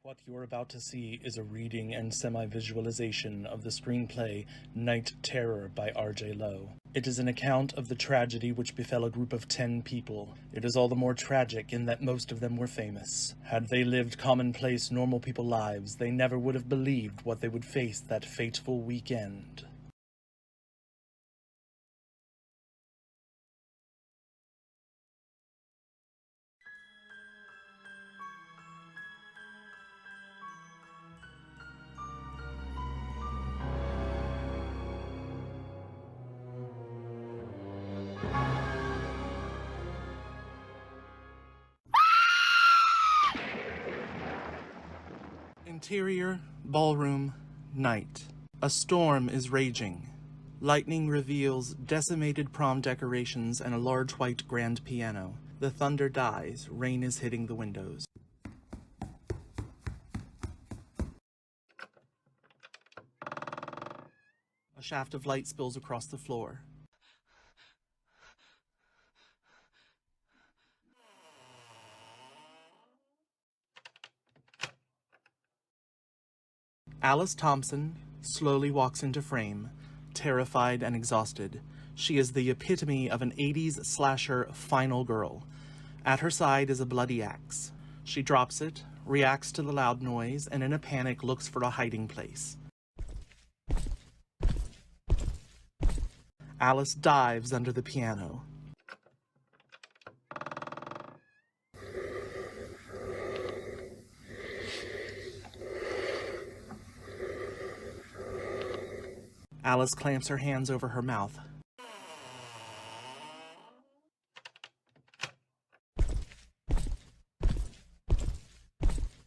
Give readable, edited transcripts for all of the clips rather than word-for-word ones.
What you are about to see is a reading and semi-visualization of the screenplay Night Terror by R.J. Lowe. It is an account of the tragedy which befell a group of 10 people. It is all the more tragic in that most of them were famous. Had they lived commonplace, normal people lives, they never would have believed what they would face that fateful weekend. Interior, ballroom, night. A storm is raging. Lightning reveals decimated prom decorations and a large white grand piano. The thunder dies, rain is hitting the windows. A shaft of light spills across the floor. Alice Thompson slowly walks into frame, terrified and exhausted. She is the epitome of an 80s slasher final girl. At her side is a bloody axe. She drops it, reacts to the loud noise, and in a panic looks for a hiding place. Alice dives under the piano. Alice clamps her hands over her mouth.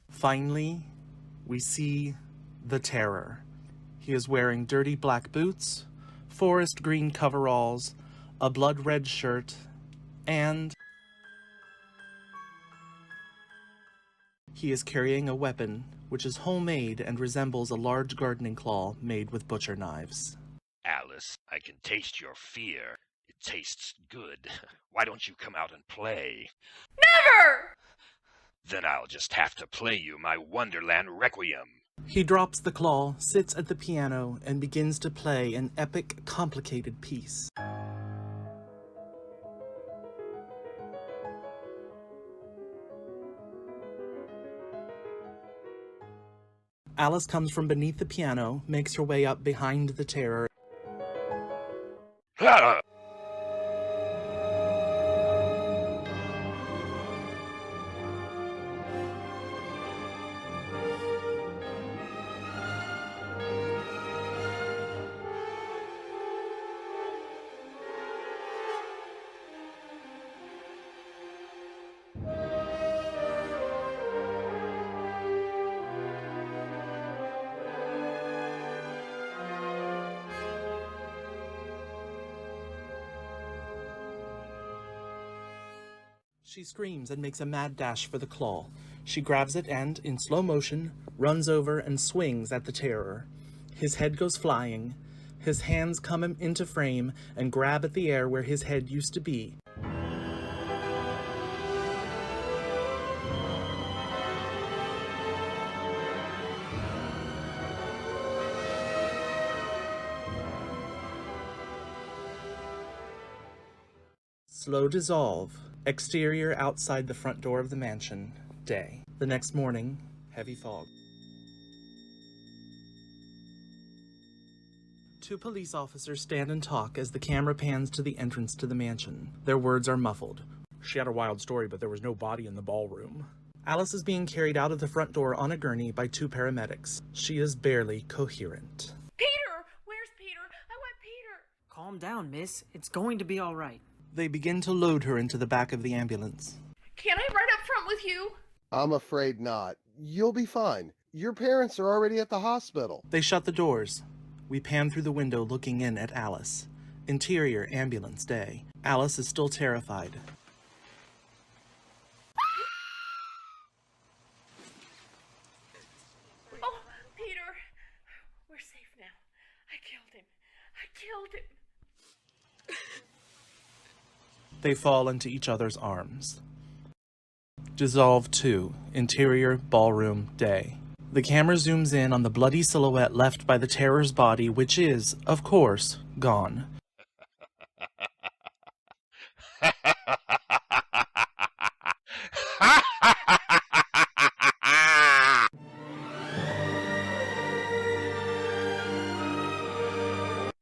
Finally, we see the terror. He is wearing dirty black boots, forest green coveralls, a blood red shirt, and he is carrying a weapon which is homemade and resembles a large gardening claw made with butcher knives. Alice, I can taste your fear. It tastes good. Why don't you come out and play? Never! Then I'll just have to play you my Wonderland Requiem. He drops the claw, sits at the piano, and begins to play an epic, complicated piece. Alice comes from beneath the piano, makes her way up behind the terror. Ah! She screams and makes a mad dash for the claw. She grabs it and, in slow motion, runs over and swings at the terror. His head goes flying. His hands come into frame and grab at the air where his head used to be. Slow dissolve. Exterior outside the front door of the mansion. Day. The next morning, heavy fog. Two police officers stand and talk as the camera pans to the entrance to the mansion. Their words are muffled. She had a wild story, but there was no body in the ballroom. Alice is being carried out of the front door on a gurney by two paramedics. She is barely coherent. Peter! Where's Peter? I want Peter! Calm down, miss. It's going to be all right. They begin to load her into the back of the ambulance. Can I ride up front with you? I'm afraid not. You'll be fine. Your parents are already at the hospital. They shut the doors. We pan through the window looking in at Alice. Interior ambulance day. Alice is still terrified. Oh, Peter. We're safe now. I killed him. I killed him. They fall into each other's arms. Dissolve 2, interior ballroom day. The camera zooms in on the bloody silhouette left by the terror's body, which is, of course, gone.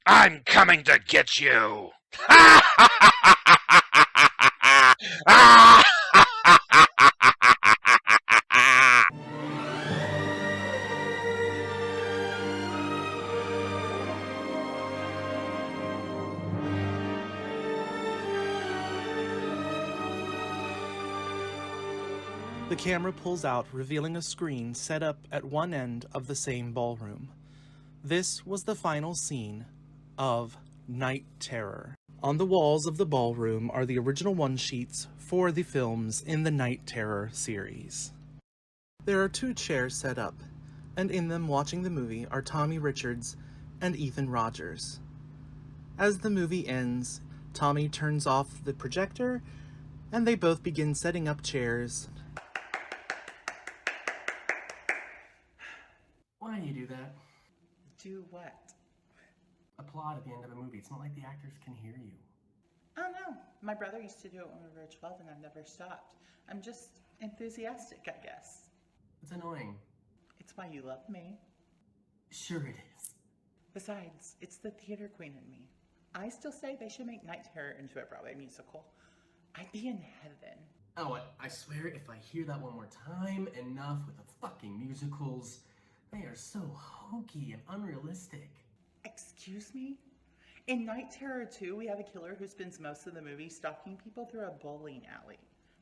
I'm coming to get you! The camera pulls out, revealing a screen set up at one end of the same ballroom. This was the final scene of Night Terror. On the walls of the ballroom are the original one-sheets for the films in the Night Terror series. There are 2 chairs set up, and in them watching the movie are Tommy Richards and Ethen Rodgers. As the movie ends, Tommy turns off the projector, and they both begin setting up chairs. Why do you do that? Do what? Applaud at the end of a movie. It's not like the actors can hear you. I don't know. My brother used to do it when we were 12 and I've never stopped. I'm just enthusiastic, I guess. It's annoying. It's why you love me. Sure it is. Besides, it's the theater queen in me. I still say they should make Night Terror into a Broadway musical. I'd be in heaven. Oh, I swear if I hear that one more time, enough with the fucking musicals. They are so hokey and unrealistic. Excuse me? In Night Terror 2, we have a killer who spends most of the movie stalking people through a bowling alley,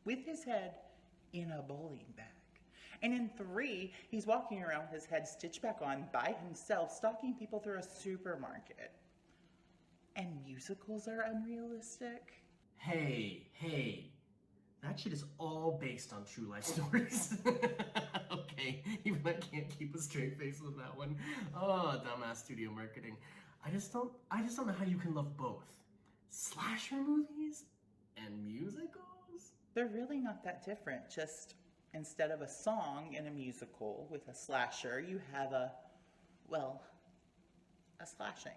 with his head in a bowling bag. And in 3, he's walking around with his head stitched back on by himself, stalking people through a supermarket. And musicals are unrealistic? Hey. That shit is all based on true life stories. Okay, even I can't keep a straight face with that one. Oh, dumbass studio marketing. I just don't know how you can love both. Slasher movies and musicals? They're really not that different. Just instead of a song in a musical with a slasher, you have a slashing.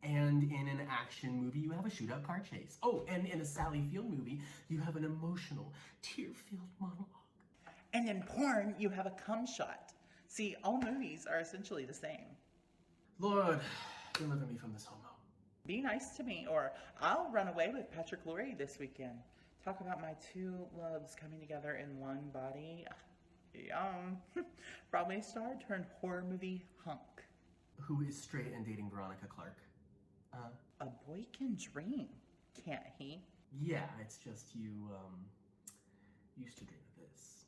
And in an action movie, you have a shootout car chase. Oh, and in a Sally Field movie, you have an emotional, tear-filled monologue. And in porn, you have a cum shot. See, all movies are essentially the same. Lord, deliver me from this homo. Be nice to me, or I'll run away with Patrick Lorre this weekend. Talk about my 2 loves coming together in one body. Yum. Broadway star turned horror movie hunk. Who is straight and dating Veronica Clark? A boy can dream, can't he? Yeah, it's just you, used to dream of this.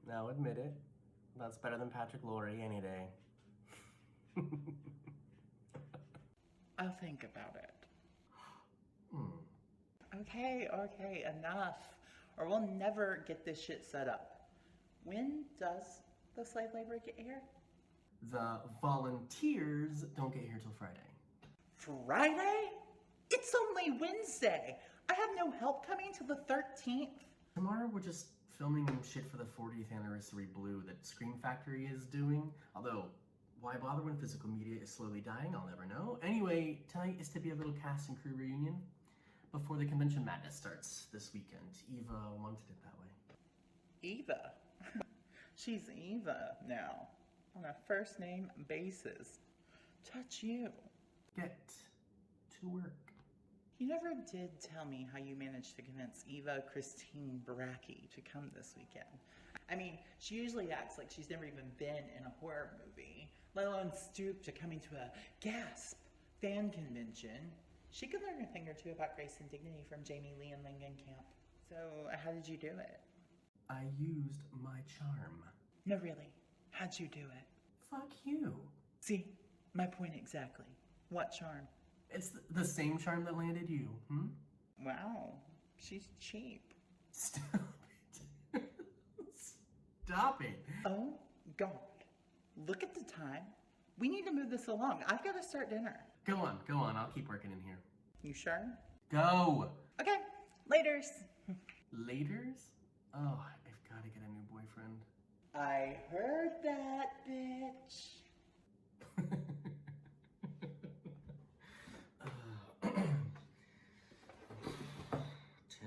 Now admit it. That's better than Patrick Lorre any day. I'll think about it. Okay, enough. Or we'll never get this shit set up. When does the slave labor get here? The volunteers don't get here till Friday. Friday? It's only Wednesday. I have no help coming till the 13th. Tomorrow we're just filming shit for the 40th anniversary Blue that Scream Factory is doing. Although, why bother when physical media is slowly dying? I'll never know. Anyway, tonight is to be a little cast and crew reunion before the convention madness starts this weekend. Eva wanted it that way. Eva? She's Eva now, on a first name basis. Touch you. Get to work. You never did tell me how you managed to convince Eva Christine Bracke to come this weekend. I mean, she usually acts like she's never even been in a horror movie, let alone stoop to coming to a gasp fan convention. She could learn a thing or two about grace and dignity from Jamie Lee and Langenkamp. So, how did you do it? I used my charm. No, really. How'd you do it? Fuck you. See, my point exactly. What charm? It's the same charm that landed you, Wow, she's cheap. Stop it. Stop it. Oh, God. Look at the time. We need to move this along. I've got to start dinner. Go on. I'll keep working in here. You sure? Go. Okay, laters. Laters? Oh, I've gotta get a new boyfriend. I heard that, bitch.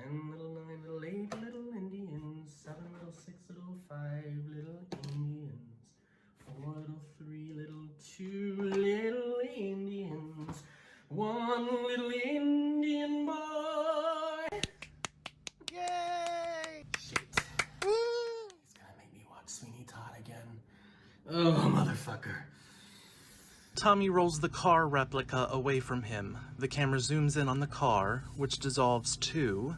10 little 9 little 8 little Indians, 7 little 6 little 5 little Indians, 4 little 3 little 2 little Indians, 1 little Indian boy. Yay! Shit. He's gonna make me watch Sweeney Todd again. Oh, motherfucker. Tommy rolls the car replica away from him. The camera zooms in on the car, which dissolves to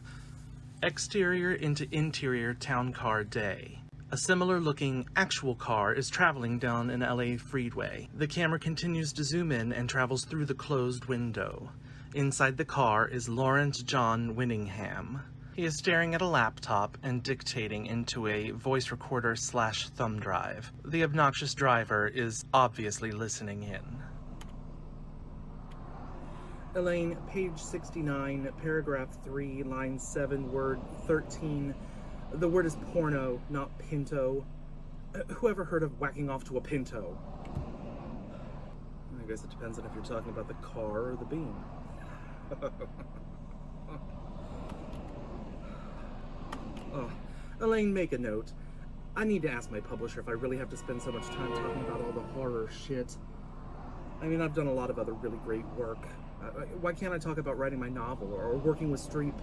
exterior into interior town car day. A similar looking actual car is traveling down an LA freeway. The camera continues to zoom in and travels through the closed window. Inside the car is Laurence John Winningham. He is staring at a laptop and dictating into a voice recorder / thumb drive. The obnoxious driver is obviously listening in. Elaine, page 69, paragraph 3, line 7, word 13. The word is porno, not pinto. Whoever heard of whacking off to a pinto? I guess it depends on if you're talking about the car or the beam. Oh, Elaine, make a note. I need to ask my publisher if I really have to spend so much time talking about all the horror shit. I mean, I've done a lot of other really great work. Why can't I talk about writing my novel or working with Streep?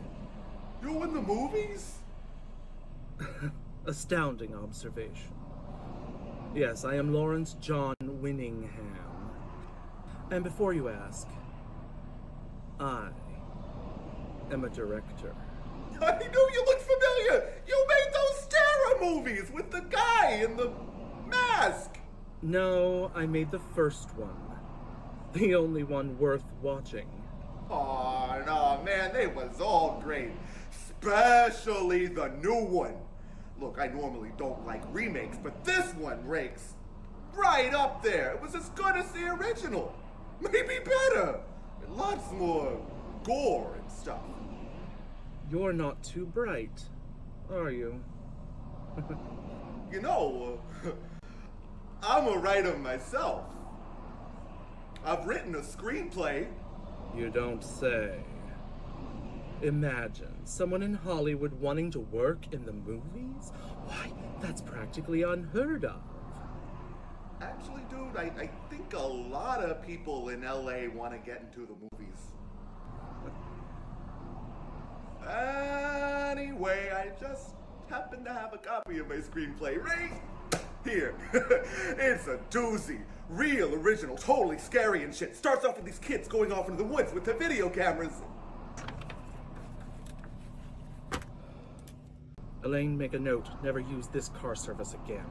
You in the movies? Astounding observation. Yes, I am Laurence John Winningham. And before you ask, I am a director. I knew you looked familiar! You made those Terror movies with the guy in the mask! No, I made the first one. The only one worth watching. Oh, no, man, they was all great. Especially the new one. Look, I normally don't like remakes, but this one ranks right up there. It was as good as the original. Maybe better. And lots more gore and stuff. You're not too bright, are you? You know, I'm a writer myself. I've written a screenplay. You don't say. Imagine someone in Hollywood wanting to work in the movies? Why, that's practically unheard of. Actually, dude, I think a lot of people in LA want to get into the movies. Anyway, I just happen to have a copy of my screenplay right here. It's a doozy. Real, original, totally scary and shit. Starts off with these kids going off into the woods with their video cameras. Elaine, make a note. Never use this car service again.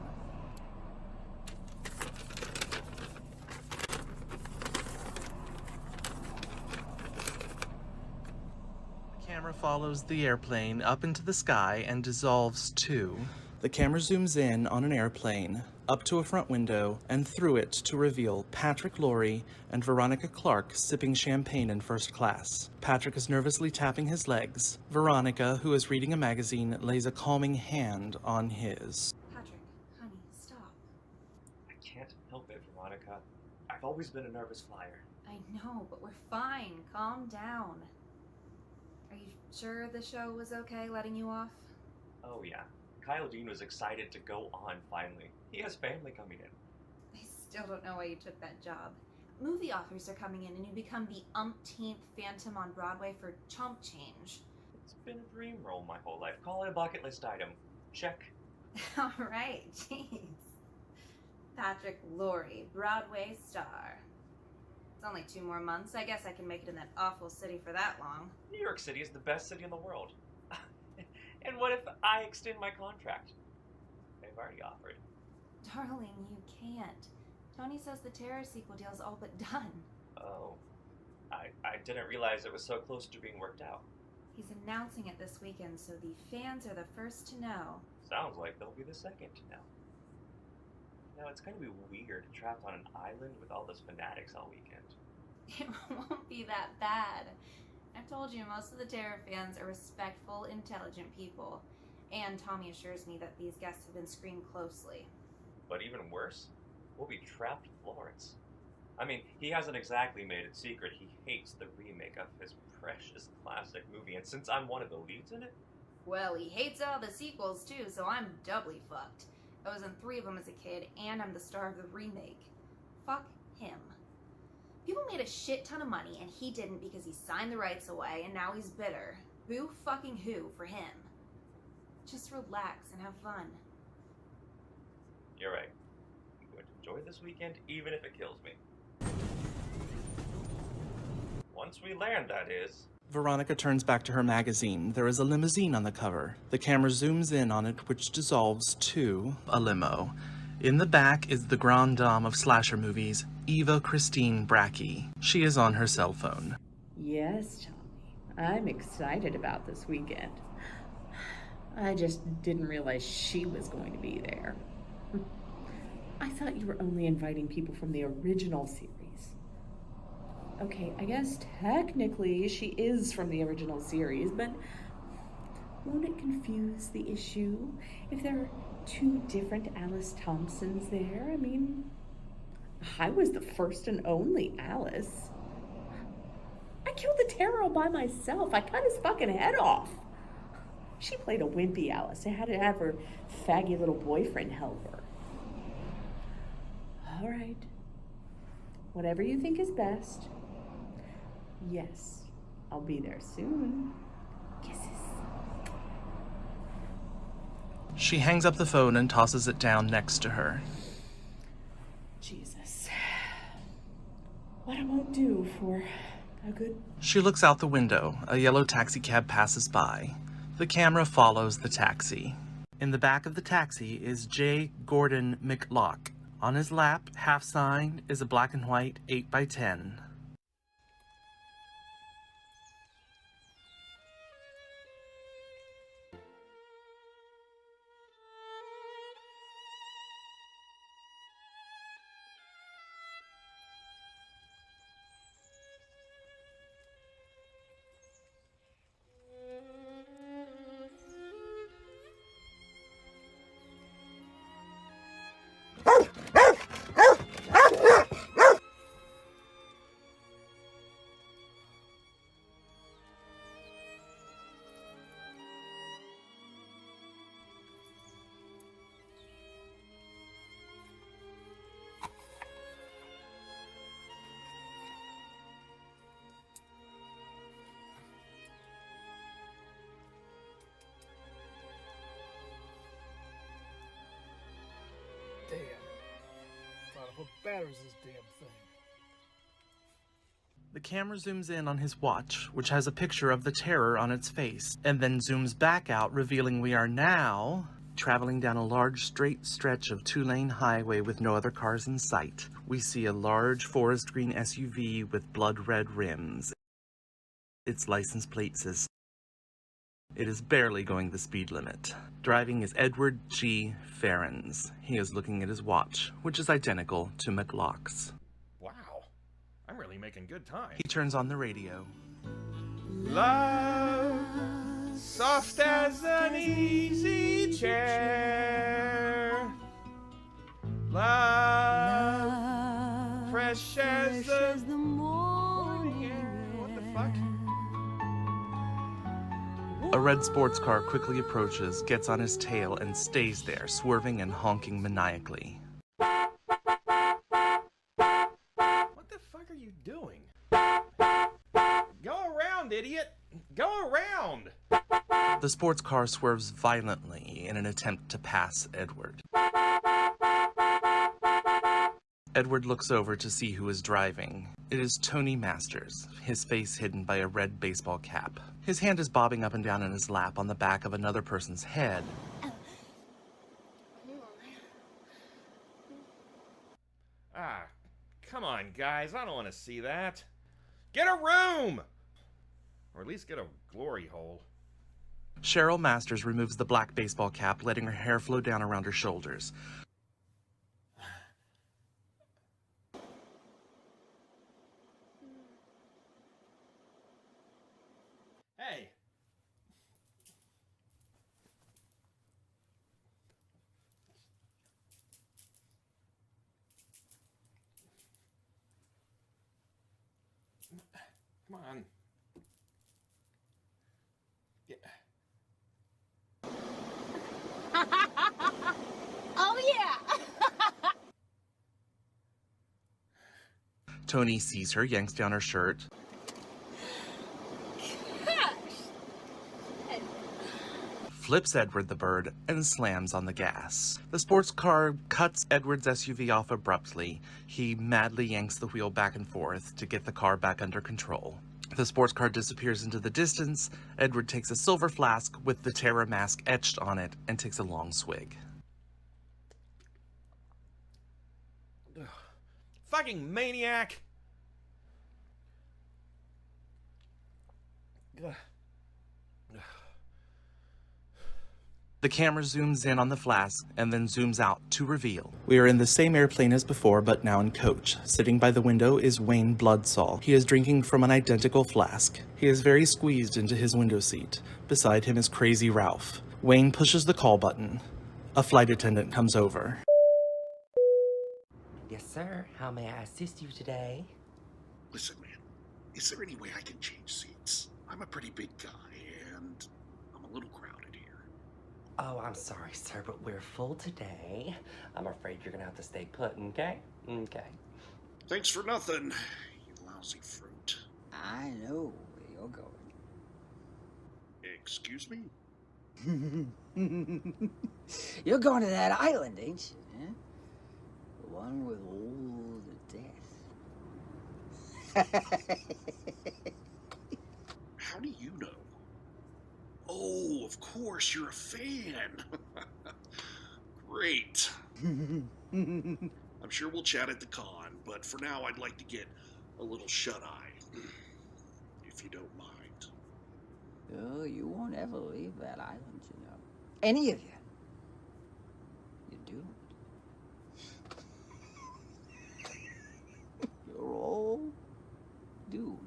The camera follows the airplane up into the sky and dissolves too. The camera zooms in on an airplane, up to a front window, and through it to reveal Patrick, Lorre, and Veronica Clark sipping champagne in first class. Patrick is nervously tapping his legs. Veronica, who is reading a magazine, lays a calming hand on his. Patrick, honey, stop. I can't help it, Veronica. I've always been a nervous flyer. I know, but we're fine. Calm down. Are you sure the show was okay letting you off? Oh yeah. Kyle Dean was excited to go on finally. He has family coming in. I still don't know why you took that job. Movie offers are coming in and you become the umpteenth Phantom on Broadway for chump change. It's been a dream role my whole life. Call it a bucket list item. Check. Alright, jeez. Patrick Lorre, Broadway star. It's only 2 more months. I guess I can make it in that awful city for that long. New York City is the best city in the world. And what if I extend my contract? They've already offered. Darling, you can't. Tony says the Terror sequel deal's all but done. Oh. I didn't realize it was so close to being worked out. He's announcing it this weekend, so the fans are the first to know. Sounds like they'll be the second to know. Now, it's going to be weird trapped on an island with all those fanatics all weekend. It won't be that bad. I've told you, most of the Terror fans are respectful, intelligent people. And Tommy assures me that these guests have been screened closely. But even worse, we'll be trapped with Laurence. I mean, he hasn't exactly made it secret he hates the remake of his precious classic movie, and since I'm one of the leads in it... Well, he hates all the sequels too, so I'm doubly fucked. I was in 3 of them as a kid, and I'm the star of the remake. Fuck him. People made a shit ton of money, and he didn't because he signed the rights away, and now he's bitter. Boo fucking who for him. Just relax and have fun. You're right. I'm going to enjoy this weekend, even if it kills me. Once we land, that is. Veronica turns back to her magazine. There is a limousine on the cover. The camera zooms in on it, which dissolves to a limo. In the back is the grande dame of slasher movies, Eva Christine Bracke. She is on her cell phone. Yes, Tommy. I'm excited about this weekend. I just didn't realize she was going to be there. I thought you were only inviting people from the original series. Okay, I guess technically she is from the original series, but won't it confuse the issue if there are 2 different Alice Thompsons there? I mean, I was the first and only Alice. I killed the Terror all by myself. I cut his fucking head off. She played a wimpy Alice. I had to have her faggy little boyfriend help her. All right. Whatever you think is best. Yes, I'll be there soon. Kisses. She hangs up the phone and tosses it down next to her. Jesus. What I won't do for a good... She looks out the window. A yellow taxi cab passes by. The camera follows the taxi. In the back of the taxi is J. Gordon McLock. On his lap, half signed, is a black and white 8x10. Damn. Trying to put batteries in this damn thing. The camera zooms in on his watch, which has a picture of the Terror on its face, and then zooms back out, revealing we are now traveling down a large straight stretch of 2-lane highway with no other cars in sight. We see a large forest green SUV with blood red rims. Its license plate says it is barely going the speed limit. Driving is Edward G. Farrands. He is looking at his watch, which is identical to McLock's. Wow, I'm really making good time. He turns on the radio. Love, soft as an easy chair. Love, fresh as the morning air. What the fuck? A red sports car quickly approaches, gets on his tail, and stays there, swerving and honking maniacally. What the fuck are you doing? Go around, idiot! Go around! The sports car swerves violently in an attempt to pass Edward. Edward looks over to see who is driving. It is Tony Masters, his face hidden by a red baseball cap. His hand is bobbing up and down in his lap on the back of another person's head. Ah, come on, guys. I don't want to see that. Get a room! Or at least get a glory hole. Cheryl Masters removes the black baseball cap, letting her hair flow down around her shoulders. Come on. Yeah. Oh, yeah! Tony sees her, yanks down her shirt. Flips Edward the bird and slams on the gas. The sports car cuts Edward's SUV off abruptly. He madly yanks the wheel back and forth to get the car back under control. The sports car disappears into the distance. Edward takes a silver flask with the terror mask etched on it and takes a long swig. Fucking maniac! The camera zooms in on the flask and then zooms out to reveal. We are in the same airplane as before, but now in coach. Sitting by the window is Wayne Bloodsaw. He is drinking from an identical flask. He is very squeezed into his window seat. Beside him is Crazy Ralph. Wayne pushes the call button. A flight attendant comes over. Yes, sir. How may I assist you today? Listen, man, is there any way I can change seats? I'm a pretty big guy, and I'm a little crowded here. Oh, I'm sorry, sir, but we're full today. I'm afraid you're gonna have to stay put, okay? Okay. Thanks for nothing, you lousy fruit. I know where you're going. Excuse me? You're going to that island, ain't you? Eh? The one with all the death. How do you know? Oh, of course, you're a fan. Great. I'm sure we'll chat at the con, but for now I'd like to get a little shut-eye, if you don't mind. Oh, you won't ever leave that island, you know. Any of you. You're doomed. You're all doomed.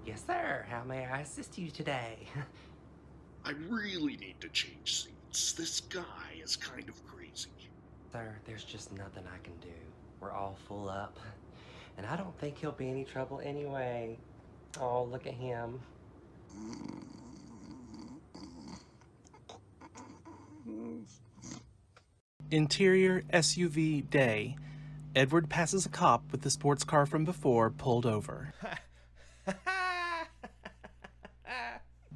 Yes, sir. How may I assist you today? I really need to change seats. This guy is kind of crazy. Sir, there's just nothing I can do. We're all full up. And I don't think he'll be any trouble anyway. Oh, look at him. Interior SUV day. Edward passes a cop with the sports car from before pulled over.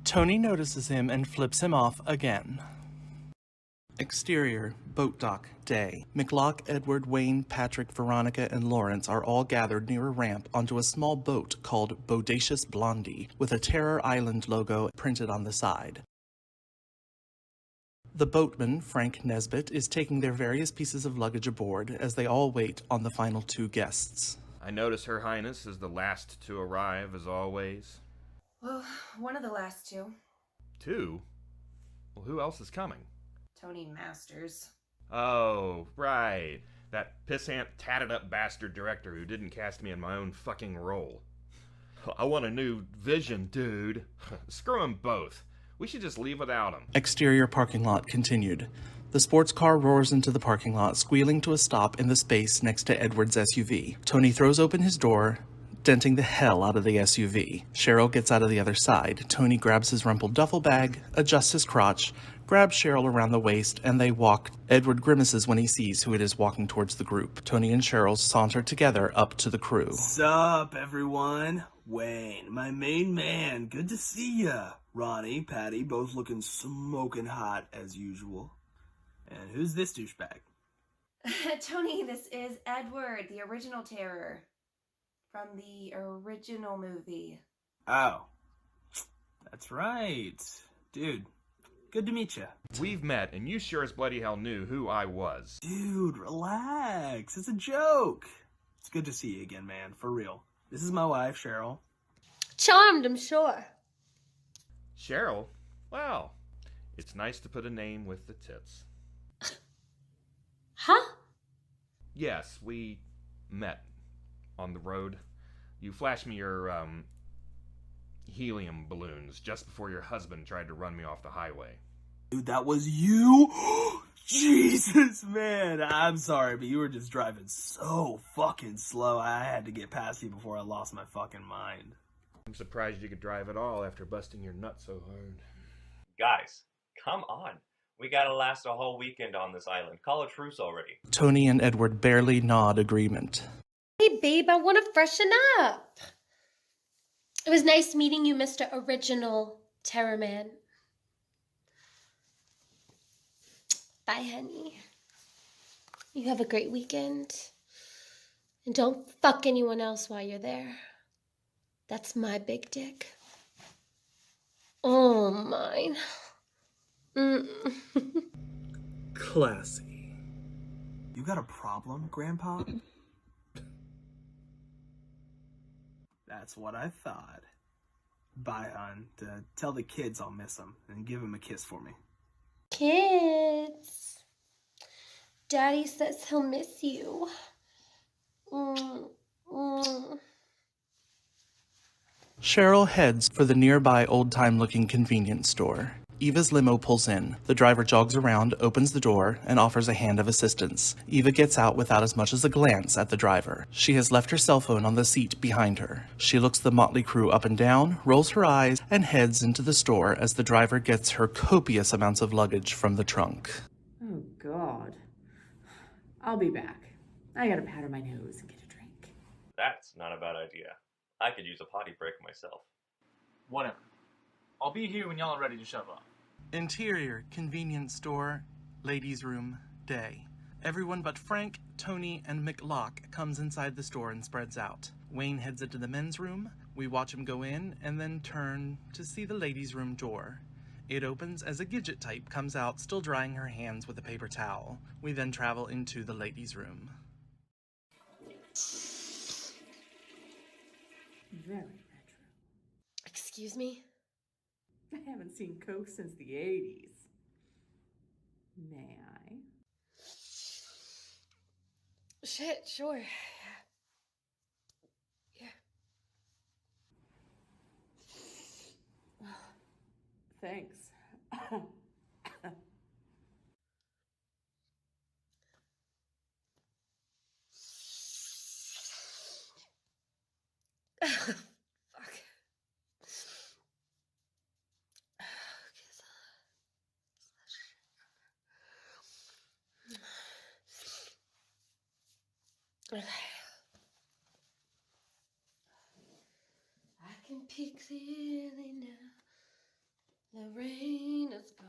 Tony notices him and flips him off again. Exterior, boat dock, day. McLock, Edward, Wayne, Patrick, Veronica, and Laurence are all gathered near a ramp onto a small boat called Bodacious Blondie, with a Terror Island logo printed on the side. The boatman, Frank Nesbitt, is taking their various pieces of luggage aboard as they all wait on the final two guests. I notice Her Highness is the last to arrive, as always. Well, one of the last two. Two? Well, who else is coming? Tony Masters. Oh, right. That pissant, tatted-up bastard director who didn't cast me in my own fucking role. I want a new vision, dude. Screw them both. We should just leave without them. Exterior parking lot continued. The sports car roars into the parking lot, squealing to a stop in the space next to Edward's SUV. Tony throws open his door, denting the hell out of the SUV. Cheryl gets out of the other side. Tony grabs his rumpled duffel bag, adjusts his crotch, grabs Cheryl around the waist, and they walk. Edward grimaces when he sees who it is walking towards the group. Tony and Cheryl saunter together up to the crew. Sup, everyone? Wayne, my main man. Good to see ya. Ronnie, Patty, both looking smoking hot as usual. And who's this douchebag? Tony, this is Edward, the original Terror. From the original movie. Oh, that's right. Dude, good to meet you. We've met, and you sure as bloody hell knew who I was. Dude, relax. It's a joke. It's good to see you again, man. For real. This is my wife, Cheryl. Charmed, I'm sure. Cheryl? Well, it's nice to put a name with the tits. Huh? Yes, we met on the road. You flashed me your, helium balloons just before your husband tried to run me off the highway. Dude, that was you? Jesus, man, I'm sorry, but you were just driving so fucking slow. I had to get past you before I lost my fucking mind. I'm surprised you could drive at all after busting your nut so hard. Guys, come on. We gotta last a whole weekend on this island. Call a truce already. Tony and Edward barely nod agreement. Hey, babe, I want to freshen up. It was nice meeting you, Mr. Original Terror Man. Bye, honey. You have a great weekend. And don't fuck anyone else while you're there. That's my big dick. Oh, mine. Classy. You got a problem, Grandpa? That's what I thought. Bye, hon. Tell the kids I'll miss them, and give them a kiss for me. Kids. Daddy says he'll miss you. Cheryl heads for the nearby old-time-looking convenience store. Eva's limo pulls in. The driver jogs around, opens the door, and offers a hand of assistance. Eva gets out without as much as a glance at the driver. She has left her cell phone on the seat behind her. She looks the motley crew up and down, rolls her eyes, and heads into the store as the driver gets her copious amounts of luggage from the trunk. Oh, God. I'll be back. I gotta powder my nose and get a drink. That's not a bad idea. I could use a potty break myself. Whatever. I'll be here when y'all are ready to shove off. Interior, convenience store, ladies' room, day. Everyone but Frank, Tony, and McLock comes inside the store and spreads out. Wayne heads into the men's room. We watch him go in and then turn to see the ladies' room door. It opens as a Gidget type comes out, still drying her hands with a paper towel. We then travel into the ladies' room. Very retro. Excuse me? I haven't seen Coke since the 80s. May I? Shit, sure. Yeah. Thanks. Fuck. Okay. I can peek clearly now. The rain is gone.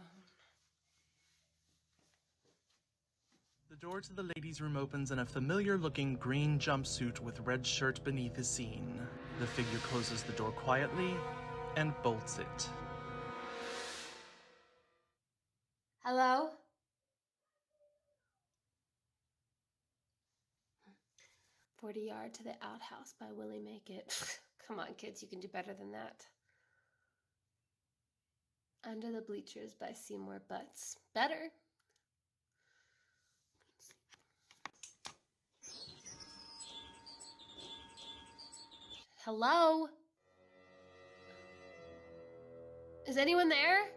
The door to the ladies' room opens and a familiar-looking green jumpsuit with red shirt beneath is seen. The figure closes the door quietly and bolts it. Hello? 40 Yard to the Outhouse by Willie Make It. Come on, kids, you can do better than that. Under the Bleachers by Seymour Butts. Better. Hello? Is anyone there?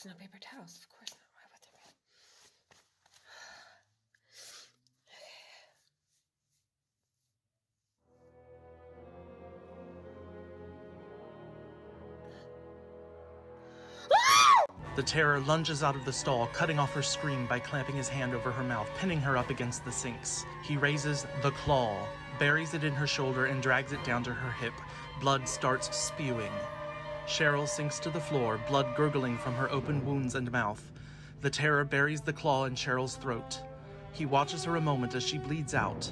There's no paper towels, of course not. Why would there be? The terror lunges out of the stall, cutting off her scream by clamping his hand over her mouth, pinning her up against the sinks. He raises the claw, buries it in her shoulder, and drags it down to her hip. Blood starts spewing. Cheryl sinks to the floor, blood gurgling from her open wounds and mouth. The terror buries the claw in Cheryl's throat. He watches her a moment as she bleeds out.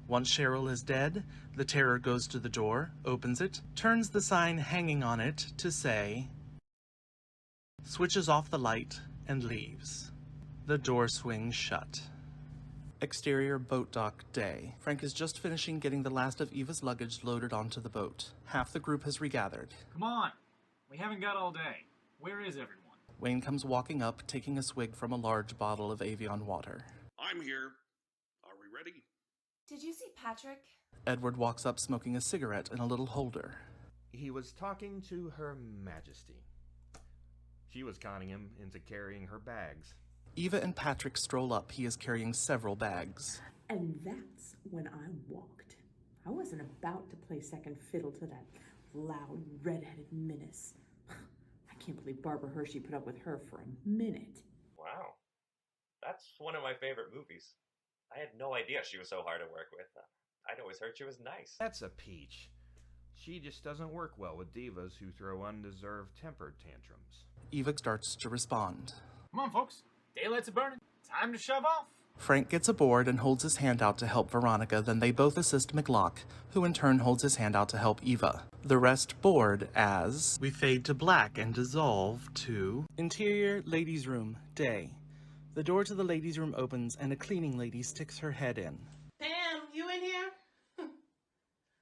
Once Cheryl is dead, the terror goes to the door, opens it, turns the sign hanging on it to say, switches off the light, and leaves. The door swings shut. Exterior boat dock day. Frank is just finishing getting the last of Eva's luggage loaded onto the boat. Half the group has regathered. Come on! We haven't got all day. Where is everyone? Wayne comes walking up, taking a swig from a large bottle of Avion water. I'm here. Are we ready? Did you see Patrick? Edward walks up smoking a cigarette in a little holder. He was talking to Her Majesty. She was conning him into carrying her bags. Eva and Patrick stroll up. He is carrying several bags. And that's when I walked. I wasn't about to play second fiddle to that loud, red-headed menace. I can't believe Barbara Hershey put up with her for a minute. Wow. That's one of my favorite movies. I had no idea she was so hard to work with. I'd always heard she was nice. That's a peach. She just doesn't work well with divas who throw undeserved temper tantrums. Eva starts to respond. Come on, folks. Daylights are burning. Time to shove off. Frank gets aboard and holds his hand out to help Veronica, then they both assist McLock, who in turn holds his hand out to help Eva. The rest board as we fade to black and dissolve to interior ladies' room, day. The door to the ladies' room opens and a cleaning lady sticks her head in. Pam, you in here?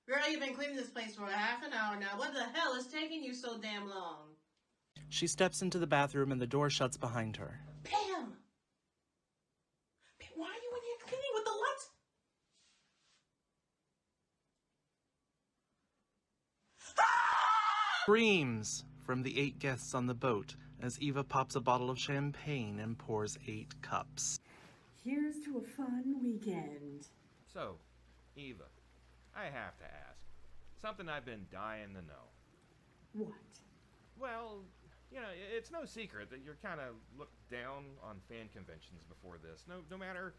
Girl, you've been cleaning this place for a half an hour now. What the hell is taking you so damn long? She steps into the bathroom and the door shuts behind her. Pam! Pam, why are you in here cleaning with the lights? Screams from the 8 guests on the boat as Eva pops a bottle of champagne and pours 8 cups. Here's to a fun weekend. So, Eva, I have to ask. Something I've been dying to know. What? Well, you know, it's no secret that you're kind of looked down on fan conventions before this. No matter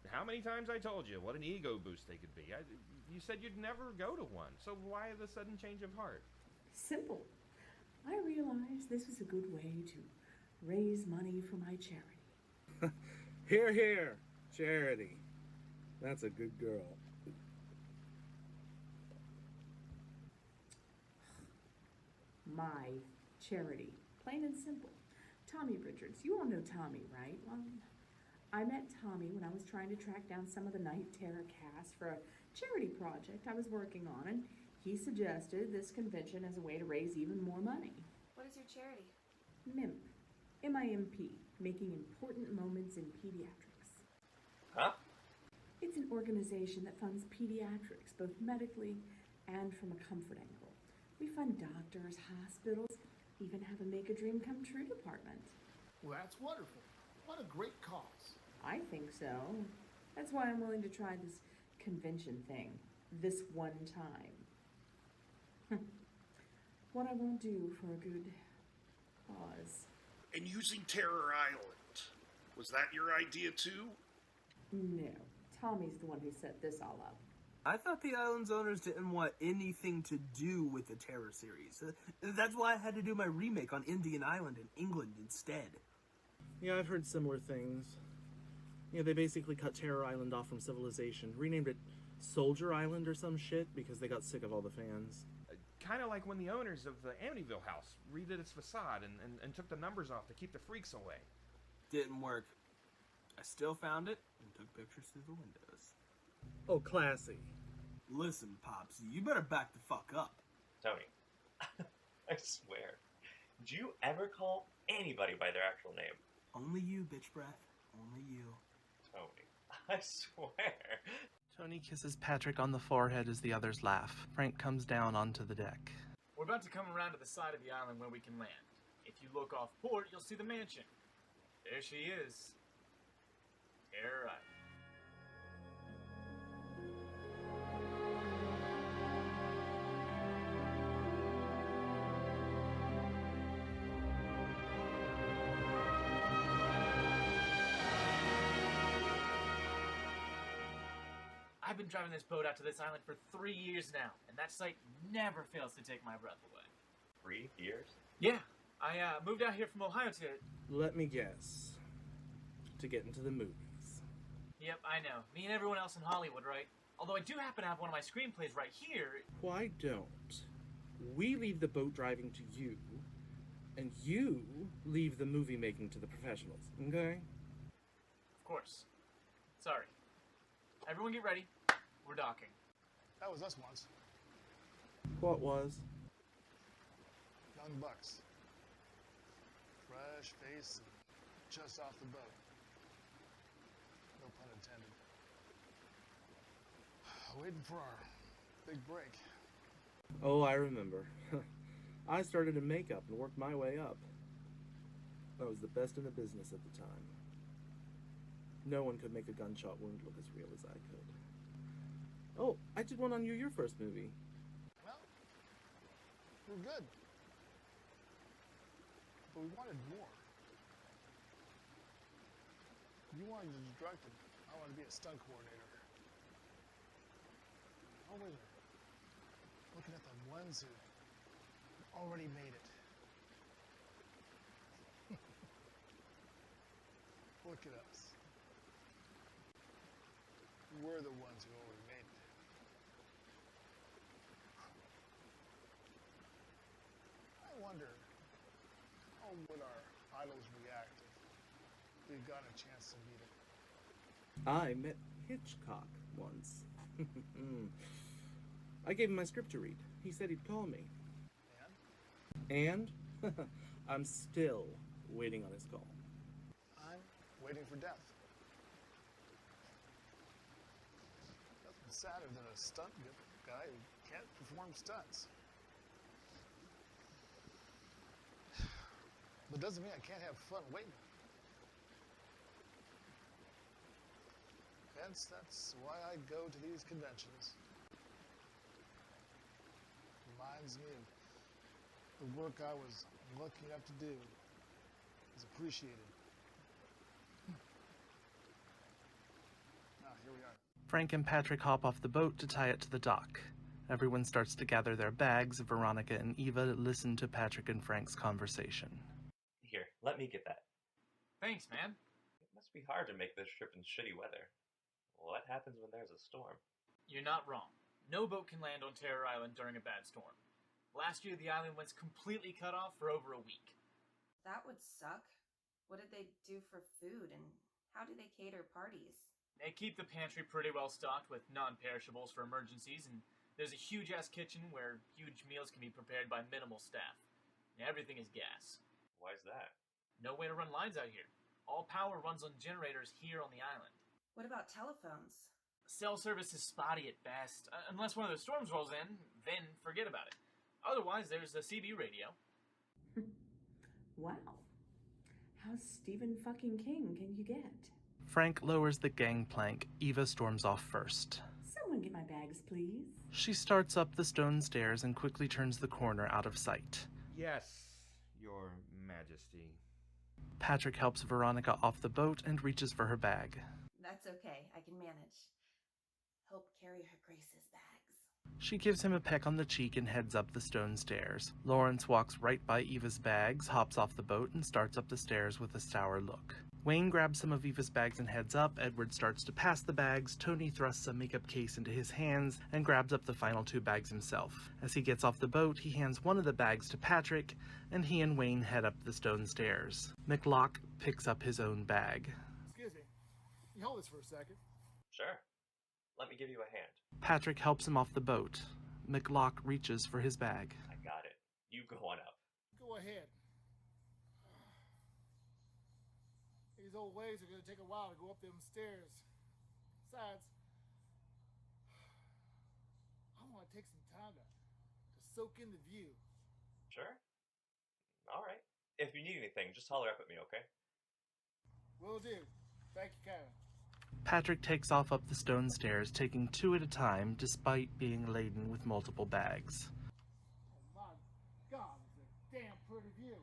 how many times I told you what an ego boost they could be. You said you'd never go to one, so why the sudden change of heart? Simple. I realized this was a good way to raise money for my charity. Hear, hear. Charity. That's a good girl. My charity. Plain and simple. Tommy Richards. You all know Tommy, right? Well, I met Tommy when I was trying to track down some of the Night Terror cast for a charity project I was working on, and he suggested this convention as a way to raise even more money. What is your charity? MIMP. M-I-M-P. Making Important Moments in Pediatrics. Huh? It's an organization that funds pediatrics, both medically and from a comfort angle. We fund doctors, hospitals, even have a Make a Dream Come True department. Well, that's wonderful. What a great cause. I think so. That's why I'm willing to try this convention thing, this one time. What I won't do for a good cause. And using Terror Island. Was that your idea too? No, Tommy's the one who set this all up. I thought the island's owners didn't want anything to do with the Terror series. That's why I had to do my remake on Indian Island in England instead. Yeah, I've heard similar things. Yeah, they basically cut Terror Island off from civilization, renamed it Soldier Island or some shit because they got sick of all the fans. Kind of like when the owners of the Amityville house redid its facade and took the numbers off to keep the freaks away. Didn't work. I still found it and took pictures through the windows. Oh, classy. Listen, Pops, you better back the fuck up. Tony, I swear, do you ever call anybody by their actual name? Only you, bitch breath. Only you. Tony, I swear. Tony kisses Patrick on the forehead as the others laugh. Frank comes down onto the deck. We're about to come around to the side of the island where we can land. If you look off port, you'll see the mansion. There she is. Terror Island. I've been driving this boat out to this island for 3 years now, and that sight never fails to take my breath away. 3 years? Yeah, I moved out here from Ohio to... Let me guess. To get into the movies. Yep, I know. Me and everyone else in Hollywood, right? Although I do happen to have one of my screenplays right here. Why don't we leave the boat driving to you, And you leave the movie making to the professionals, okay? Of course. Sorry. Everyone get ready. We're docking. That was us once. What was? Young bucks. Fresh face and just off the boat. No pun intended. Waiting for our big break. Oh, I remember. I started in makeup and worked my way up. I was the best in the business at the time. No one could make a gunshot wound look as real as I could. Oh, I did one on you, your first movie. Well, we're good. But we wanted more. You wanted to direct it. I wanted to be a stunt coordinator. Always looking at the ones who already made it. Look at us. We're the ones who already made it. I wonder how would our idols react if we got a chance to meet it. I met Hitchcock once. I gave him my script to read. He said he'd call me. And? I'm still waiting on his call. I'm waiting for death. Nothing sadder than a stunt guy who can't perform stunts. But doesn't mean I can't have fun waiting. Hence, that's why I go to these conventions. Reminds me of the work I was lucky enough to do is appreciated. Now, here we are. Frank and Patrick hop off the boat to tie it to the dock. Everyone starts to gather their bags. Veronica and Eva listen to Patrick and Frank's conversation. Here, let me get that. Thanks, man. It must be hard to make this trip in shitty weather. What happens when there's a storm? You're not wrong. No boat can land on Terror Island during a bad storm. Last year, the island was completely cut off for over a week. That would suck. What did they do for food, and how do they cater parties? They keep the pantry pretty well stocked with non-perishables for emergencies, and there's a huge-ass kitchen where huge meals can be prepared by minimal staff. And everything is gas. Why is that? No way to run lines out here. All power runs on generators here on the island. What about telephones? Cell service is spotty at best. Unless one of those storms rolls in, then forget about it. Otherwise, there's the CB radio. Wow. How Stephen fucking King can you get? Frank lowers the gangplank. Eva storms off first. Someone get my bags, please. She starts up the stone stairs and quickly turns the corner out of sight. Yes, Your Majesty. Patrick helps Veronica off the boat and reaches for her bag. That's okay. I can manage. Help carry her Grace's bags. She gives him a peck on the cheek and heads up the stone stairs. Laurence walks right by Eva's bags, hops off the boat, and starts up the stairs with a sour look. Wayne grabs some of Eva's bags and heads up. Edward starts to pass the bags. Tony thrusts a makeup case into his hands and grabs up the final 2 bags himself. As he gets off the boat, he hands one of the bags to Patrick, and he and Wayne head up the stone stairs. McLock picks up his own bag. Excuse me. Can you hold this for a second? Sure. Let me give you a hand. Patrick helps him off the boat. McLock reaches for his bag. I got it. You go on up. Go ahead. These old waves are going to take a while to go up them stairs. Besides, I want to take some time to soak in the view. Sure. All right. If you need anything, just holler up at me, okay? Will do. Thank you, Karen. Patrick takes off up the stone stairs, taking 2 at a time, despite being laden with multiple bags. Oh my God, it's a damn pretty view.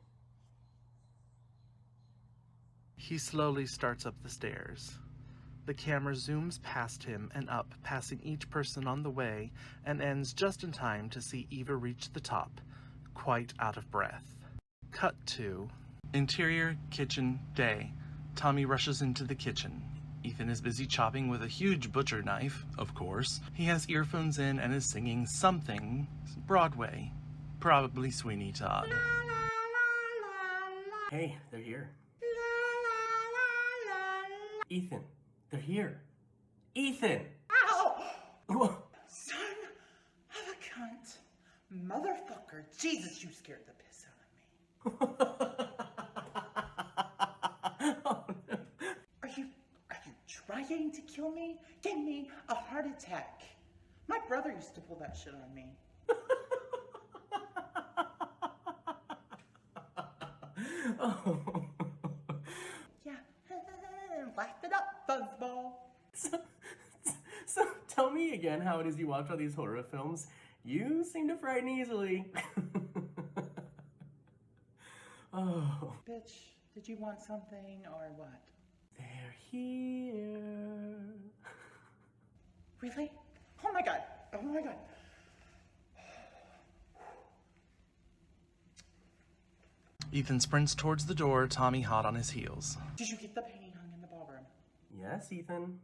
He slowly starts up the stairs. The camera zooms past him and up, passing each person on the way, and ends just in time to see Eva reach the top, quite out of breath. Cut to interior kitchen day. Tommy rushes into the kitchen. Ethen is busy chopping with a huge butcher knife, of course. He has earphones in and is singing something Broadway, probably Sweeney Todd. Hey, they're here. Ethen, they're here. Ethen! Ow! Son of a cunt. Motherfucker. Jesus, you scared the piss out of me. Are you trying to kill me? Give me a heart attack. My brother used to pull that shit on me. Yeah. Laugh it up, fuzzball. So tell me again how it is you watch all these horror films. You seem to frighten easily. Oh. Bitch, did you want something or what? They're here. Really? Oh my god. Oh my god. Ethen sprints towards the door, Tommy hot on his heels. Did you get the painting hung in the ballroom? Yes, Ethen.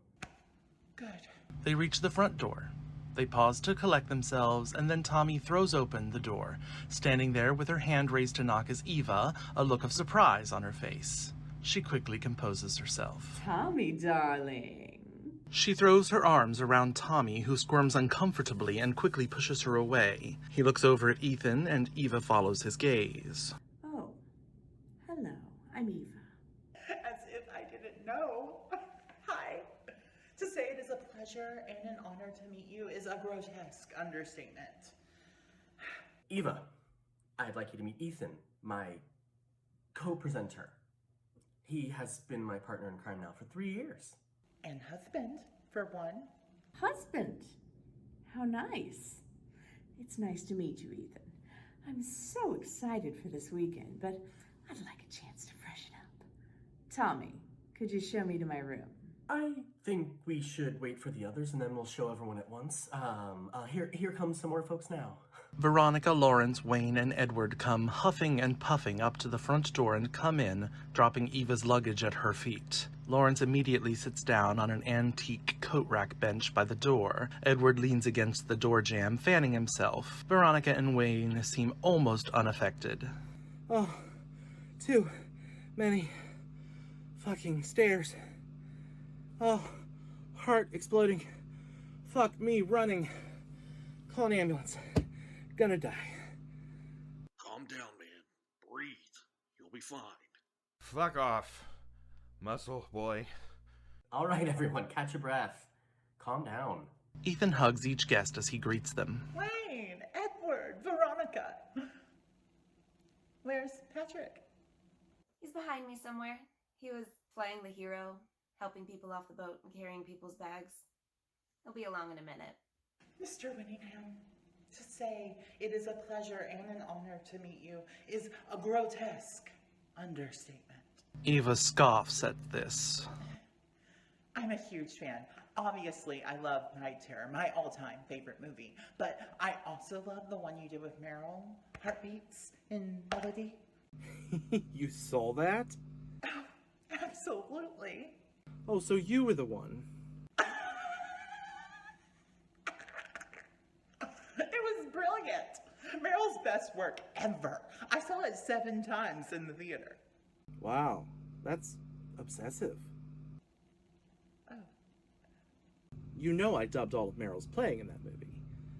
Good. They reach the front door. They pause to collect themselves, and then Tommy throws open the door. Standing there with her hand raised to knock is Eva, a look of surprise on her face. She quickly composes herself. Tommy, darling. She throws her arms around Tommy, who squirms uncomfortably and quickly pushes her away. He looks over at Ethen, and Eva follows his gaze. Oh, hello, I'm Eva. As if I didn't know. Hi. To say it is a pleasure and an honor to meet you is a grotesque understatement. Eva, I'd like you to meet Ethen, my co-presenter. He has been my partner in crime now for 3 years. And husband, for one. Husband? How nice. It's nice to meet you, Ethen. I'm so excited for this weekend, but I'd like a chance to freshen up. Tommy, could you show me to my room? I think we should wait for the others and then we'll show everyone at once. Here comes some more folks now. Veronica, Laurence, Wayne, and Edward come huffing and puffing up to the front door and come in, dropping Eva's luggage at her feet. Laurence immediately sits down on an antique coat rack bench by the door. Edward leans against the door jamb, fanning himself. Veronica and Wayne seem almost unaffected. Oh, too many fucking stairs. Oh, heart exploding. Fuck me running. Call an ambulance. Gonna die. Calm down, man. Breathe. You'll be fine. Fuck off, muscle boy. All right, everyone, catch your breath. Calm down. Ethen hugs each guest as he greets them. Wayne, Edward, Veronica. Where's Patrick? He's behind me somewhere. He was playing the hero, helping people off the boat and carrying people's bags. He'll be along in a minute. Mr. Winningham, to say it is a pleasure and an honor to meet you is a grotesque understatement. Eva scoffs at this. I'm a huge fan. Obviously, I love Night Terror, my all-time favorite movie. But I also love the one you did with Meryl, Heartbeats in Melody. You saw that? Oh, absolutely. Oh, so you were the one. It was brilliant. Meryl's best work ever. I saw it 7 times in the theater. Wow, that's obsessive. Oh. You know I dubbed all of Meryl's playing in that movie.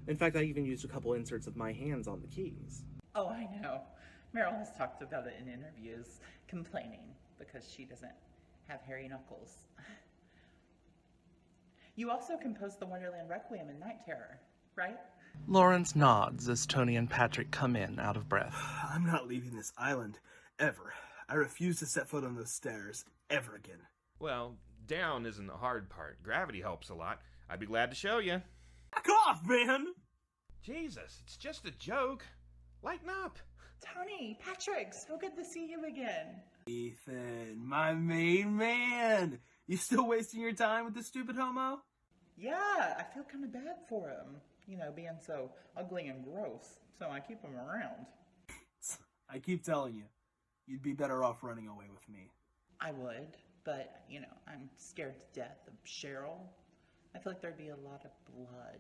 In fact, I even used a couple inserts of my hands on the keys. Oh, I know. Meryl has talked about it in interviews, complaining because she doesn't have hairy knuckles. You also composed the Wonderland Requiem in Night Terror, right? Laurence nods as Tony and Patrick come in, out of breath. I'm not leaving this island, ever. I refuse to set foot on those stairs, ever again. Well, down isn't the hard part. Gravity helps a lot. I'd be glad to show you. Back off, man! Jesus, it's just a joke. Lighten up. Tony, Patrick, so good to see you again. Ethen, my main man! You still wasting your time with this stupid homo? Yeah, I feel kind of bad for him. You know, being so ugly and gross. So I keep him around. I keep telling you, you'd be better off running away with me. I would, but, you know, I'm scared to death of Cheryl. I feel like there'd be a lot of blood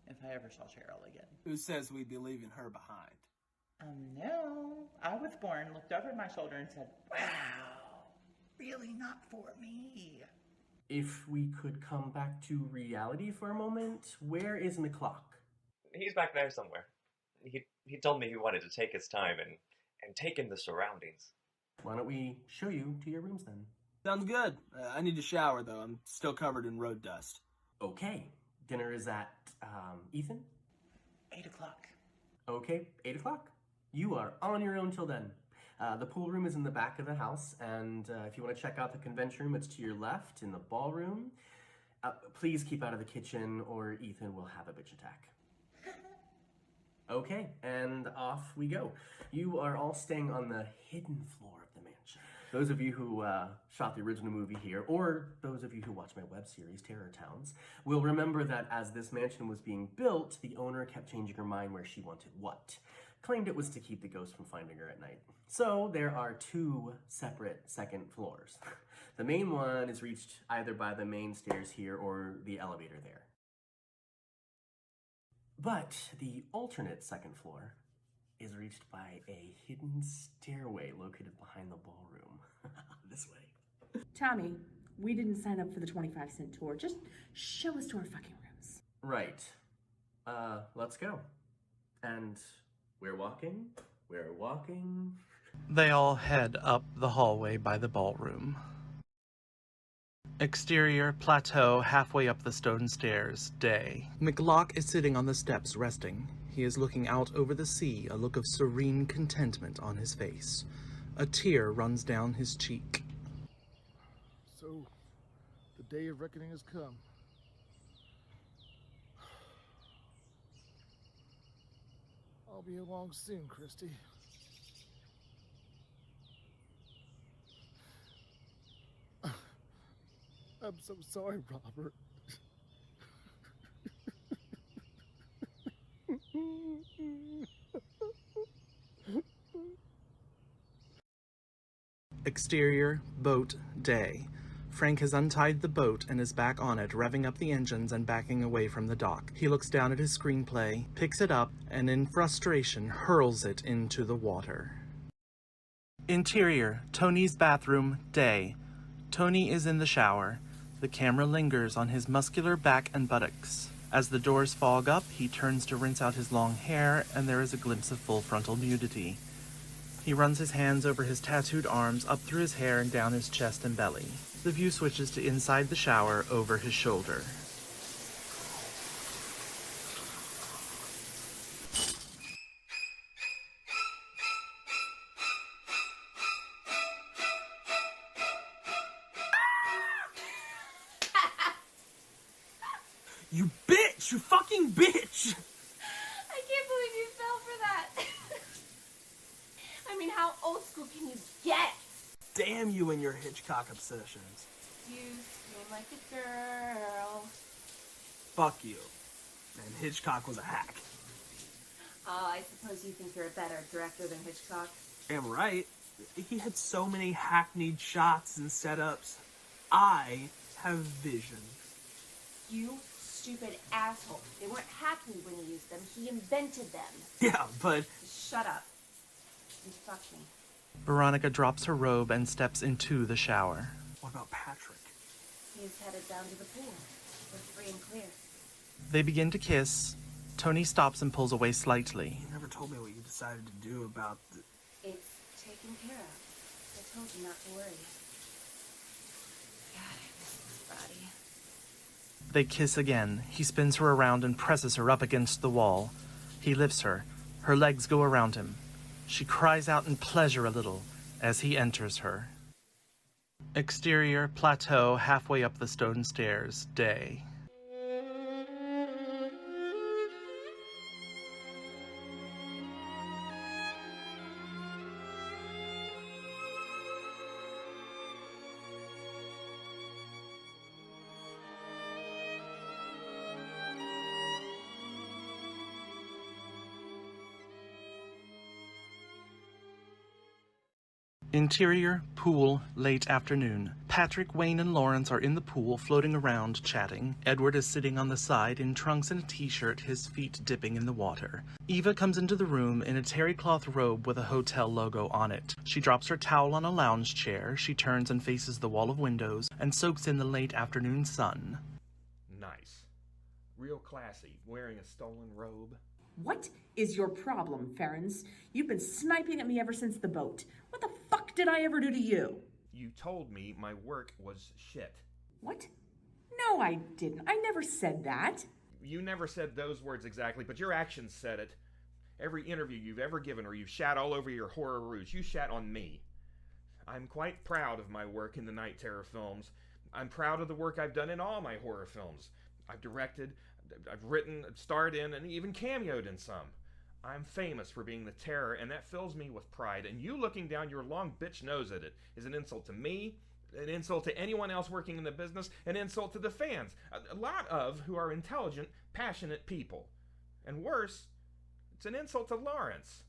if I ever saw Cheryl again. Who says we'd be leaving her behind? No. I was born, looked over my shoulder and said, wow, really not for me. If we could come back to reality for a moment, where is McLock? He's back there somewhere. He told me he wanted to take his time and take in the surroundings. Why don't we show you to your rooms then? Sounds good. I need to shower, though. I'm still covered in road dust. Okay. Dinner is at, Ethen? 8 o'clock. Okay, 8 o'clock. You are on your own till then. The pool room is in the back of the house, and if you want to check out the convention room, it's to your left in the ballroom. Please keep out of the kitchen, or Ethen will have a bitch attack. Okay, and off we go. You are all staying on the hidden floor of the mansion. Those of you who shot the original movie here, or those of you who watch my web series, Terror Towns, will remember that as this mansion was being built, the owner kept changing her mind where she wanted what. Claimed it was to keep the ghost from finding her at night. So there are 2 separate second floors. The main one is reached either by the main stairs here or the elevator there. But the alternate second floor is reached by a hidden stairway located behind the ballroom. This way. Tommy, we didn't sign up for the 25-cent tour. Just show us to our fucking rooms. Right. Let's go. And we're walking. They all head up the hallway by the ballroom. Exterior, plateau, halfway up the stone stairs, day. McLock is sitting on the steps, resting. He is looking out over the sea, a look of serene contentment on his face. A tear runs down his cheek. So, the day of reckoning has come. I'll be along soon, Christy. I'm so sorry, Robert. Exterior, boat, day. Frank has untied the boat and is back on it, revving up the engines and backing away from the dock. He looks down at his screenplay, picks it up, and in frustration hurls it into the water. Interior, Tony's bathroom, day. Tony is in the shower. The camera lingers on his muscular back and buttocks. As the doors fog up, he turns to rinse out his long hair, and there is a glimpse of full frontal nudity. He runs his hands over his tattooed arms, up through his hair and down his chest and belly. The view switches to inside the shower, over his shoulder. You bitch! You fucking bitch! I can't believe you fell for that. I mean, how old school can you get? Damn you and your Hitchcock obsessions. You scream like a girl. Fuck you. And Hitchcock was a hack. Oh, I suppose you think you're a better director than Hitchcock. Am right. He had so many hackneyed shots and setups. I have vision. You stupid asshole. They weren't hackneyed when he used them. He invented them. Yeah, but... Just shut up. You fucked me. Veronica drops her robe and steps into the shower. What about Patrick? He's headed down to the pool. We're free and clear. They begin to kiss. Tony stops and pulls away slightly. You never told me what you decided to do about the... It's taken care of. I told you not to worry. God, I miss this body. They kiss again. He spins her around and presses her up against the wall. He lifts her. Her legs go around him. She cries out in pleasure a little as he enters her. Exterior, plateau, halfway up the stone stairs, day. Interior, pool, late afternoon. Patrick, Wayne, and Laurence are in the pool, floating around, chatting. Edward is sitting on the side in trunks and a t-shirt, his feet dipping in the water. Eva comes into the room in a terry cloth robe with a hotel logo on it. She drops her towel on a lounge chair, she turns and faces the wall of windows, and soaks in the late afternoon sun. Nice. Real classy, wearing a stolen robe. What is your problem, Farrands? You've been sniping at me ever since the boat. What the fuck did I ever do to you? You told me my work was shit. What? No, I didn't. I never said that. You never said those words exactly, but your actions said it. Every interview you've ever given or you've shat all over your horror roots, you shat on me. I'm quite proud of my work in the Night Terror films. I'm proud of the work I've done in all my horror films. I've directed, I've written, starred in, and even cameoed in some. I'm famous for being the terror, and that fills me with pride, and you looking down your long bitch nose at it is an insult to me, an insult to anyone else working in the business, an insult to the fans, a lot of who are intelligent, passionate people. And worse, it's an insult to Laurence.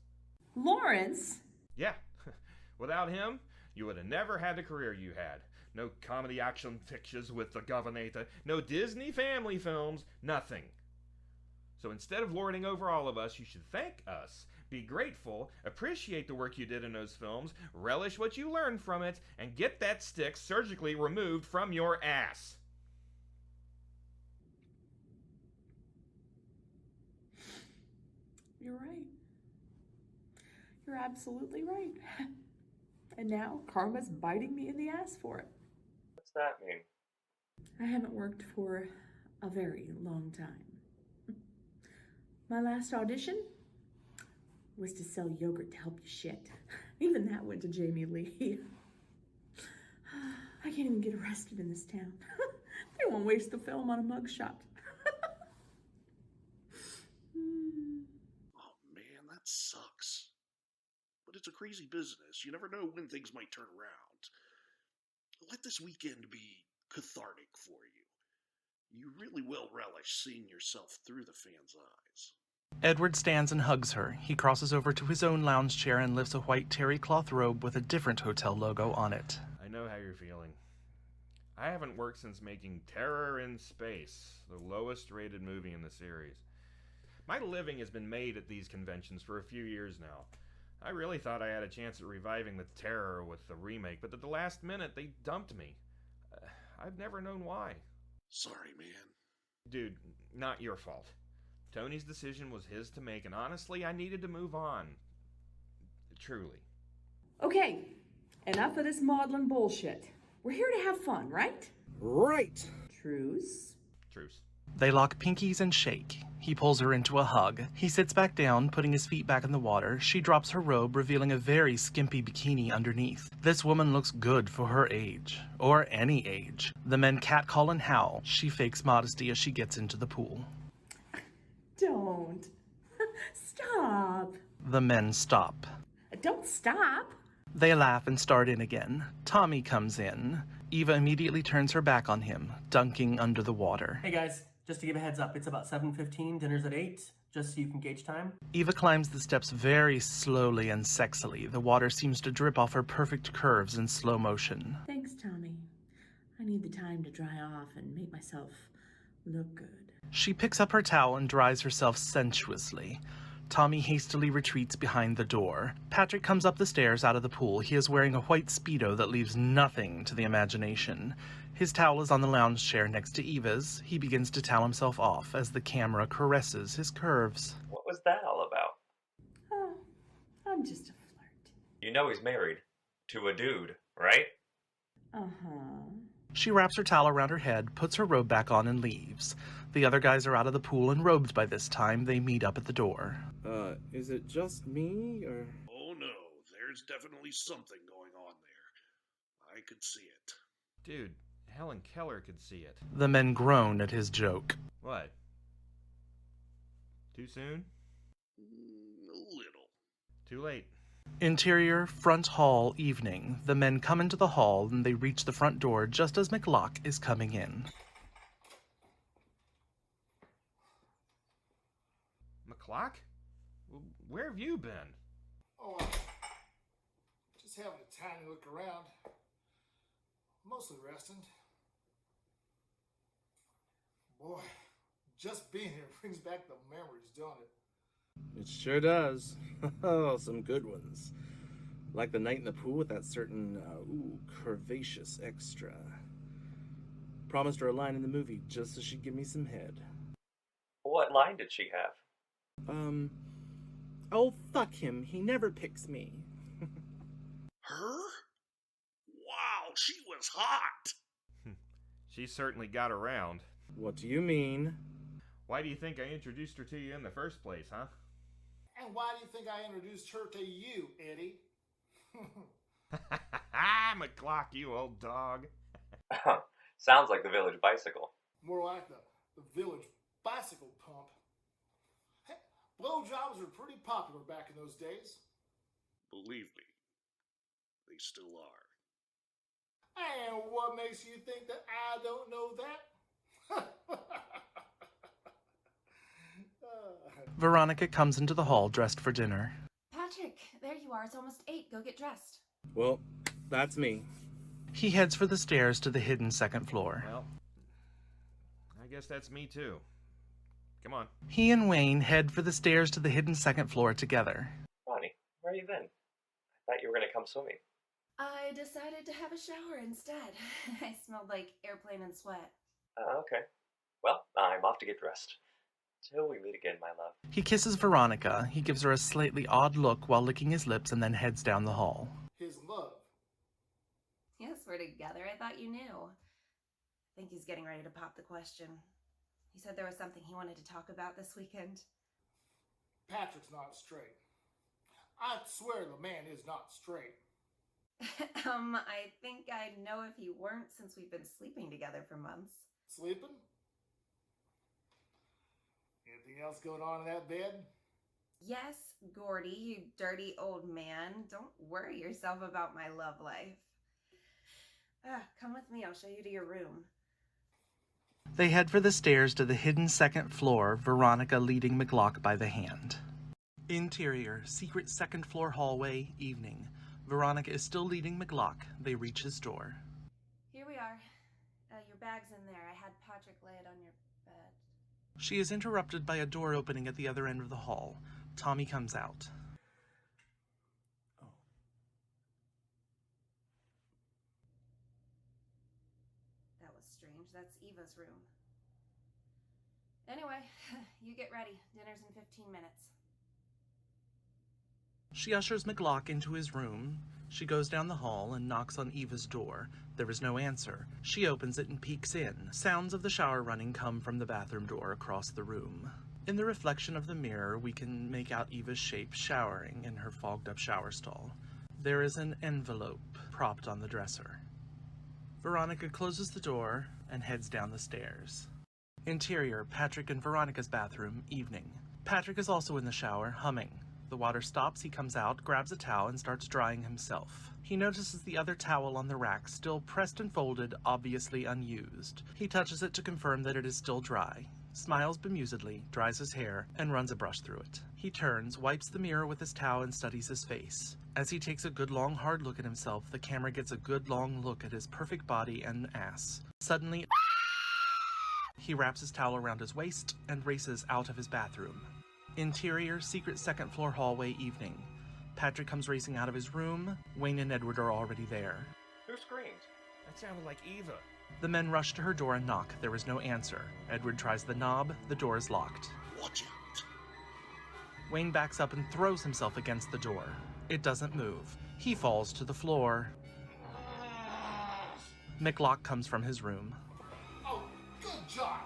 Laurence? Yeah. Without him, you would have never had the career you had. No comedy action pictures with the Governator, no Disney family films, nothing. So instead of lording over all of us, you should thank us, be grateful, appreciate the work you did in those films, relish what you learned from it, and get that stick surgically removed from your ass. You're right. You're absolutely right. And now karma's biting me in the ass for it. What's that mean? I haven't worked for a very long time. My last audition was to sell yogurt to help you shit. Even that went to Jamie Lee. I can't even get arrested in this town. They won't waste the film on a mugshot. Oh man, that sucks. But it's a crazy business. You never know when things might turn around. Let this weekend be cathartic for you. You really will relish seeing yourself through the fans' eyes. Edward stands and hugs her. He crosses over to his own lounge chair and lifts a white terry cloth robe with a different hotel logo on it. I know how you're feeling. I haven't worked since making Terror in Space, the lowest rated movie in the series. My living has been made at these conventions for a few years now. I really thought I had a chance at reviving the Terror with the remake, but at the last minute they dumped me. I've never known why. Sorry, man. Dude, not your fault. Tony's decision was his to make, and honestly, I needed to move on. Truly. Okay, enough of this maudlin bullshit. We're here to have fun, right? Right. Truce? Truce. They lock pinkies and shake. He pulls her into a hug. He sits back down, putting his feet back in the water. She drops her robe, revealing a very skimpy bikini underneath. This woman looks good for her age. Or any age. The men catcall and howl. She fakes modesty as she gets into the pool. Don't. Stop. The men stop. Don't stop. They laugh and start in again. Tommy comes in. Eva immediately turns her back on him, dunking under the water. Hey guys, just to give a heads up, it's about 7:15, dinner's at 8, just so you can gauge time. Eva climbs the steps very slowly and sexily. The water seems to drip off her perfect curves in slow motion. Thanks, Tommy. I need the time to dry off and make myself look good. She picks up her towel and dries herself sensuously. Tommy hastily retreats behind the door. Patrick comes up the stairs out of the pool. He is wearing a white Speedo that leaves nothing to the imagination. His towel is on the lounge chair next to Eva's. He begins to towel himself off as the camera caresses his curves. What was that all about? Oh, I'm just a flirt. You know he's married to a dude, right? Uh-huh. She wraps her towel around her head, puts her robe back on, and leaves. The other guys are out of the pool and robed by this time. They meet up at the door. Is it just me, or...? Oh no, there's definitely something going on there. I could see it. Dude, Helen Keller could see it. The men groan at his joke. What? Too soon? A little. Too late. Interior, front hall, evening. The men come into the hall and they reach the front door just as McLock is coming in. McLock? Where have you been? Oh, Just having a tiny look around. Mostly resting. Boy, just being here brings back the memories, don't it? It sure does. Oh, some good ones. Like the night in the pool with that certain, curvaceous extra. Promised her a line in the movie just so she'd give me some head. What line did she have? Oh, fuck him. He never picks me. Her? Wow, she was hot! She certainly got around. What do you mean? Why do you think I introduced her to you in the first place, huh? And why do you think I introduced her to you, Eddie? McLock, you old dog. Sounds like the village bicycle. More like the village bicycle pump. Hey, blowjobs were pretty popular back in those days. Believe me, they still are. And what makes you think that I don't know that? Veronica comes into the hall dressed for dinner. Patrick, there you are. It's almost 8. Go get dressed. Well, that's me. He heads for the stairs to the hidden second floor. Well, I guess that's me too. Come on. He and Wayne head for the stairs to the hidden second floor together. Connie, where you been? I thought you were going to come swimming. I decided to have a shower instead. I smelled like airplane and sweat. Okay. Well, I'm off to get dressed. Till we meet again, my love. He kisses Veronica. He gives her a slightly odd look while licking his lips and then heads down the hall. His love. Yes, we're together. I thought you knew. I think he's getting ready to pop the question. He said there was something he wanted to talk about this weekend. Patrick's not straight. I swear the man is not straight. I think I'd know if he weren't since we've been sleeping together for months. Sleeping? Anything else going on in that bed? Yes, Gordy, you dirty old man. Don't worry yourself about my love life. Come with me, I'll show you to your room. They head for the stairs to the hidden second floor, Veronica leading McLock by the hand. Interior, secret second floor hallway, evening. Veronica is still leading McLock. They reach his door. Here we are. Your bag's in there. I had Patrick lay it on your bed. She is interrupted by a door opening at the other end of the hall. Tommy comes out. That was strange. That's Eva's room. Anyway, you get ready. Dinner's in 15 minutes. She ushers McLock into his room. She goes down the hall and knocks on Eva's door. There is no answer. She opens it and peeks in. Sounds of the shower running come from the bathroom door across the room. In the reflection of the mirror, we can make out Eva's shape showering in her fogged-up shower stall. There is an envelope propped on the dresser. Veronica closes the door and heads down the stairs. Interior, Patrick and Veronica's bathroom, evening. Patrick is also in the shower, humming. The water stops, he comes out, grabs a towel, and starts drying himself. He notices the other towel on the rack, still pressed and folded, obviously unused. He touches it to confirm that it is still dry, smiles bemusedly, dries his hair, and runs a brush through it. He turns, wipes the mirror with his towel, and studies his face. As he takes a good long hard look at himself, the camera gets a good long look at his perfect body and ass. Suddenly, he wraps his towel around his waist and races out of his bathroom. Interior, secret second floor hallway, evening. Patrick comes racing out of his room. Wayne and Edward are already there. Who screamed? That sounded like Eva. The men rush to her door and knock. There is no answer. Edward tries the knob. The door is locked. Watch out. Wayne backs up and throws himself against the door. It doesn't move. He falls to the floor. McLock comes from his room. Oh, good job.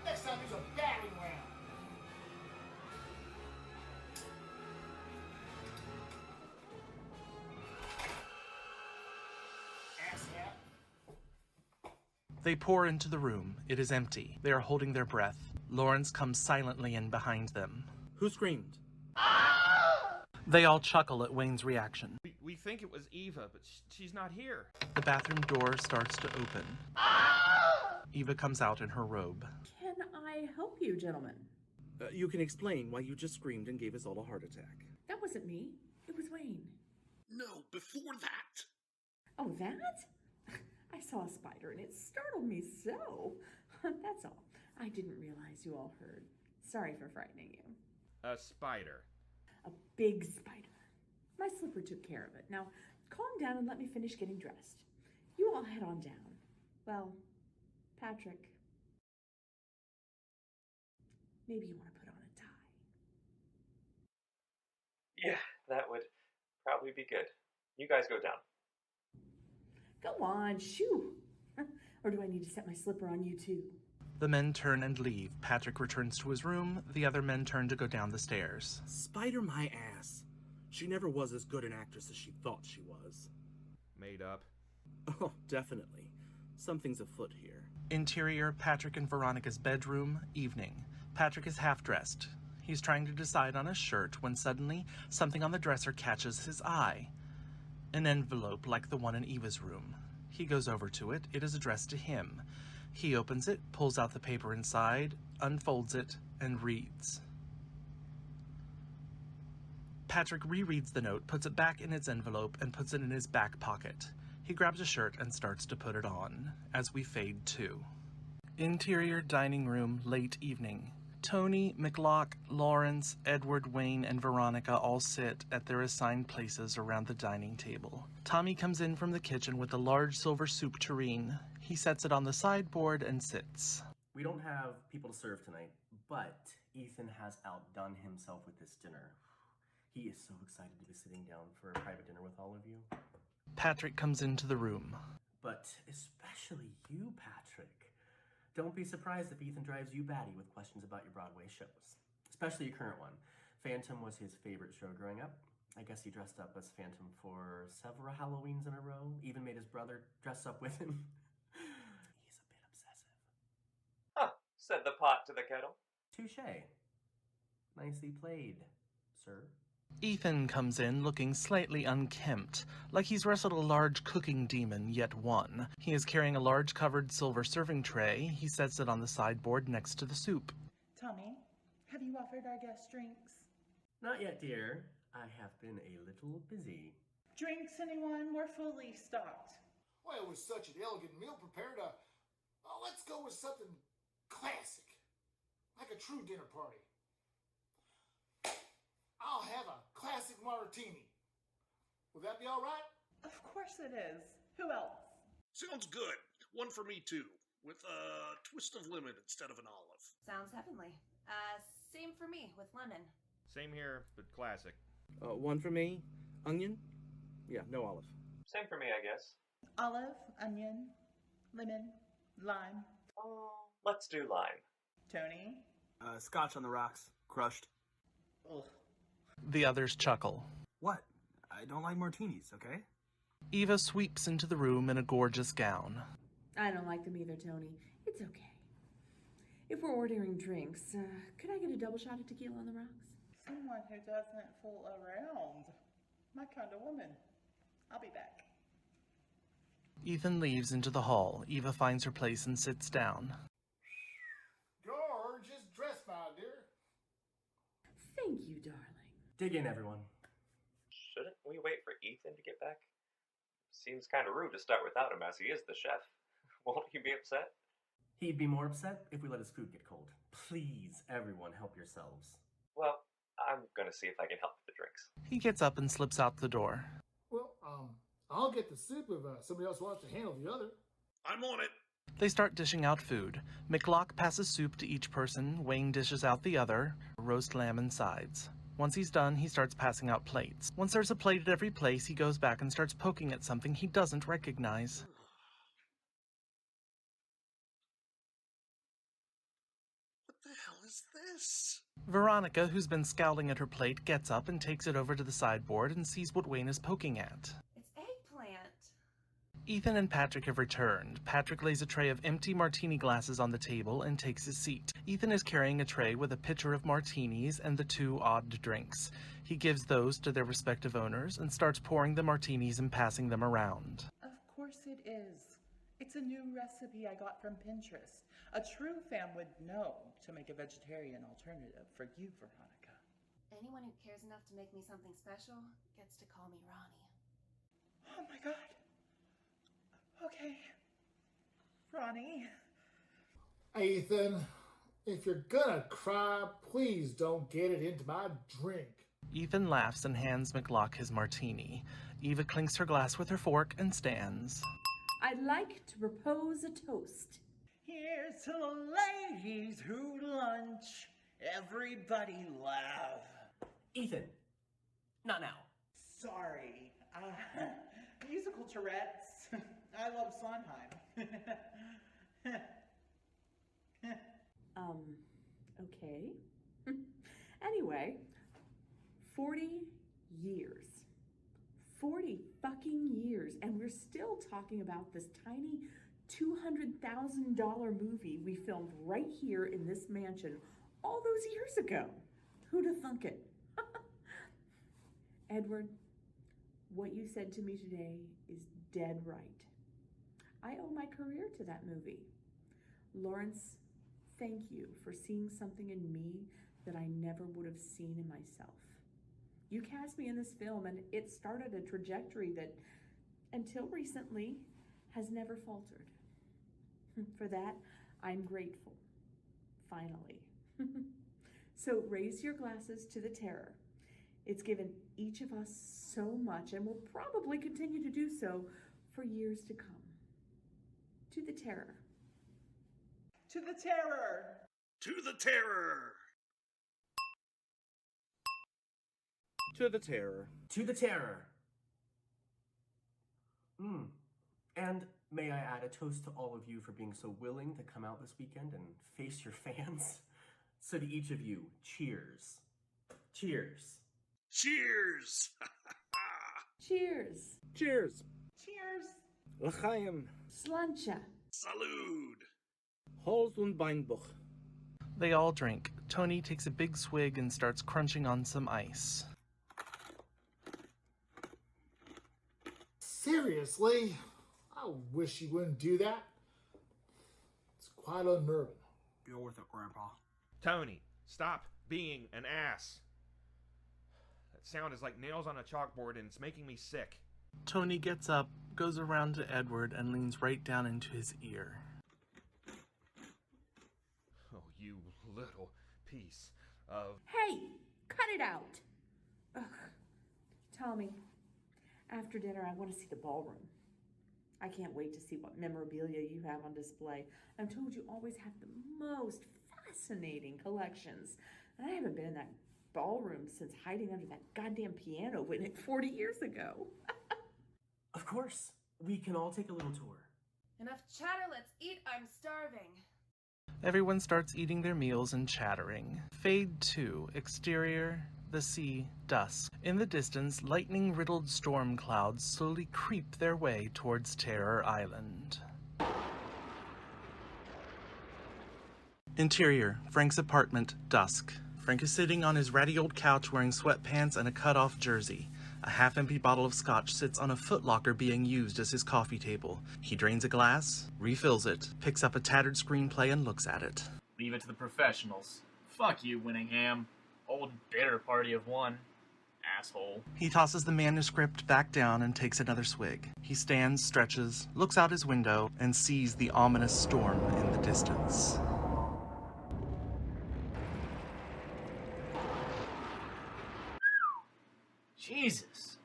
Next time use a battering ram. They pour into the room. It is empty. They are holding their breath. Laurence comes silently in behind them. Who screamed? They all chuckle at Wayne's reaction. We think it was Eva, but she's not here. The bathroom door starts to open. Eva comes out in her robe. Can I help you, gentlemen? You can explain why you just screamed and gave us all a heart attack. That wasn't me. It was Wayne. No, before that. Oh, that? I saw a spider and it startled me so. That's all. I didn't realize you all heard. Sorry for frightening you. A spider. A big spider. My slipper took care of it. Now, calm down and let me finish getting dressed. You all head on down. Well, Patrick, maybe you want to put on a tie. Yeah, that would probably be good. You guys go down. Go on, shoo! Or do I need to set my slipper on you too? The men turn and leave. Patrick returns to his room. The other men turn to go down the stairs. Spider my ass. She never was as good an actress as she thought she was. Made up. Oh, definitely. Something's afoot here. Interior, Patrick and Veronica's bedroom, evening. Patrick is half-dressed. He's trying to decide on a shirt when suddenly something on the dresser catches his eye. An envelope like the one in Eva's room. He goes over to it. It is addressed to him. He opens it, pulls out the paper inside, unfolds it, and reads. Patrick rereads the note, puts it back in its envelope, and puts it in his back pocket. He grabs a shirt and starts to put it on, as we fade to. Interior dining room, late evening. Tony, McLock, Laurence, Edward, Wayne, and Veronica all sit at their assigned places around the dining table. Tommy comes in from the kitchen with a large silver soup tureen. He sets it on the sideboard and sits. We don't have people to serve tonight, but Ethen has outdone himself with this dinner. He is so excited to be sitting down for a private dinner with all of you. Patrick comes into the room. But especially you, Patrick. Don't be surprised if Ethen drives you batty with questions about your Broadway shows. Especially your current one. Phantom was his favorite show growing up. I guess he dressed up as Phantom for several Halloweens in a row. Even made his brother dress up with him. He's a bit obsessive. Huh. Set the pot to the kettle. Touché. Nicely played, sir. Ethen comes in looking slightly unkempt, like he's wrestled a large cooking demon yet won. He is carrying a large covered silver serving tray. He sets it on the sideboard next to the soup. Tommy, have you offered our guests drinks? Not yet, dear. I have been a little busy. Drinks, anyone? We're fully stocked. Well, it was such an elegant meal prepared. Let's go with something classic, like a true dinner party. I'll have a classic martini. Would that be all right? Of course it is. Who else? Sounds good. One for me, too. With a twist of lemon instead of an olive. Sounds heavenly. Same for me, with lemon. Same here, but classic. One for me. Onion? Yeah, no olive. Same for me, I guess. Olive, onion, lemon, lime. Oh, let's do lime. Tony? Scotch on the rocks. Crushed. Ugh. The others chuckle. What? I don't like martinis, okay? Eva sweeps into the room in a gorgeous gown. I don't like them either, Tony. It's okay. If we're ordering drinks, could I get a double shot of tequila on the rocks? Someone who doesn't fool around. My kind of woman. I'll be back. Ethen leaves into the hall. Eva finds her place and sits down. Gorgeous dress, my dear. Thank you, darling. Dig in, everyone. Shouldn't we wait for Ethen to get back? Seems kind of rude to start without him as he is the chef. Won't he be upset? He'd be more upset if we let his food get cold. Please, everyone, help yourselves. Well, I'm gonna see if I can help with the drinks. He gets up and slips out the door. Well, I'll get the soup if somebody else wants to handle the other. I'm on it. They start dishing out food. McLock passes soup to each person. Wayne dishes out the other, roast lamb and sides. Once he's done, he starts passing out plates. Once there's a plate at every place, he goes back and starts poking at something he doesn't recognize. What the hell is this? Veronica, who's been scowling at her plate, gets up and takes it over to the sideboard and sees what Wayne is poking at. It's eggplant. Ethen and Patrick have returned. Patrick lays a tray of empty martini glasses on the table and takes his seat. Ethen is carrying a tray with a pitcher of martinis and the 2 odd drinks. He gives those to their respective owners and starts pouring the martinis and passing them around. Of course it is. It's a new recipe I got from Pinterest. A true fan would know to make a vegetarian alternative for you, Veronica. Anyone who cares enough to make me something special gets to call me Ronnie. Oh my god. Okay. Ronnie. Ethen, if you're gonna cry, please don't get it into my drink. Ethen laughs and hands McLock his martini. Eva clinks her glass with her fork and stands. I'd like to propose a toast. Here's to the ladies who lunch. Everybody laugh. Ethen, not now. Sorry. Musical Tourette's. I love Sondheim. Okay. Anyway, 40 years. 40 fucking years, and we're still talking about this tiny $200,000 movie we filmed right here in this mansion all those years ago. Who'd have thunk it? Edward, what you said to me today is dead right. I owe my career to that movie. Laurence, thank you for seeing something in me that I never would have seen in myself. You cast me in this film and it started a trajectory that, until recently, has never faltered. For that, I'm grateful. Finally. So raise your glasses to the terror. It's given each of us so much and will probably continue to do so for years to come. To the terror. To the terror. To the terror. To the terror. To the terror. And may I add a toast to all of you for being so willing to come out this weekend and face your fans? So to each of you, cheers. Cheers. Cheers! Cheers. Cheers. Cheers. L'chaim. Slancha. Salud. Hals und Beinbuch. They all drink. Tony takes a big swig and starts crunching on some ice. Seriously? I wish you wouldn't do that. It's quite unnerving. You're worth it, Grandpa. Tony, stop being an ass. That sound is like nails on a chalkboard and it's making me sick. Tony gets up, goes around to Edward, and leans right down into his ear. Oh, you little piece of... Hey, cut it out. Ugh. Tommy, after dinner, I want to see the ballroom. I can't wait to see what memorabilia you have on display. I'm told you always have the most fascinating collections. And I haven't been in that ballroom since hiding under that goddamn piano in it 40 years ago. Of course, we can all take a little tour. Enough chatter, let's eat. I'm starving. Everyone starts eating their meals and chattering. Fade to exterior, the sea, dusk. In the distance, lightning-riddled storm clouds slowly creep their way towards Terror Island. Interior, Frank's apartment, dusk. Frank is sitting on his ratty old couch wearing sweatpants and a cut-off jersey. A half-empty bottle of scotch sits on a footlocker being used as his coffee table. He drains a glass, refills it, picks up a tattered screenplay and looks at it. Leave it to the professionals. Fuck you, Winningham. Old bitter party of one. Asshole. He tosses the manuscript back down and takes another swig. He stands, stretches, looks out his window, and sees the ominous storm in the distance. Jesus.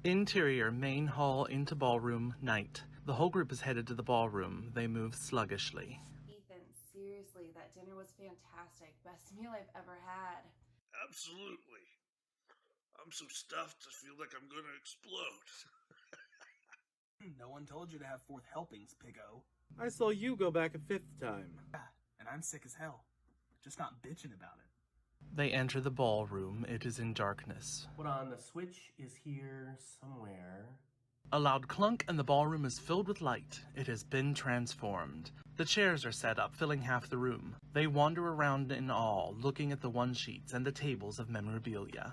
Interior, main hall into ballroom, night. The whole group is headed to the ballroom. They move sluggishly. Ethen, seriously, that dinner was fantastic. Best meal I've ever had. Absolutely. I'm so stuffed, I feel like I'm gonna explode. No one told you to have 4th helpings, piggo. I saw you go back a 5th time. Yeah, and I'm sick as hell. Just not bitching about it. They enter the ballroom. It is in darkness. Hold on, the switch is here somewhere. A loud clunk and the ballroom is filled with light. It has been transformed. The chairs are set up, filling half the room. They wander around in awe, looking at the one-sheets and the tables of memorabilia.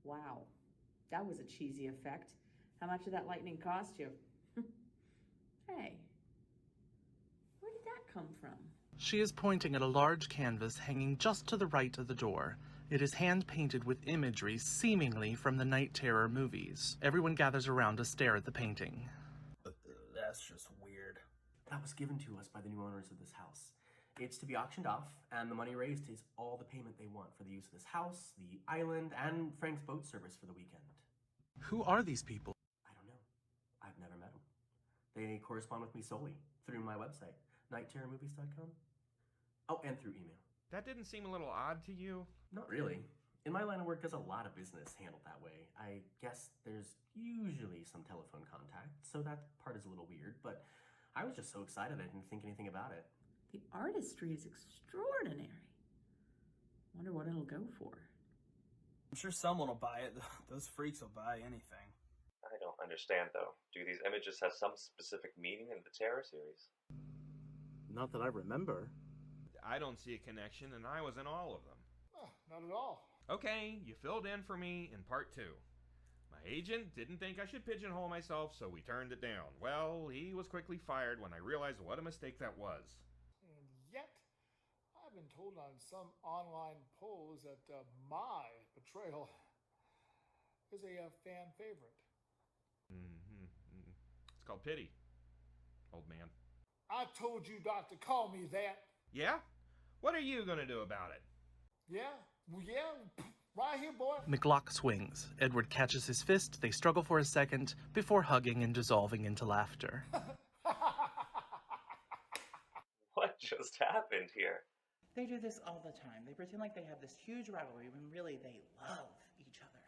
Wow, that was a cheesy effect. How much did that lightning cost you? Hey, where did that come from? She is pointing at a large canvas hanging just to the right of the door. It is hand-painted with imagery seemingly from the Night Terror movies. Everyone gathers around to stare at the painting. That's just weird. That was given to us by the new owners of this house. It's to be auctioned off, and the money raised is all the payment they want for the use of this house, the island, and Frank's boat service for the weekend. Who are these people? I don't know. I've never met them. They correspond with me solely through my website, nightterrormovies.com. Oh, and through email. That didn't seem a little odd to you? Not really. In my line of work, there's a lot of business handled that way. I guess there's usually some telephone contact, so that part is a little weird, but I was just so excited I didn't think anything about it. The artistry is extraordinary. Wonder what it'll go for. I'm sure someone will buy it. Those freaks will buy anything. I don't understand, though. Do these images have some specific meaning in the Terror series? Not that I remember. I don't see a connection, and I was in all of them. Oh, not at all. Okay, you filled in for me in part 2. My agent didn't think I should pigeonhole myself, so we turned it down. Well, he was quickly fired when I realized what a mistake that was. And yet, I've been told on some online polls that my betrayal is a fan favorite. It's called pity, old man. I told you not to call me that. Yeah? What are you gonna do about it? Yeah, right here, boy. McLock swings. Edward catches his fist. They struggle for a second before hugging and dissolving into laughter. What just happened here? They do this all the time. They pretend like they have this huge rivalry when really they love each other.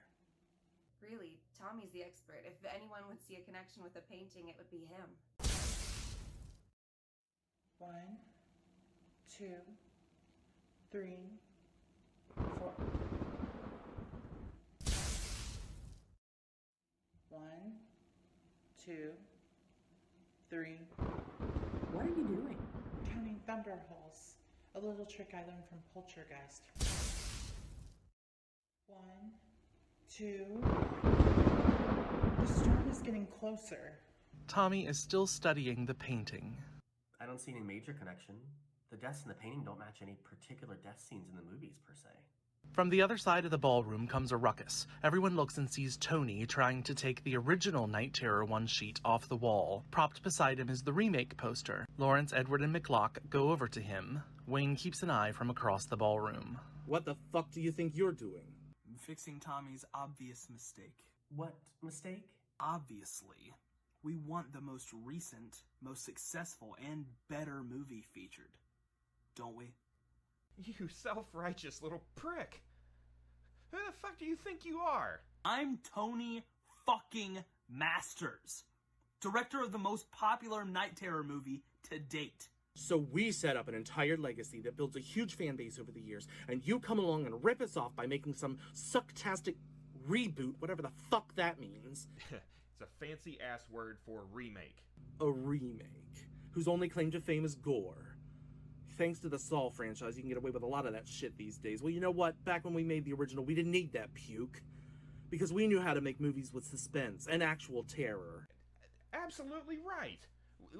Really, Tommy's the expert. If anyone would see a connection with a painting, it would be him. 1, 2, 3, 4. 1, 2, 3. What are you doing? Counting thunder holes. A little trick I learned from Poltergeist. 1, 2. The storm is getting closer. Tommy is still studying the painting. I don't see any major connection. The deaths in the painting don't match any particular death scenes in the movies, per se. From the other side of the ballroom comes a ruckus. Everyone looks and sees Tony trying to take the original Night Terror one-sheet off the wall. Propped beside him is the remake poster. Laurence, Edward, and McLock go over to him. Wayne keeps an eye from across the ballroom. What the fuck do you think you're doing? I'm fixing Tommy's obvious mistake. What mistake? Obviously. We want the most recent, most successful, and better movie featured. Don't we? You self-righteous little prick. Who the fuck do you think you are? I'm Tony fucking Masters, director of the most popular Night Terror movie to date. So we set up an entire legacy that builds a huge fan base over the years, and you come along and rip us off by making some sucktastic reboot, whatever the fuck that means. It's a fancy-ass word for remake. A remake, whose only claim to fame is gore. Thanks to the Saw franchise, you can get away with a lot of that shit these days. Well, you know what? Back when we made the original, we didn't need that puke. Because we knew how to make movies with suspense and actual terror. Absolutely right.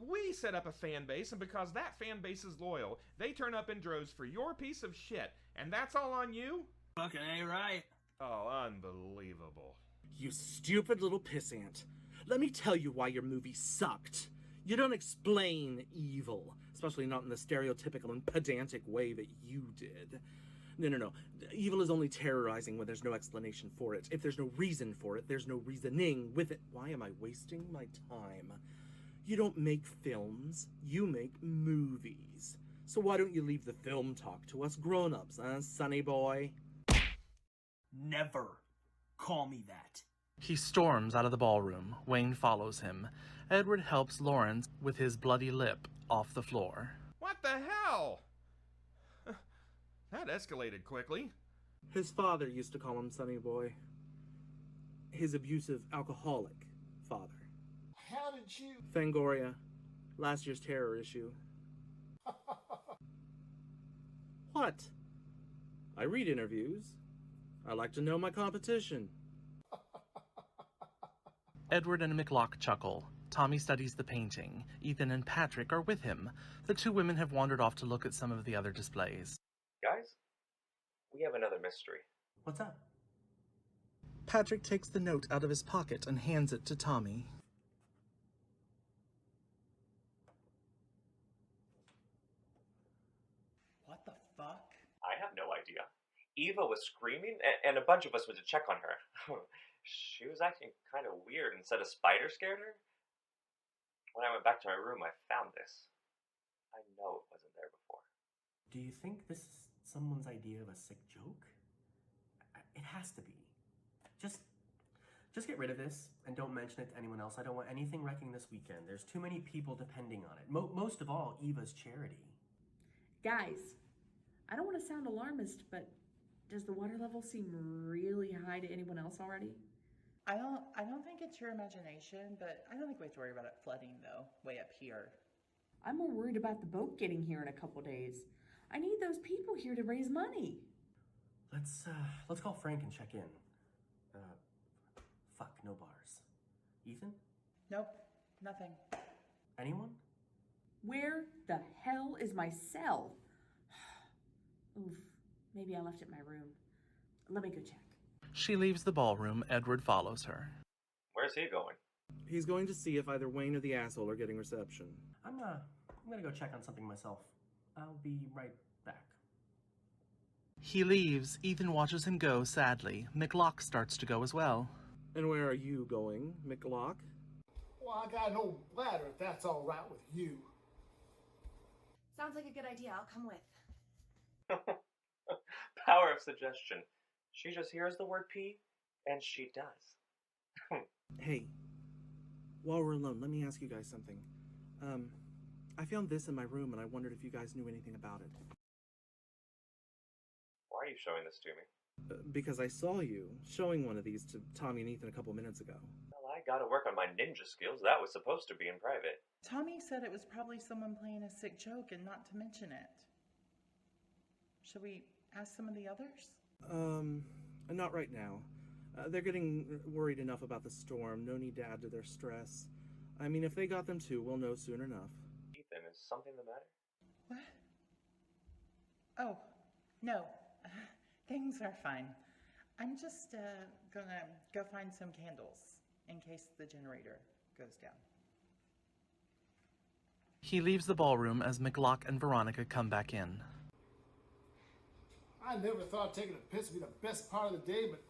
We set up a fan base, and because that fan base is loyal, they turn up in droves for your piece of shit. And that's all on you? Fucking ain't right. Oh, unbelievable. You stupid little pissant. Let me tell you why your movie sucked. You don't explain evil, especially not in the stereotypical and pedantic way that you did. No. Evil is only terrorizing when there's no explanation for it. If there's no reason for it, there's no reasoning with it. Why am I wasting my time? You don't make films, you make movies. So why don't you leave the film talk to us grown-ups, huh, sonny boy? Never call me that. He storms out of the ballroom. Wayne follows him. Edward helps Laurence with his bloody lip off the floor. What the hell? That escalated quickly. His father used to call him sonny boy. His abusive, alcoholic father. How did you... Fangoria. Last year's terror issue. What? I read interviews. I like to know my competition. Edward and McLock chuckle. Tommy studies the painting. Ethen and Patrick are with him. The two women have wandered off to look at some of the other displays. Guys, we have another mystery. What's up? Patrick takes the note out of his pocket and hands it to Tommy. What the fuck? I have no idea. Eva was screaming, and a bunch of us went to check on her. She was acting kind of weird and said a spider scared her. When I went back to my room, I found this. I know it wasn't there before. Do you think this is someone's idea of a sick joke? It has to be. Just get rid of this and don't mention it to anyone else. I don't want anything wrecking this weekend. There's too many people depending on it. Most of all, Eva's charity. Guys, I don't want to sound alarmist, but does the water level seem really high to anyone else already? I don't think it's your imagination, but I don't think we have to worry about it flooding though, way up here. I'm more worried about the boat getting here in a couple days. I need those people here to raise money. Let's call Frank and check in. Fuck, no bars. Ethen? Nope, nothing. Anyone? Where the hell is my cell? Oof, maybe I left it in my room. Let me go check. She leaves the ballroom. Edward follows her. Where's he going? He's going to see if either Wayne or the asshole are getting reception. I'm gonna go check on something myself. I'll be right back. He leaves. Ethen watches him go sadly. McLock starts to go as well. And where are you going, McLock? Well, I got an old bladder if that's all right with you. Sounds like a good idea. I'll come with. Power of suggestion. She just hears the word pee, and she does. Hey, while we're alone, let me ask you guys something. I found this in my room, and I wondered if you guys knew anything about it. Why are you showing this to me? Because I saw you showing one of these to Tommy and Ethen a couple minutes ago. Well, I gotta work on my ninja skills. That was supposed to be in private. Tommy said it was probably someone playing a sick joke and not to mention it. Should we ask some of the others? Not right now. They're getting worried enough about the storm. No need to add to their stress. I mean, if they got them too, we'll know soon enough. Ethen, is something the matter? What? Oh, no. Things are fine. I'm just gonna go find some candles in case the generator goes down. He leaves the ballroom as McLock and Veronica come back in. I never thought taking a piss would be the best part of the day, but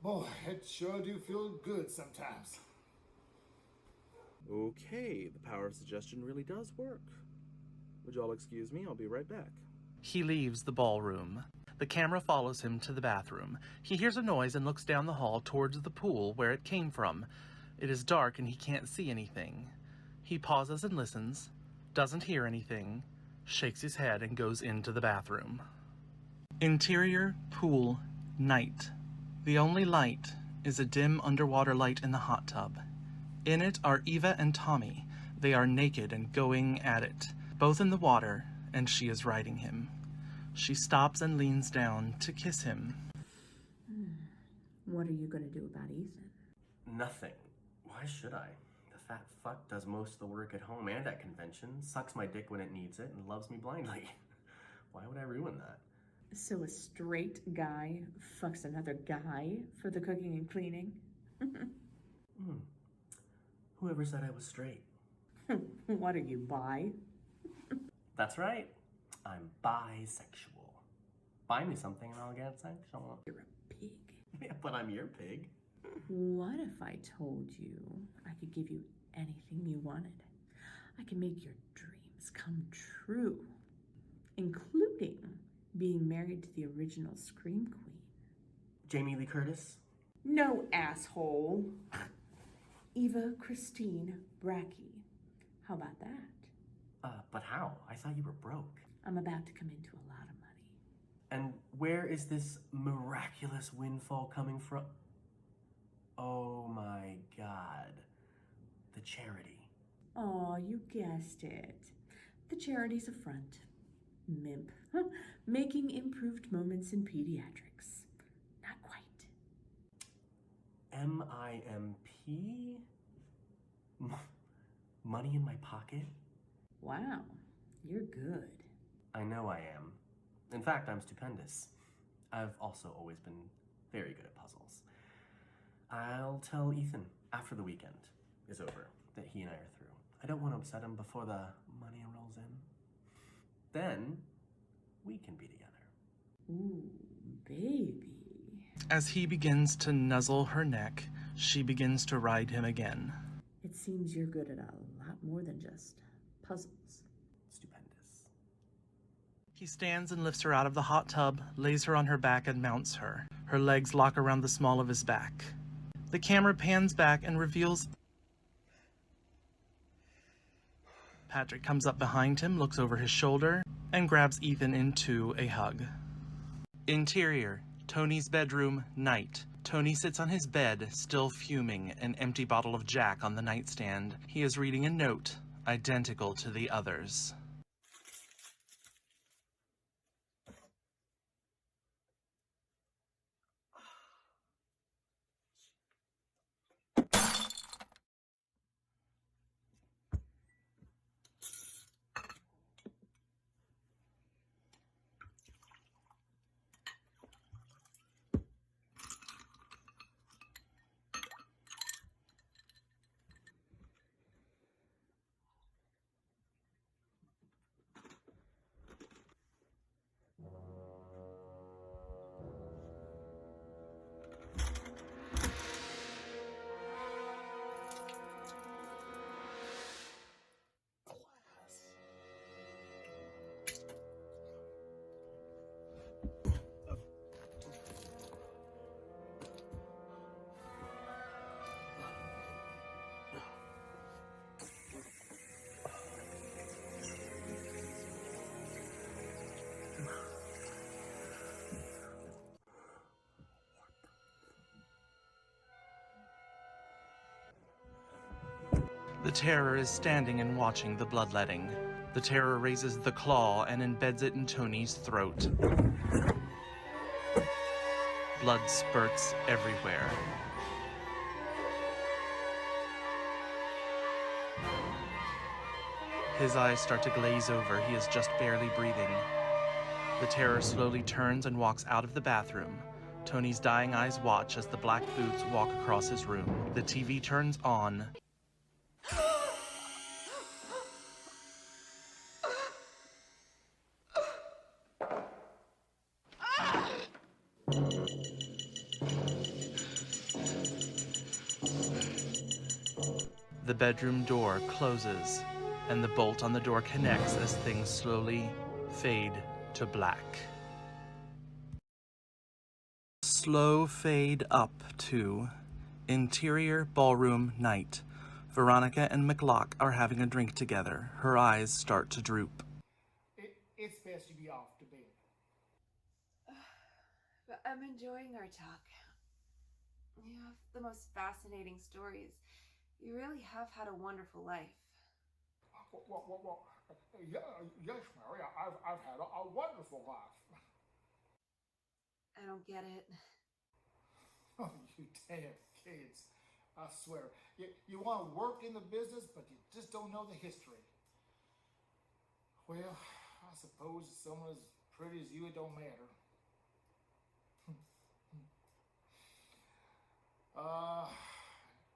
boy, it sure do feel good sometimes. Okay, the power of suggestion really does work. Would y'all excuse me? I'll be right back. He leaves the ballroom. The camera follows him to the bathroom. He hears a noise and looks down the hall towards the pool where it came from. It is dark and he can't see anything. He pauses and listens, doesn't hear anything, shakes his head and goes into the bathroom. Interior, pool, night. The only light is a dim underwater light in the hot tub. In it are Eva and Tommy. They are naked and going at it, both in the water, and she is riding him. She stops and leans down to kiss him. What are you going to do about Ethen? Nothing. Why should I? The fat fuck does most of the work at home and at convention, sucks my dick when it needs it, and loves me blindly. Why would I ruin that? So a straight guy fucks another guy for the cooking and cleaning? Whoever said I was straight? What are you, bi? That's right. I'm bisexual. Buy me something and I'll get sexual. You're a pig. Yeah, but I'm your pig. What if I told you I could give you anything you wanted? I can make your dreams come true, including being married to the original Scream Queen. Jamie Lee Curtis? No, asshole. Eva Christine Bracke. How about that? But how? I thought you were broke. I'm about to come into a lot of money. And where is this miraculous windfall coming from? Oh my god. The charity. Oh, you guessed it. The charity's a front. MIMP. Making improved moments in pediatrics. Not quite. MIMP? Money in my pocket? Wow, you're good. I know I am. In fact, I'm stupendous. I've also always been very good at puzzles. I'll tell Ethen after the weekend is over that he and I are through. I don't want to upset him before the money rolls in. Then we can be together. Ooh, baby. As he begins to nuzzle her neck, she begins to ride him again. It seems you're good at a lot more than just puzzles. Stupendous. He stands and lifts her out of the hot tub, lays her on her back and mounts her. Her legs lock around the small of his back. The camera pans back and reveals... Patrick comes up behind him, looks over his shoulder, and grabs Ethen into a hug. Interior, Tony's bedroom, night. Tony sits on his bed, still fuming, an empty bottle of Jack on the nightstand. He is reading a note, identical to the others. The Terror is standing and watching the bloodletting. The Terror raises the claw and embeds it in Tony's throat. Blood spurts everywhere. His eyes start to glaze over. He is just barely breathing. The Terror slowly turns and walks out of the bathroom. Tony's dying eyes watch as the black boots walk across his room. The TV turns on. The bedroom door closes, and the bolt on the door connects as things slowly fade to black. Slow fade up to interior ballroom night. Veronica and McLock are having a drink together. Her eyes start to droop. It's best you be off to bed. But I'm enjoying our talk. You have the most fascinating stories. You really have had a wonderful life. Well, yes, Mary, I've had a wonderful life. I don't get it. Oh, you damn kids. I swear. You want to work in the business, but you just don't know the history. Well, I suppose someone as pretty as you, it don't matter.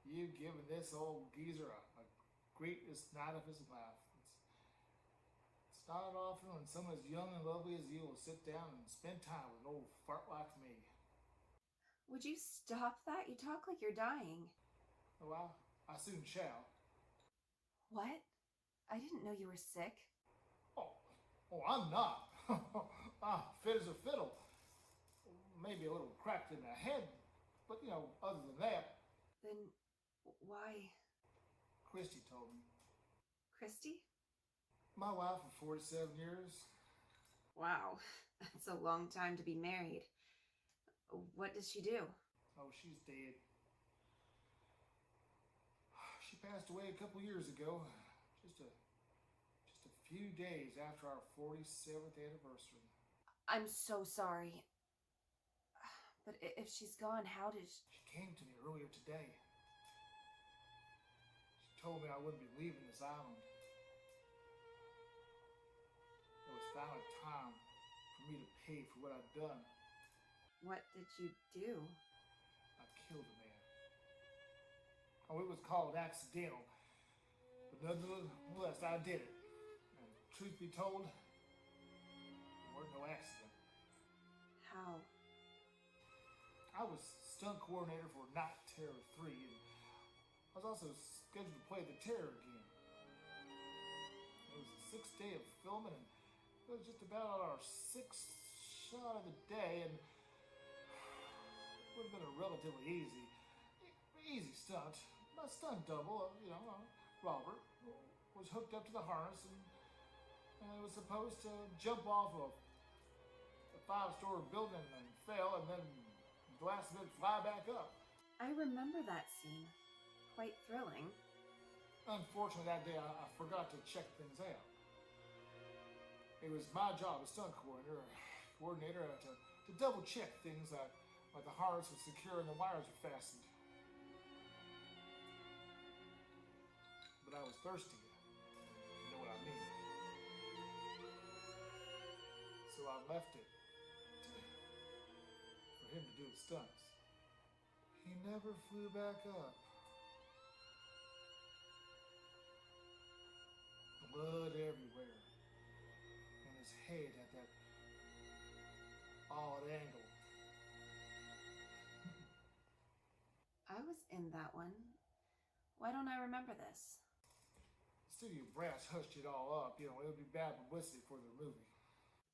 You've given this old geezer a greatest night of his life. It's not often when someone as young and lovely as you will sit down and spend time with an old fart like me. Would you stop that? You talk like you're dying. Oh, I soon shall. What? I didn't know you were sick. Oh, I'm not. I'm fit as a fiddle. Maybe a little cracked in the head, but other than that. Then why? Christy told me. Christy? My wife for 47 years. Wow, that's a long time to be married. What does she do? Oh, she's dead. She passed away a couple years ago. Just a few days after our 47th anniversary. I'm so sorry. But if she's gone, how did she came to me earlier today. She told me I wouldn't be leaving this island. It was finally time for me to pay for what I'd done. What did you do? I killed a man. Oh, it was called accidental, but nonetheless, I did it. And truth be told, there weren't no accident. How? I was stunt coordinator for Night Terror 3, and I was also scheduled to play the Terror again. It was the 6th day of filming, and it was just about our 6th shot of the day, and it would have been a relatively easy stunt. My stunt double, Robert, was hooked up to the harness, and I was supposed to jump off a 5-story building and fell, and then the last minute fly back up. I remember that scene. Quite thrilling. Unfortunately, that day I forgot to check things out. It was my job as stunt coordinator to double check things like the harness was secure and the wires were fastened. But I was thirsty. You know what I mean? So I left it for him to do his stunts. He never flew back up. Blood everywhere. And his head at that odd angle. I was in that one. Why don't I remember this? Studio brass hushed it all up. It would be bad publicity for the movie.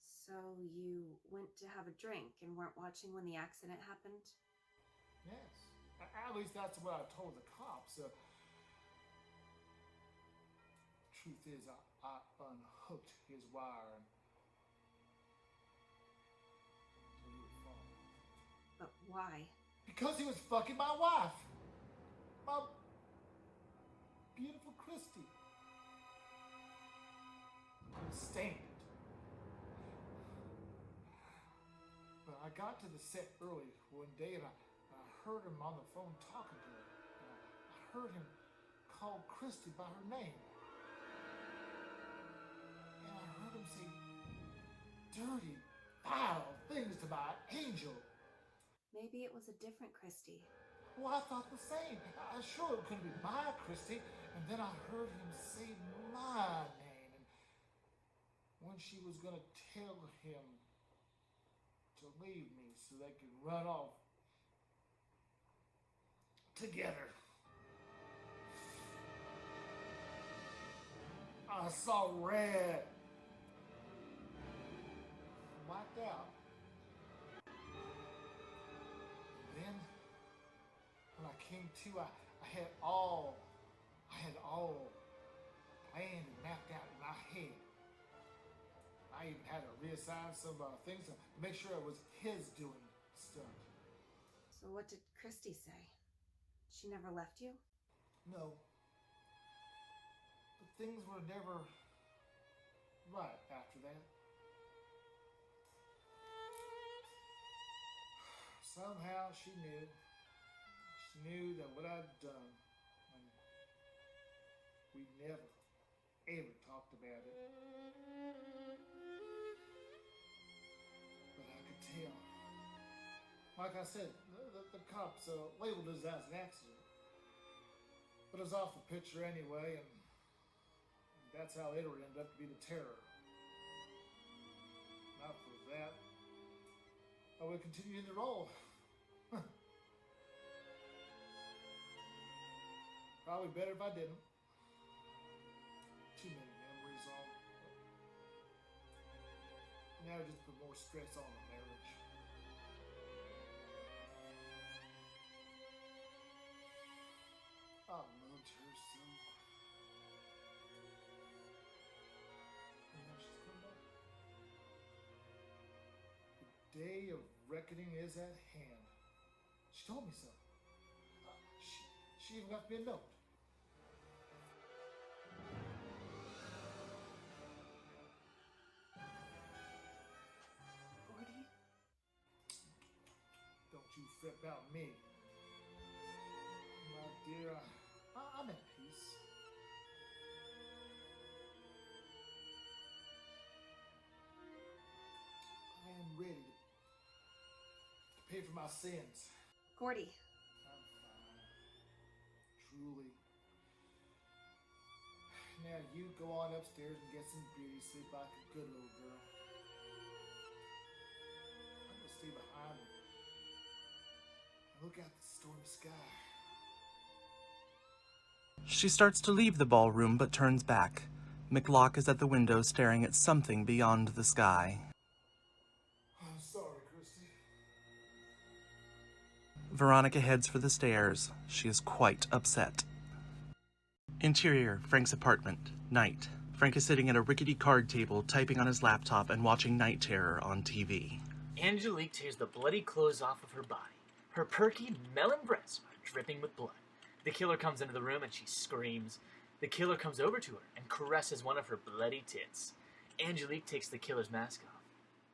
So you went to have a drink and weren't watching when the accident happened? Yes. At least that's what I told the cops. Truth is, I unhooked his wire and so he would fall. But why? Because he was fucking my wife. My beautiful Christy. I couldn't stand it. But I got to the set early one day and I heard him on the phone talking to her. I heard him call Christy by her name. And I heard him say dirty, vile things to my angel. Maybe it was a different Christy. Well, I thought the same. I sure it couldn't be my Christy. And then I heard him say my name. And when she was going to tell him to leave me so they could run off together, I saw red. Wiped out. Then, when I came to, I had all planned and mapped out in my head. I even had to reassign some things to make sure it was his doing stuff. So what did Christy say? She never left you? No. But things were never right after that. Somehow she knew. She knew that what I'd done, and we never, ever talked about it. But I could tell. Like I said, the cops labeled it as an accident. But it was off the picture anyway, and that's how it would end up to be the terror. Not for that, I would continue in the role. Probably better if I didn't. Too many memories on. Now just put more stress on the marriage. I loved her so. And now she's come back. The day of reckoning is at hand. She told me so. She even left me a note. Gordy? Don't you fret about me. My dear, I'm at peace. I am ready to pay for my sins. Gordy. I'm fine. Truly. Now you go on upstairs and get some beauty sleep like a good little girl. I'm gonna stay behind and look out the stormy sky. She starts to leave the ballroom but turns back. McLock is at the window staring at something beyond the sky. I'm sorry, Christy. Veronica heads for the stairs. She is quite upset. Interior, Frank's apartment. Night. Frank is sitting at a rickety card table, typing on his laptop and watching Night Terror on TV. Angelique tears the bloody clothes off of her body. Her perky, melon breasts are dripping with blood. The killer comes into the room and she screams. The killer comes over to her and caresses one of her bloody tits. Angelique takes the killer's mask off.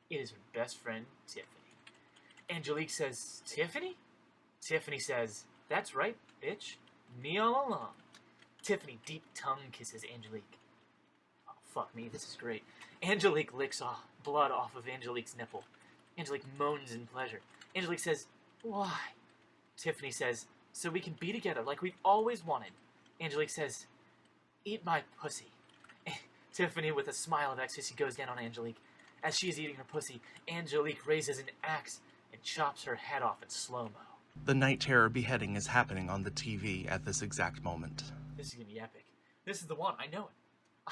It is her best friend, Tiffany. Angelique says, "Tiffany?" Tiffany says, "That's right, bitch. Me all along." Tiffany deep tongue kisses Angelique. Oh, fuck me, this is great. Angelique licks off blood off of Angelique's nipple. Angelique moans in pleasure. Angelique says, "Why?" Tiffany says, "So we can be together like we've always wanted." Angelique says, "Eat my pussy." Tiffany, with a smile of ecstasy, goes down on Angelique. As she is eating her pussy, Angelique raises an axe and chops her head off in slow-mo. The Night Terror beheading is happening on the TV at this exact moment. This is gonna be epic. This is the one, I know it.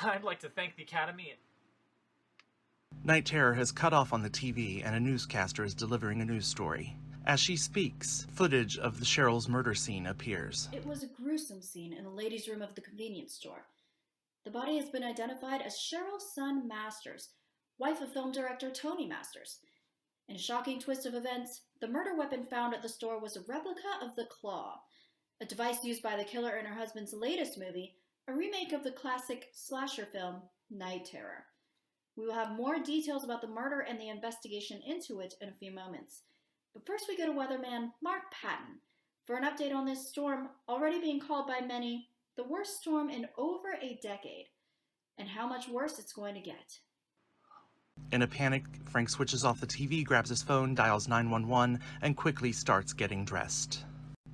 I'd like to thank the Academy and... Night Terror has cut off on the TV and a newscaster is delivering a news story. As she speaks, footage of the Cheryl's murder scene appears. It was a gruesome scene in the ladies' room of the convenience store. The body has been identified as Cheryl's son Masters, wife of film director Tony Masters. In a shocking twist of events, the murder weapon found at the store was a replica of the claw, a device used by the killer in her husband's latest movie, a remake of the classic slasher film Night Terror. We will have more details about the murder and the investigation into it in a few moments. But first we go to weatherman Mark Patton for an update on this storm already being called by many the worst storm in over a decade, and how much worse it's going to get. In a panic, Frank switches off the TV, grabs his phone, dials 911, and quickly starts getting dressed.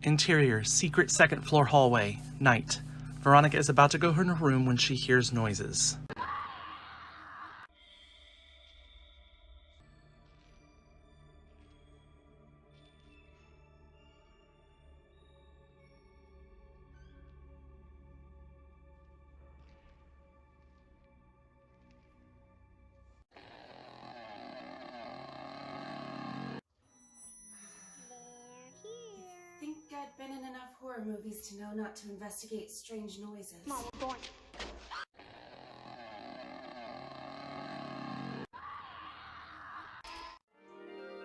Interior, secret second-floor hallway. Night. Veronica is about to go in her room when she hears noises. I think I'd been in enough horror movies to know not to investigate strange noises.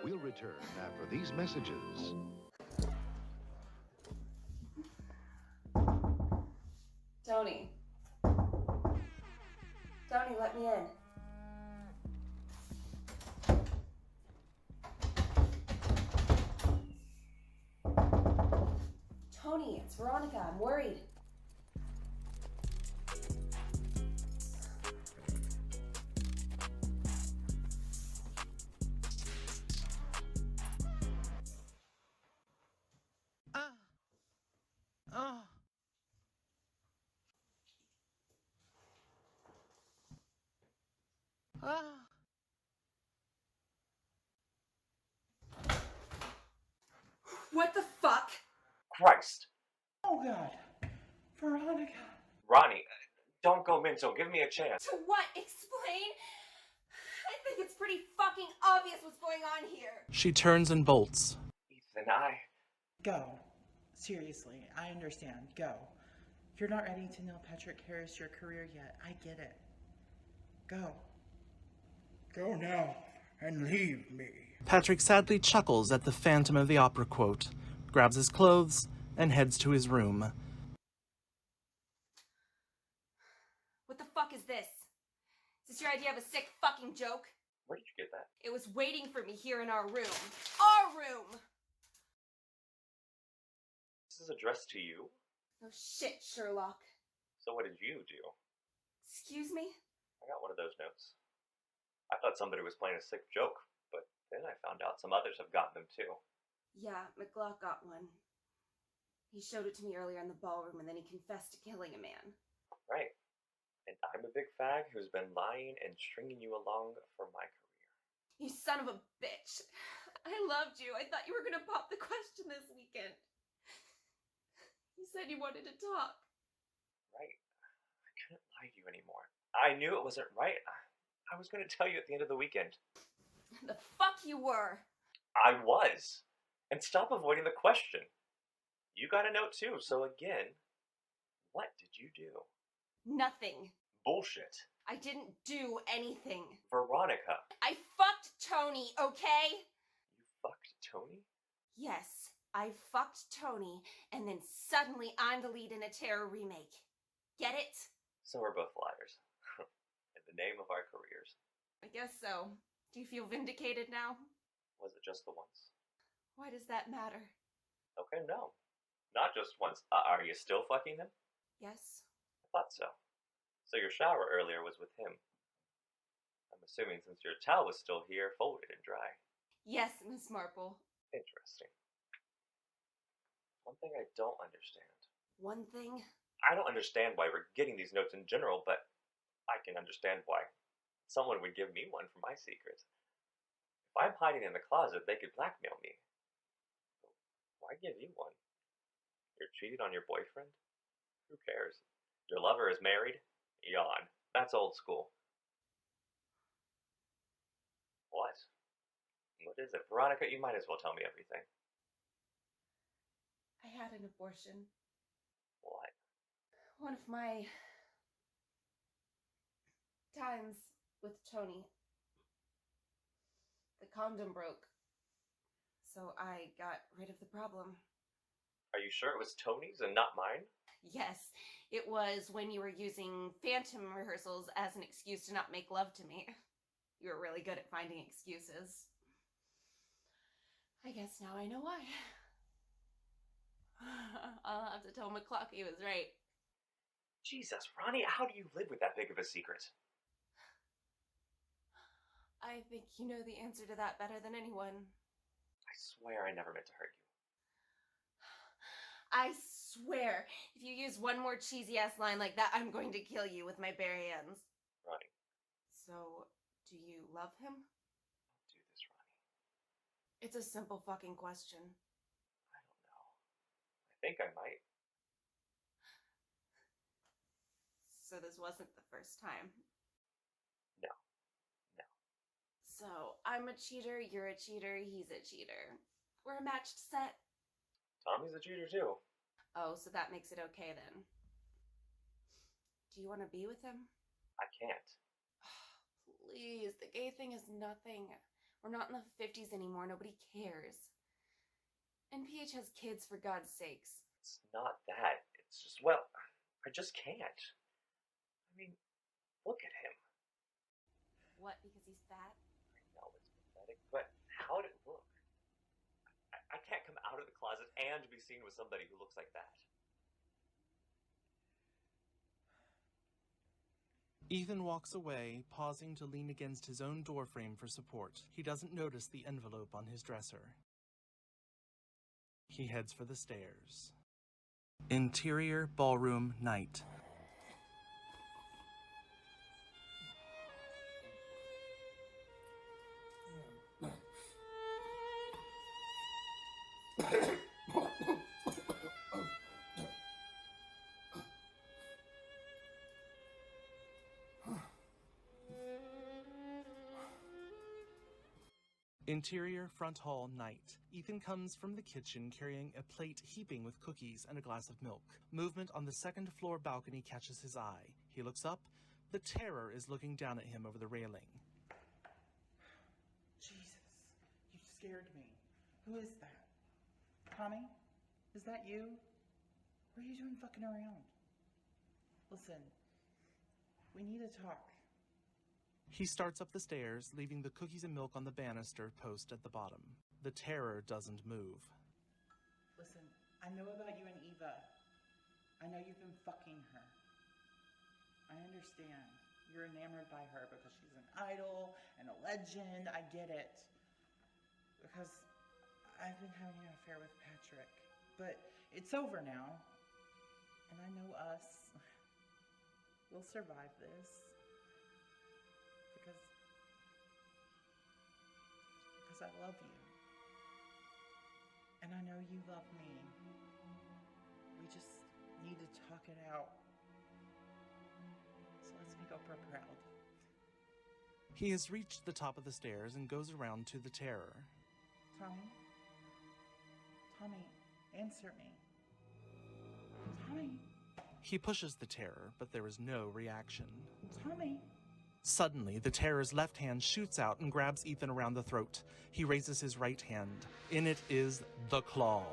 We'll return after these messages. Tony. Tony, let me in. Tony, it's Veronica. I'm worried. What the fuck? Christ. Oh God. Veronica. Ronnie, don't go mental. Give me a chance. To what? Explain? I think it's pretty fucking obvious what's going on here. She turns and bolts. Ethen, Go. Seriously, I understand. Go. You're not ready to know Patrick Harris your career yet. I get it. Go. Go now and leave me. Patrick sadly chuckles at the Phantom of the Opera quote, grabs his clothes, and heads to his room. What the fuck is this? Is this your idea of a sick fucking joke? Where did you get that? It was waiting for me here in our room. Our room! This is addressed to you? Oh shit, Sherlock. So what did you do? Excuse me? I got one of those notes. I thought somebody was playing a sick joke, but then I found out some others have gotten them too. Yeah, McLock got one. He showed it to me earlier in the ballroom, and then he confessed to killing a man. Right. And I'm a big fag who's been lying and stringing you along for my career. You son of a bitch. I loved you. I thought you were gonna pop the question this weekend. You said you wanted to talk. Right. I couldn't lie to you anymore. I knew it wasn't right. I was going to tell you at the end of the weekend. The fuck you were. I was. And stop avoiding the question. You got a note too, so again, what did you do? Nothing. Bullshit. I didn't do anything. Veronica. I fucked Tony, okay? You fucked Tony? Yes, I fucked Tony, and then suddenly I'm the lead in a terror remake. Get it? So we're both liars. In the name of our careers. I guess so. Do you feel vindicated now? Was it just the once? Why does that matter? Okay, no. Not just once. Are you still fucking him? Yes. I thought so. So your shower earlier was with him. I'm assuming since your towel was still here, folded and dry. Yes, Miss Marple. Interesting. One thing I don't understand. One thing? I don't understand why we're getting these notes in general, but I can understand why someone would give me one for my secret. If I'm hiding in the closet, they could blackmail me. Why give you one? You're cheating on your boyfriend? Who cares? Your lover is married? Yawn. That's old school. What? What is it? Veronica, you might as well tell me everything. I had an abortion. What? One of my times with Tony. The condom broke. So I got rid of the problem. Are you sure it was Tony's and not mine? Yes, it was when you were using phantom rehearsals as an excuse to not make love to me. You were really good at finding excuses. I guess now I know why. I'll have to tell McLock he was right. Jesus, Ronnie, how do you live with that big of a secret? I think you know the answer to that better than anyone. I swear I never meant to hurt you. I swear, if you use one more cheesy-ass line like that, I'm going to kill you with my bare hands. Ronnie. So, do you love him? Don't do this, Ronnie. It's a simple fucking question. I don't know. I think I might. So this wasn't the first time? No. No. So, I'm a cheater, you're a cheater, he's a cheater. We're a matched set. Tommy's a cheater too. Oh, so that makes it okay then. Do you want to be with him? I can't. Please, the gay thing is nothing. We're not in the 50s anymore, nobody cares. NPH has kids, for God's sakes. It's not that. It's just, well, I just can't. I mean, look at him. What, because he's fat? I know it's pathetic, but how did it look? I can't come out of the closet and be seen with somebody who looks like that. Ethen walks away, pausing to lean against his own doorframe for support. He doesn't notice the envelope on his dresser. He heads for the stairs. Interior ballroom night. Interior front hall night. Ethen comes from the kitchen carrying a plate heaping with cookies and a glass of milk. Movement on the second floor balcony catches his eye. He looks up. The terror is looking down at him over the railing. Jesus, you scared me. Who is that? Connie? Is that you? What are you doing fucking around? Listen, we need to talk. He starts up the stairs, leaving the cookies and milk on the banister post at the bottom. The terror doesn't move. Listen, I know about you and Eva. I know you've been fucking her. I understand. You're enamored by her because she's an idol and a legend. I get it. Because I've been having an affair with Patrick, but it's over now. And I know us. We'll survive this. Because I love you. And I know you love me. We just need to talk it out. So let's make Oprah proud. He has reached the top of the stairs and goes around to the terror. Tommy? Tommy, answer me. Tommy? He pushes the terror, but there is no reaction. Tommy? Suddenly, the terror's left hand shoots out and grabs Ethen around the throat. He raises his right hand. In it is the claw.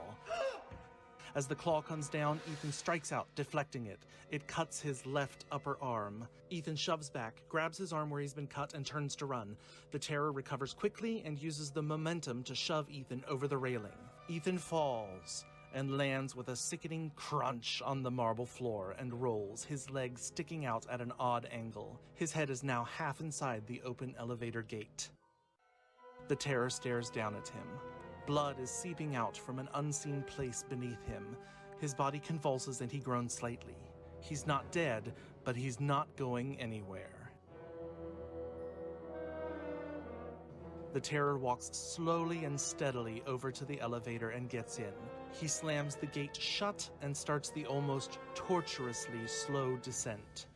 As the claw comes down, Ethen strikes out, deflecting it. It cuts his left upper arm. Ethen shoves back, grabs his arm where he's been cut, and turns to run. The terror recovers quickly and uses the momentum to shove Ethen over the railing. Ethen falls and lands with a sickening crunch on the marble floor and rolls, his legs sticking out at an odd angle. His head is now half inside the open elevator gate. The terror stares down at him. Blood is seeping out from an unseen place beneath him. His body convulses and he groans slightly. He's not dead, but he's not going anywhere. The terror walks slowly and steadily over to the elevator and gets in. He slams the gate shut and starts the almost torturously slow descent.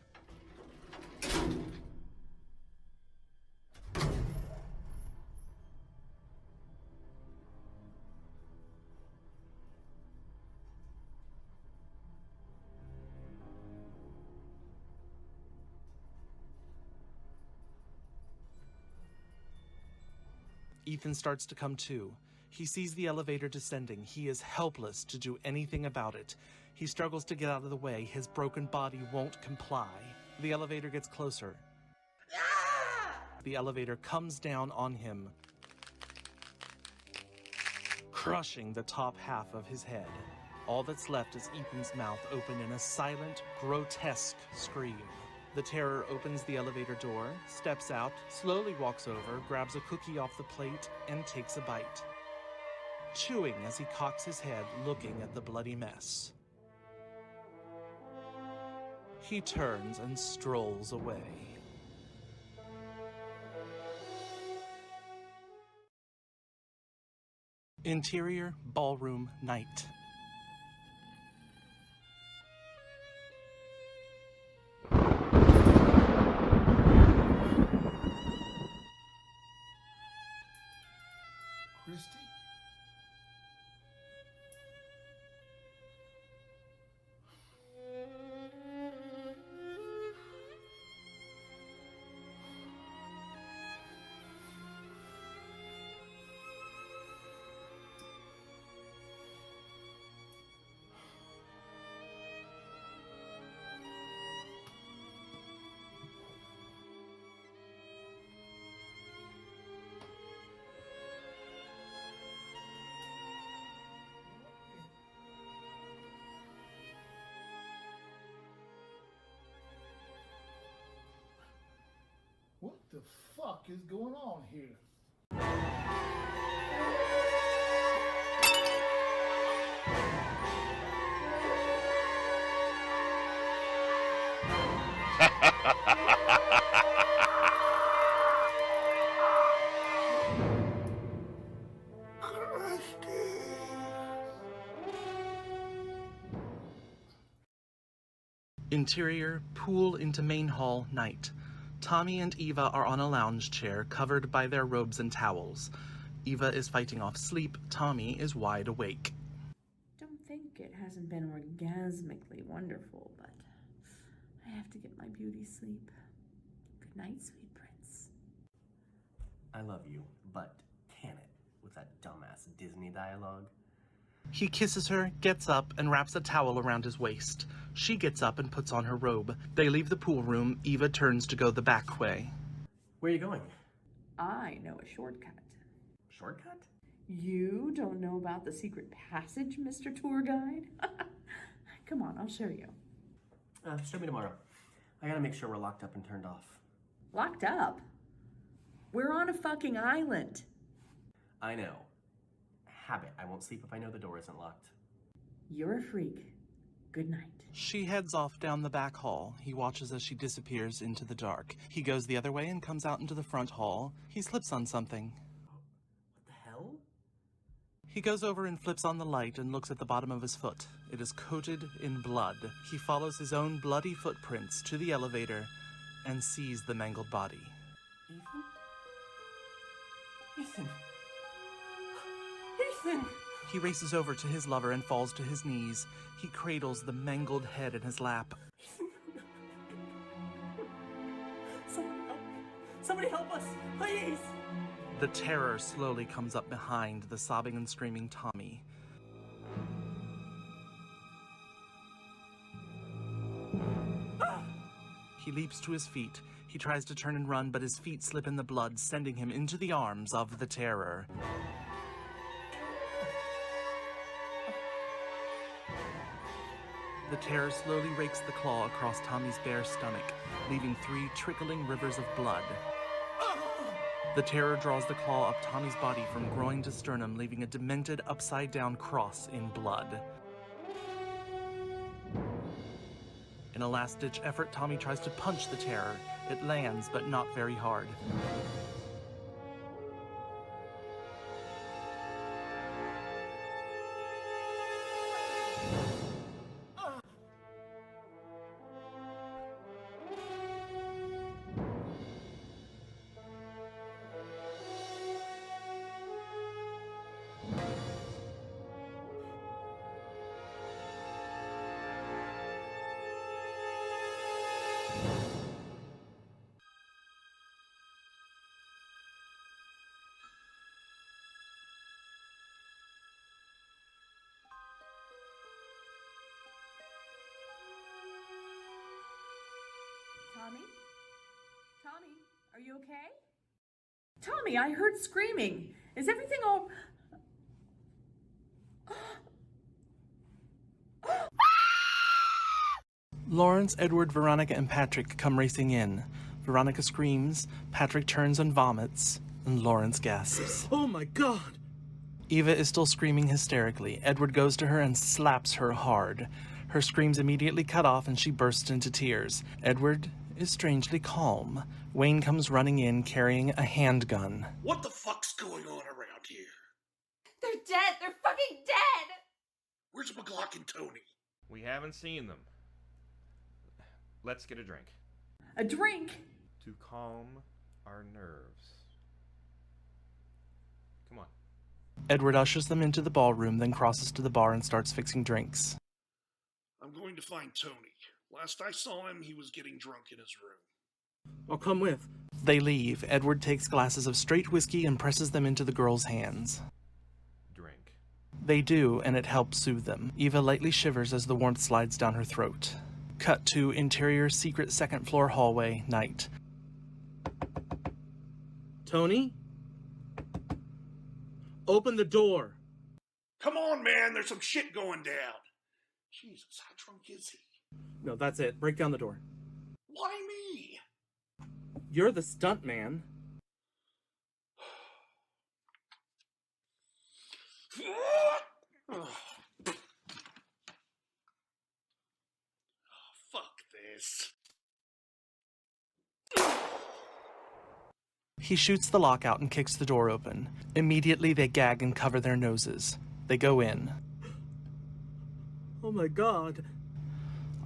Ethen starts to come to. He sees the elevator descending. He is helpless to do anything about it. He struggles to get out of the way. His broken body won't comply. The elevator gets closer. The elevator comes down on him, crushing the top half of his head. All that's left is Ethan's mouth open in a silent, grotesque scream. The terror opens the elevator door, steps out, slowly walks over, grabs a cookie off the plate, and takes a bite, chewing as he cocks his head, looking at the bloody mess. He turns and strolls away. Interior ballroom night. Christy? What the fuck is going on here? Interior pool into main hall night. Tommy and Eva are on a lounge chair covered by their robes and towels. Eva is fighting off sleep. Tommy is wide awake. Don't think it hasn't been orgasmically wonderful, but I have to get my beauty sleep. Good night, sweet prince. I love you, but can it with that dumbass Disney dialogue? He kisses her, gets up, and wraps a towel around his waist. She gets up and puts on her robe. They leave the pool room. Eva turns to go the back way. Where are you going? I know a shortcut. Shortcut? You don't know about the secret passage, Mr. Tour Guide? Come on, I'll show you. Show me tomorrow. I gotta make sure we're locked up and turned off. Locked up? We're on a fucking island. I know. habit. I won't sleep if I know the door isn't locked. You're a freak. Good night. She heads off down the back hall. He watches as she disappears into the dark. He goes the other way and comes out into the front hall. He slips on something. What the hell? He goes over and flips on the light and looks at the bottom of his foot. It is coated in blood. He follows his own bloody footprints to the elevator and sees the mangled body. Ethen! Ethen! He races over to his lover and falls to his knees. He cradles the mangled head in his lap. Somebody help us, please! The terror slowly comes up behind the sobbing and screaming Tommy. He leaps to his feet. He tries to turn and run, but his feet slip in the blood, sending him into the arms of the terror. The terror slowly rakes the claw across Tommy's bare stomach, leaving 3 trickling rivers of blood. The terror draws the claw up Tommy's body from groin to sternum, leaving a demented upside-down cross in blood. In a last-ditch effort, Tommy tries to punch the terror. It lands, but not very hard. Tommy, are you okay? Tommy, I heard screaming. Is everything all... Laurence, Edward, Veronica, and Patrick come racing in. Veronica screams, Patrick turns and vomits, and Laurence gasps. Oh my god! Eva is still screaming hysterically. Edward goes to her and slaps her hard. Her screams immediately cut off and she bursts into tears. Edward is strangely calm. Wayne comes running in carrying a handgun. What the fuck's going on around here? They're dead! They're fucking dead! Where's McLock and Tony? We haven't seen them. Let's get a drink. A drink? To calm our nerves. Come on. Edward ushers them into the ballroom, then crosses to the bar and starts fixing drinks. I'm going to find Tony. Last I saw him, he was getting drunk in his room. I'll come with. They leave. Edward takes glasses of straight whiskey and presses them into the girls' hands. Drink. They do, and it helps soothe them. Eva lightly shivers as the warmth slides down her throat. Cut to interior secret second-floor hallway, night. Tony? Open the door. Come on, man, there's some shit going down. Jesus, how drunk is he? No, that's it. Break down the door. Why me? You're the stunt man. Fuck this. He shoots the lock out and kicks the door open. Immediately, they gag and cover their noses. They go in. Oh my god.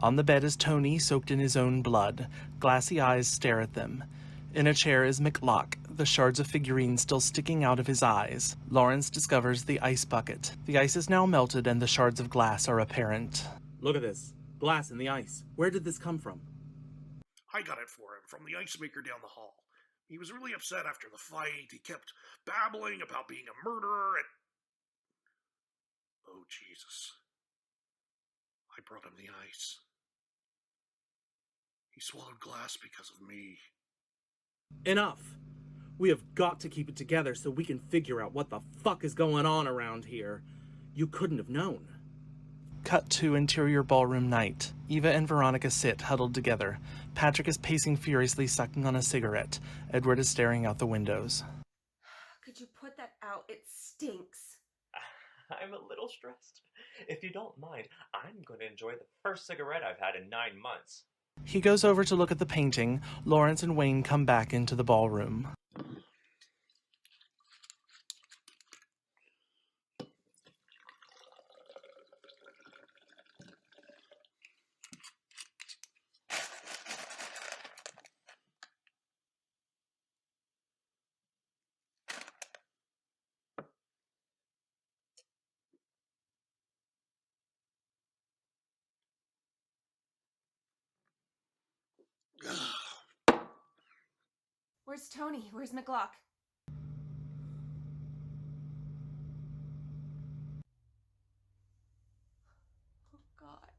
On the bed is Tony, soaked in his own blood. Glassy eyes stare at them. In a chair is McLock, the shards of figurines still sticking out of his eyes. Laurence discovers the ice bucket. The ice is now melted and the shards of glass are apparent. Look at this. Glass in the ice. Where did this come from? I got it for him from the ice maker down the hall. He was really upset after the fight. He kept babbling about being a murderer and... Oh, Jesus. I brought him the ice. He swallowed glass because of me. Enough! We have got to keep it together so we can figure out what the fuck is going on around here. You couldn't have known. Cut to interior ballroom night. Eva and Veronica sit huddled together. Patrick is pacing furiously, sucking on a cigarette. Edward is staring out the windows. Could you put that out? It stinks. I'm a little stressed. If you don't mind, I'm going to enjoy the first cigarette I've had in 9 months. He goes over to look at the painting. Laurence and Wayne come back into the ballroom. Where's Tony? Where's McLock? Oh, God.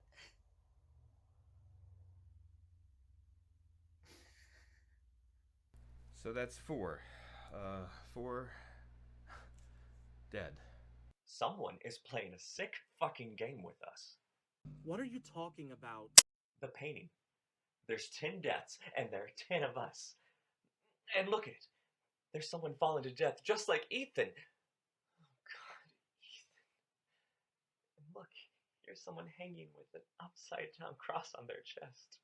So that's 4. 4 dead. Someone is playing a sick fucking game with us. What are you talking about? The painting. There's 10 deaths, and there are 10 of us. And look at it. There's someone falling to death, just like Ethen. Oh, God, Ethen. And look, here's someone hanging with an upside-down cross on their chest.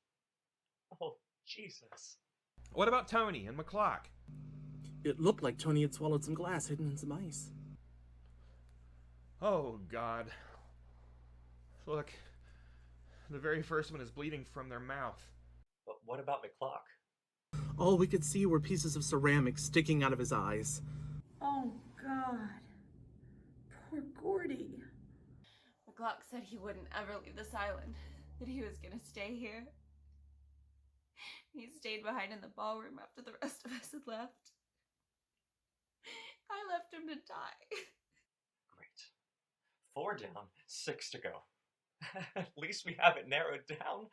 Oh, Jesus. What about Tony and McLock? It looked like Tony had swallowed some glass hidden in some ice. Oh, God. Look, the very first one is bleeding from their mouth. But what about McLock? All we could see were pieces of ceramic sticking out of his eyes. Oh, God. Poor Gordy. McLock said he wouldn't ever leave this island, that he was gonna stay here. He stayed behind in the ballroom after the rest of us had left. I left him to die. Great. 4 down, 6 to go. At least we have it narrowed down.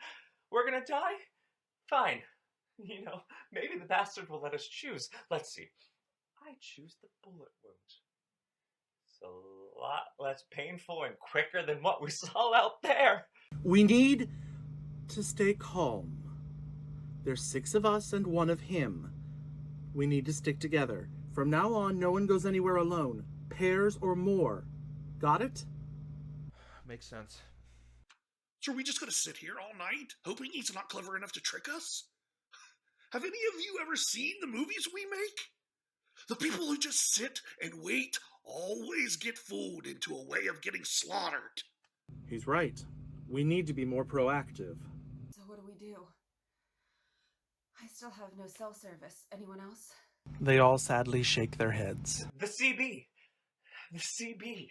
We're gonna die? Fine. You know, maybe the bastard will let us choose. Let's see. I choose the bullet wound. It's a lot less painful and quicker than what we saw out there. We need to stay calm. There's 6 of us and 1 of him. We need to stick together. From now on, no one goes anywhere alone. Pairs or more. Got it? Makes sense. So are we just gonna sit here all night, hoping he's not clever enough to trick us? Have any of you ever seen the movies we make? The people who just sit and wait always get fooled into a way of getting slaughtered. He's right. We need to be more proactive. So what do we do? I still have no cell service. Anyone else? They all sadly shake their heads. The CB! The CB!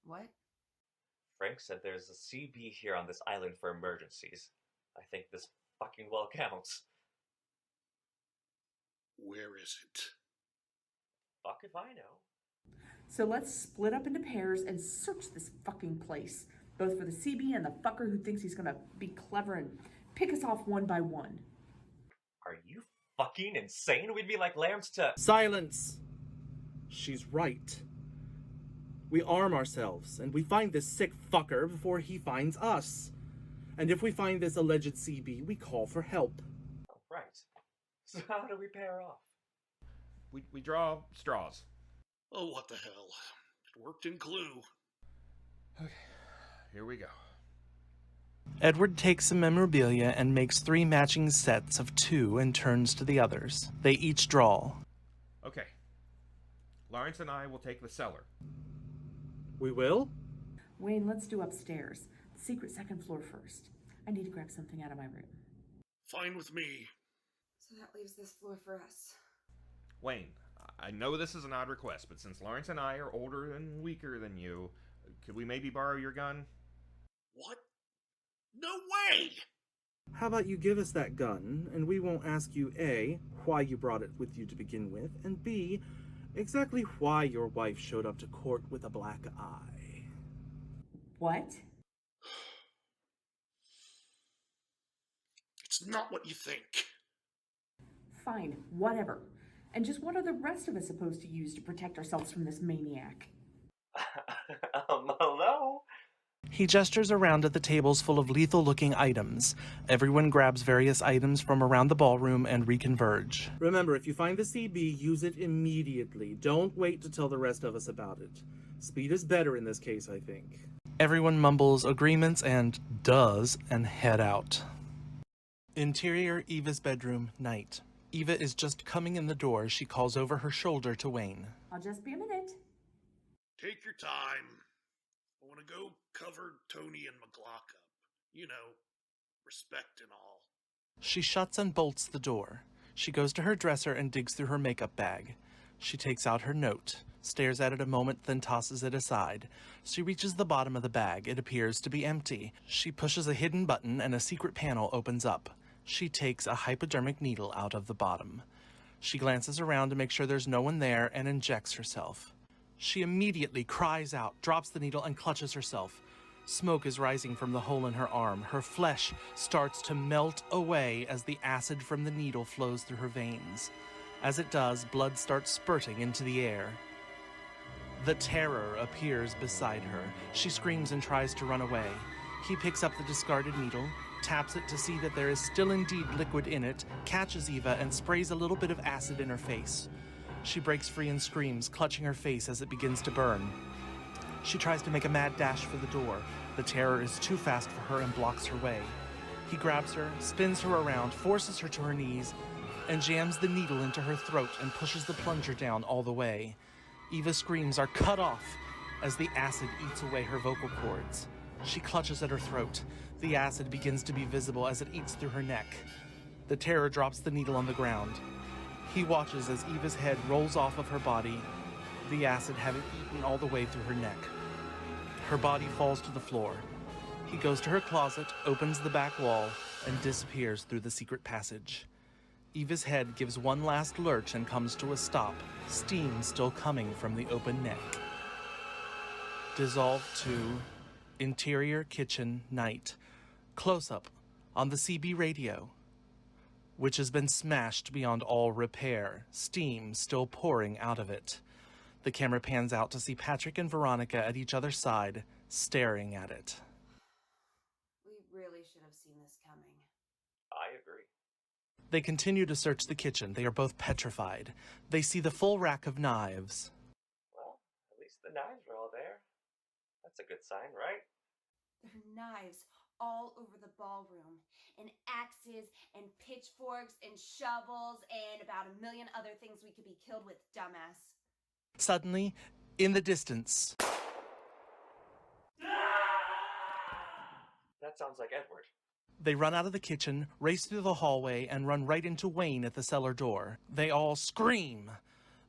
What? Frank said there's a CB here on this island for emergencies. I think this fucking well counts. Where is it? Fuck if I know. So let's split up into pairs and search this fucking place. Both for the CB and the fucker who thinks he's gonna be clever and pick us off one by one. Are you fucking insane? We'd be like lambs to— Silence! She's right. We arm ourselves, and we find this sick fucker before he finds us. And if we find this alleged CB, we call for help. Oh, right. So how do we pair off? We draw straws. Oh, what the hell. It worked in Clue. Okay, here we go. Edward takes some memorabilia and makes 3 matching sets of 2 and turns to the others. They each draw. Okay. Laurence and I will take the cellar. We will? Wayne, let's do upstairs. The secret 2nd floor first. I need to grab something out of my room. Fine with me. So that leaves this floor for us. Wayne, I know this is an odd request, but since Laurence and I are older and weaker than you, could we maybe borrow your gun? What? No way! How about you give us that gun, and we won't ask you A, why you brought it with you to begin with, and B, exactly why your wife showed up to court with a black eye. What? It's not what you think. Fine, whatever. And just what are the rest of us supposed to use to protect ourselves from this maniac? Hello? He gestures around at the tables full of lethal-looking items. Everyone grabs various items from around the ballroom and reconverge. Remember, if you find the CB, use it immediately. Don't wait to tell the rest of us about it. Speed is better in this case, I think. Everyone mumbles agreements and does and head out. Interior Eva's bedroom, night. Eva is just coming in the door. She calls over her shoulder to Wayne. I'll just be a minute. Take your time. I want to go cover Tony and McLock up. You know, respect and all. She shuts and bolts the door. She goes to her dresser and digs through her makeup bag. She takes out her note, stares at it a moment, then tosses it aside. She reaches the bottom of the bag. It appears to be empty. She pushes a hidden button and a secret panel opens up. She takes a hypodermic needle out of the bottom. She glances around to make sure there's no one there and injects herself. She immediately cries out, drops the needle, and clutches herself. Smoke is rising from the hole in her arm. Her flesh starts to melt away as the acid from the needle flows through her veins. As it does, blood starts spurting into the air. The Terror appears beside her. She screams and tries to run away. He picks up the discarded needle, taps it to see that there is still indeed liquid in it, catches Eva, and sprays a little bit of acid in her face. She breaks free and screams, clutching her face as it begins to burn. She tries to make a mad dash for the door. The Terror is too fast for her and blocks her way. He grabs her, spins her around, forces her to her knees, and jams the needle into her throat and pushes the plunger down all the way. Eva's screams are cut off as the acid eats away her vocal cords. She clutches at her throat. The acid begins to be visible as it eats through her neck. The Terror drops the needle on the ground. He watches as Eva's head rolls off of her body, the acid having eaten all the way through her neck. Her body falls to the floor. He goes to her closet, opens the back wall, and disappears through the secret passage. Eva's head gives one last lurch and comes to a stop, steam still coming from the open neck. Dissolve to interior kitchen, night. Close-up on the CB radio, which has been smashed beyond all repair, steam still pouring out of it. The camera pans out to see Patrick and Veronica at each other's side, staring at it. We really should have seen this coming. I agree. They continue to search the kitchen. They are both petrified. They see the full rack of knives. Well, at least the knives are all there. That's a good sign, right? There are knives all over the ballroom, and axes, and pitchforks, and shovels, and about a million other things we could be killed with, dumbass. Suddenly, in the distance, That sounds like Edward. they run out of the kitchen, race through the hallway, and run right into Wayne at the cellar door. They all scream.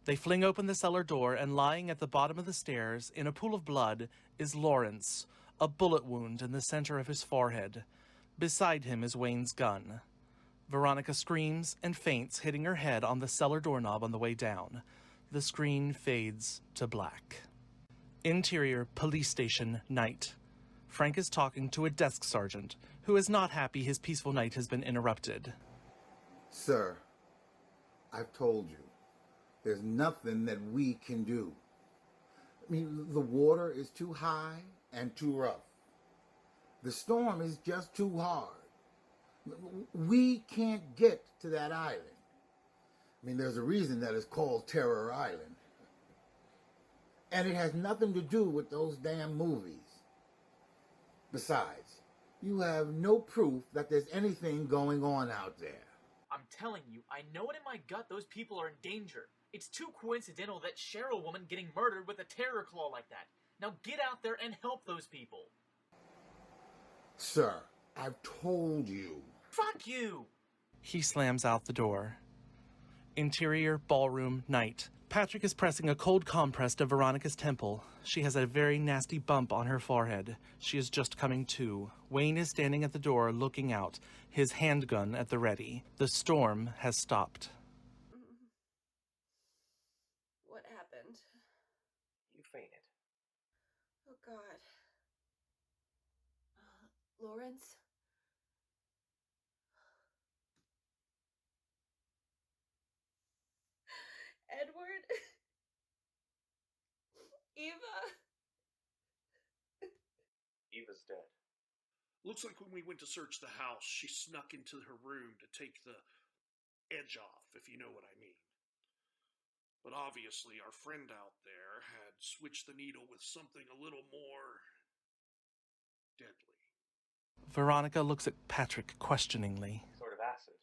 They fling open the cellar door, and lying at the bottom of the stairs, in a pool of blood, is Laurence, a bullet wound in the center of his forehead. Beside him is Wayne's gun. Veronica screams and faints, hitting her head on the cellar doorknob on the way down. The screen fades to black. Interior police station, night. Frank is talking to a desk sergeant, who is not happy his peaceful night has been interrupted. Sir, I've told you, there's nothing that we can do. I mean, the water is too high and too rough. The storm is just too hard. We can't get to that island. I mean, there's a reason that it's called Terror Island. And it has nothing to do with those damn movies. Besides, you have no proof that there's anything going on out there. I'm telling you, I know it in my gut those people are in danger. It's too coincidental that Cheryl woman getting murdered with a terror claw like that. Now get out there and help those people. Sir, I've told you. Fuck you! He slams out the door. Interior ballroom, night. Patrick is pressing a cold compress to Veronica's temple. She has a very nasty bump on her forehead. She is just coming to. Wayne is standing at the door looking out, his handgun at the ready. The storm has stopped. What happened? You fainted. Oh, God. Laurence? Edward? Eva? Eva's dead. Looks like when we went to search the house, she snuck into her room to take the edge off, if you know what I mean. But obviously our friend out there had switched the needle with something a little more deadly. Veronica looks at Patrick questioningly. Sort of acid.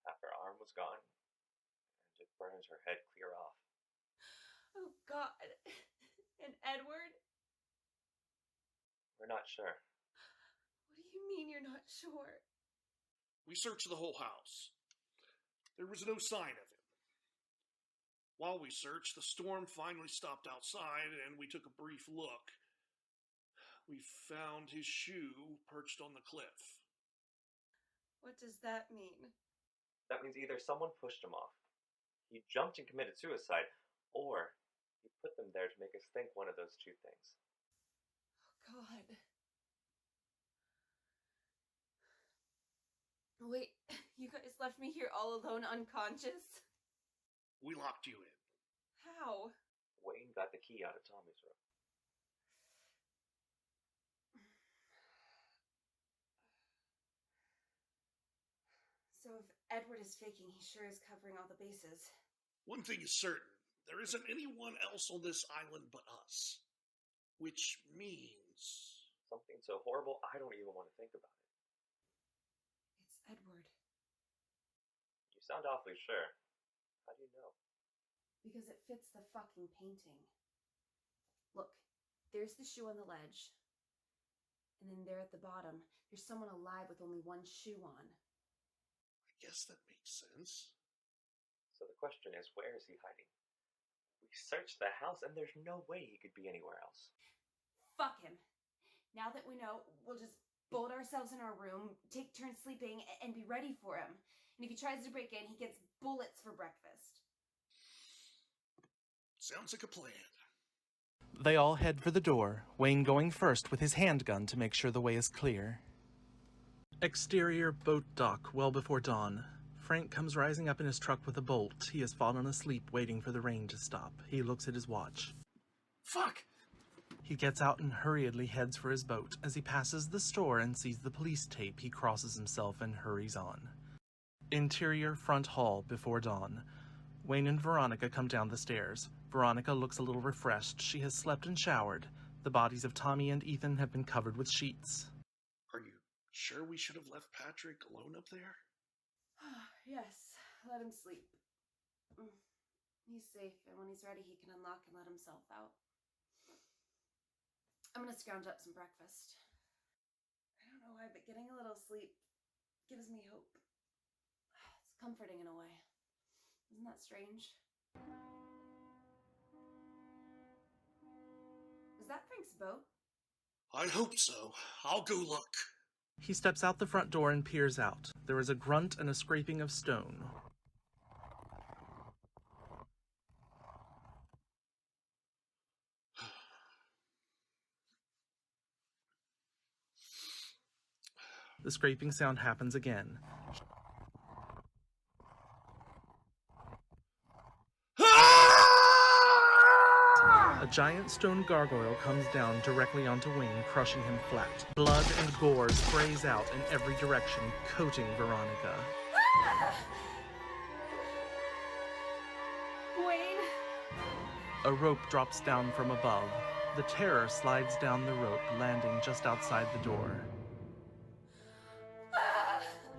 Half her arm was gone, and it burned her head clear off. Oh, God. And Edward? We're not sure. What do you mean you're not sure? We searched the whole house. There was no sign of him. While we searched, the storm finally stopped outside, and we took a brief look. We found his shoe perched on the cliff. What does that mean? That means either someone pushed him off, he jumped and committed suicide, or he put them there to make us think one of those two things. Oh, God. Wait, you guys left me here all alone, unconscious? We locked you in. How? Wayne got the key out of Tommy's room. So if Edward is faking, he sure is covering all the bases. One thing is certain. There isn't anyone else on this island but us. Which means... Something so horrible, I don't even want to think about it. It's Edward. You sound awfully sure. How do you know? Because it fits the fucking painting. Look, there's the shoe on the ledge. And then there at the bottom, there's someone alive with only one shoe on. I guess that makes sense. So the question is, where is he hiding? We searched the house and there's no way he could be anywhere else. Fuck him. Now that we know, we'll just bolt ourselves in our room, take turns sleeping, and be ready for him. And if he tries to break in, he gets bullets for breakfast. Sounds like a plan. They all head for the door, Wayne going first with his handgun to make sure the way is clear. Exterior boat dock, well before dawn. Frank comes rising up in his truck with a bolt. He has fallen asleep, waiting for the rain to stop. He looks at his watch. Fuck! He gets out and hurriedly heads for his boat. As he passes the store and sees the police tape, he crosses himself and hurries on. Interior front hall before dawn. Wayne and Veronica come down the stairs. Veronica looks a little refreshed. She has slept and showered. The bodies of Tommy and Ethen have been covered with sheets. Are you sure we should have left Patrick alone up there? Yes, let him sleep. He's safe, and when he's ready, he can unlock and let himself out. I'm gonna scrounge up some breakfast. I don't know why, but getting a little sleep gives me hope. It's comforting in a way. Isn't that strange? Is that Frank's boat? I hope so. I'll go look. He steps out the front door and peers out. There is a grunt and a scraping of stone. The scraping sound happens again. A giant stone gargoyle comes down directly onto Wayne, crushing him flat. Blood and gore sprays out in every direction, coating Veronica. Wayne! A rope drops down from above. The terror slides down the rope, landing just outside the door.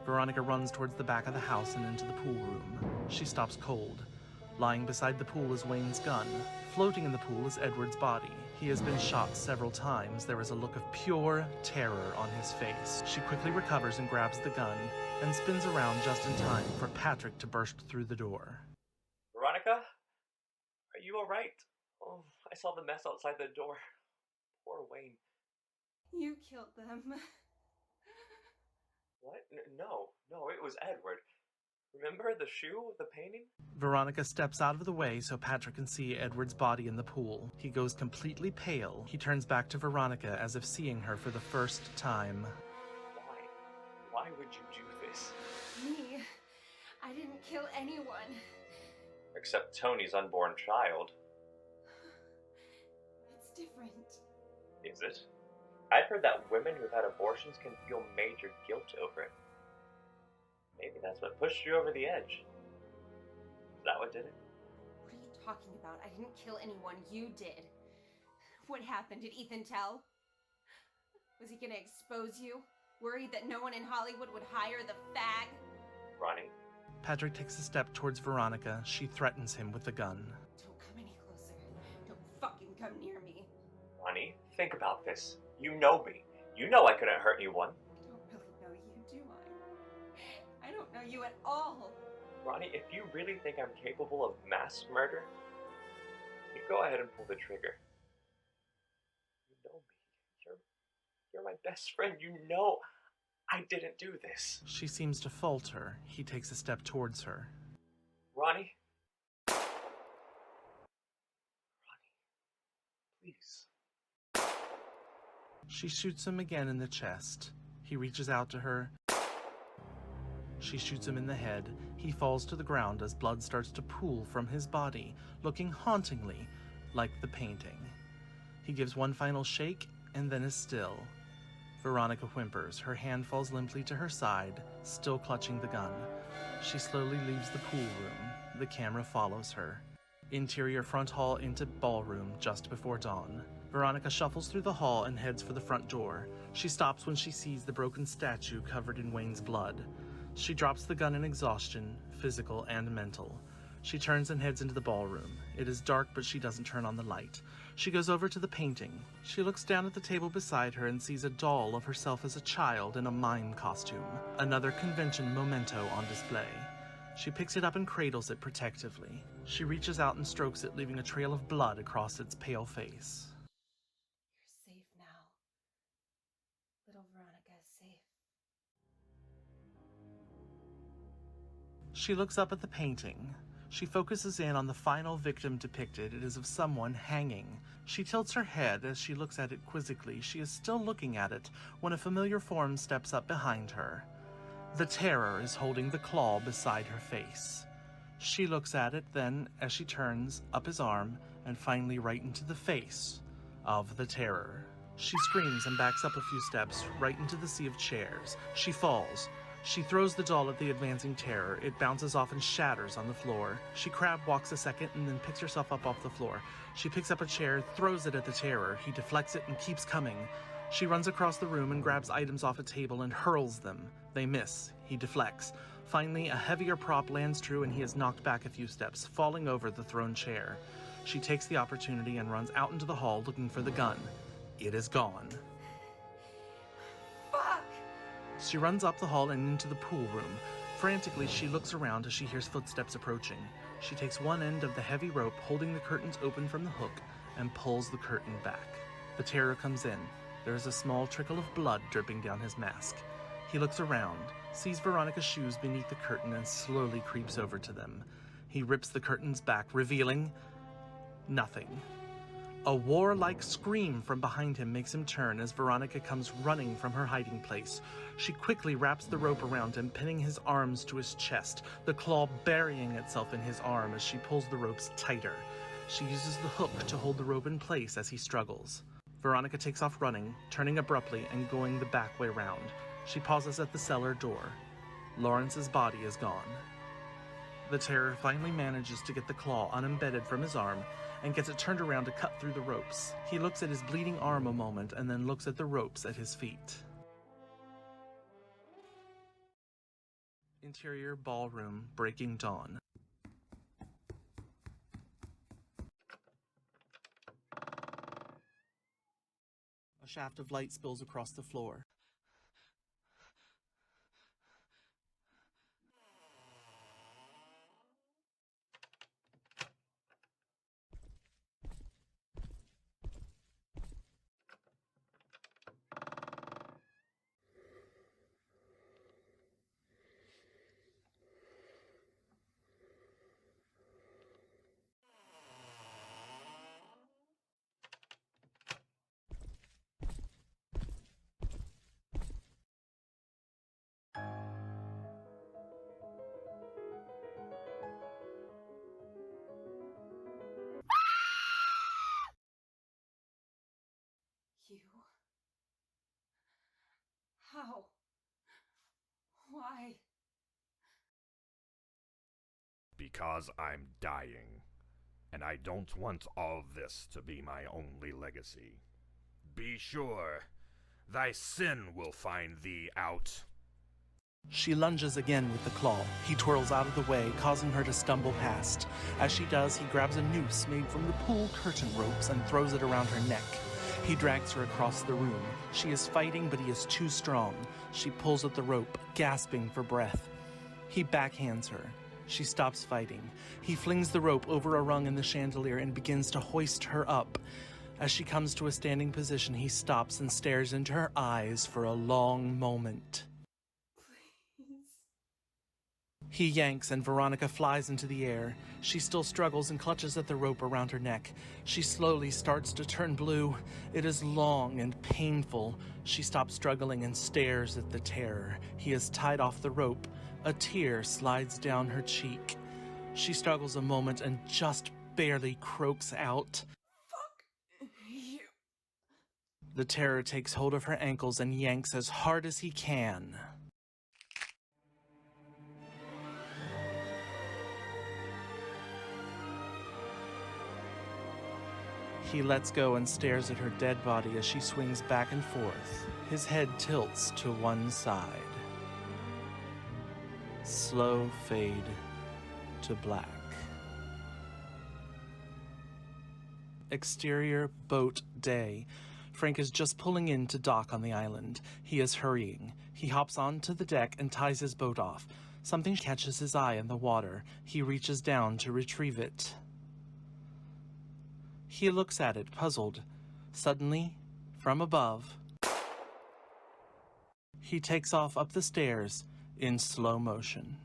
Veronica runs towards the back of the house and into the pool room. She stops cold. Lying beside the pool is Wayne's gun. Floating in the pool is Edward's body. He has been shot several times. There is a look of pure terror on his face. She quickly recovers and grabs the gun, and spins around just in time for Patrick to burst through the door. Veronica? Are you alright? Oh, I saw the mess outside the door. Poor Wayne. You killed them. What? No, it was Edward. Remember the shoe, the painting? Veronica steps out of the way so Patrick can see Edward's body in the pool. He goes completely pale. He turns back to Veronica as if seeing her for the first time. Why would you do this? Me? I didn't kill anyone. Except Tony's unborn child. It's different. Is it? I've heard that women who've had abortions can feel major guilt over it. Maybe that's what pushed you over the edge. Is that what did it? What are you talking about? I didn't kill anyone. You did. What happened? Did Ethen tell? Was he gonna expose you? Worried that no one in Hollywood would hire the fag? Ronnie? Patrick takes a step towards Veronica. She threatens him with the gun. Don't come any closer. Don't fucking come near me. Ronnie, think about this. You know me. You know I couldn't hurt anyone. I don't really know you, do I? I don't know you at all. Ronnie, if you really think I'm capable of mass murder, you go ahead and pull the trigger. You know me. You're my best friend. You know I didn't do this. She seems to falter. He takes a step towards her. Ronnie? Please. She shoots him again in the chest. He reaches out to her. She shoots him in the head. He falls to the ground as blood starts to pool from his body, looking hauntingly like the painting. He gives one final shake and then is still. Veronica whimpers. Her hand falls limply to her side, still clutching the gun. She slowly leaves the pool room. The camera follows her. Interior front hall into ballroom just before dawn. Veronica shuffles through the hall and heads for the front door. She stops when she sees the broken statue covered in Wayne's blood. She drops the gun in exhaustion, physical and mental. She turns and heads into the ballroom. It is dark, but she doesn't turn on the light. She goes over to the painting. She looks down at the table beside her and sees a doll of herself as a child in a mime costume. Another convention memento on display. She picks it up and cradles it protectively. She reaches out and strokes it, leaving a trail of blood across its pale face. You're safe now. Little Veronica is safe. She looks up at the painting. She focuses in on the final victim depicted. It is of someone hanging. She tilts her head as she looks at it quizzically. She is still looking at it when a familiar form steps up behind her. The Terror is holding the claw beside her face. She looks at it, then, as she turns, up his arm, and finally right into the face of the Terror. She screams and backs up a few steps, right into the sea of chairs. She falls. She throws the doll at the advancing Terror. It bounces off and shatters on the floor. She crab walks a second and then picks herself up off the floor. She picks up a chair, throws it at the Terror. He deflects it and keeps coming. She runs across the room and grabs items off a table and hurls them. They miss. He deflects. Finally, a heavier prop lands true and he is knocked back a few steps, falling over the thrown chair. She takes the opportunity and runs out into the hall looking for the gun. It is gone. Fuck! She runs up the hall and into the pool room. Frantically, she looks around as she hears footsteps approaching. She takes one end of the heavy rope, holding the curtains open from the hook, and pulls the curtain back. The Terror comes in. There is a small trickle of blood dripping down his mask. He looks around, sees Veronica's shoes beneath the curtain, and slowly creeps over to them. He rips the curtains back, revealing nothing. A warlike scream from behind him makes him turn as Veronica comes running from her hiding place. She quickly wraps the rope around him, pinning his arms to his chest, the claw burying itself in his arm as she pulls the ropes tighter. She uses the hook to hold the rope in place as he struggles. Veronica takes off running, turning abruptly and going the back way round. She pauses at the cellar door. Lawrence's body is gone. The Terror finally manages to get the claw unembedded from his arm and gets it turned around to cut through the ropes. He looks at his bleeding arm a moment and then looks at the ropes at his feet. Interior ballroom, breaking dawn. A shaft of light spills across the floor. You? How? Why? Because I'm dying. And I don't want all this to be my only legacy. Be sure, thy sin will find thee out. She lunges again with the claw. He twirls out of the way, causing her to stumble past. As she does, he grabs a noose made from the pool curtain ropes and throws it around her neck. He drags her across the room. She is fighting, but he is too strong. She pulls at the rope, gasping for breath. He backhands her. She stops fighting. He flings the rope over a rung in the chandelier and begins to hoist her up. As she comes to a standing position, he stops and stares into her eyes for a long moment. He yanks and Veronica flies into the air. She still struggles and clutches at the rope around her neck. She slowly starts to turn blue. It is long and painful. She stops struggling and stares at the terror. He is tied off the rope. A tear slides down her cheek. She struggles a moment and just barely croaks out. Fuck you. The terror takes hold of her ankles and yanks as hard as he can. He lets go and stares at her dead body as she swings back and forth. His head tilts to one side. Slow fade to black. Exterior boat day. Frank is just pulling in to dock on the island. He is hurrying. He hops onto the deck and ties his boat off. Something catches his eye in the water. He reaches down to retrieve it. He looks at it, puzzled. Suddenly, from above, he takes off up the stairs in slow motion.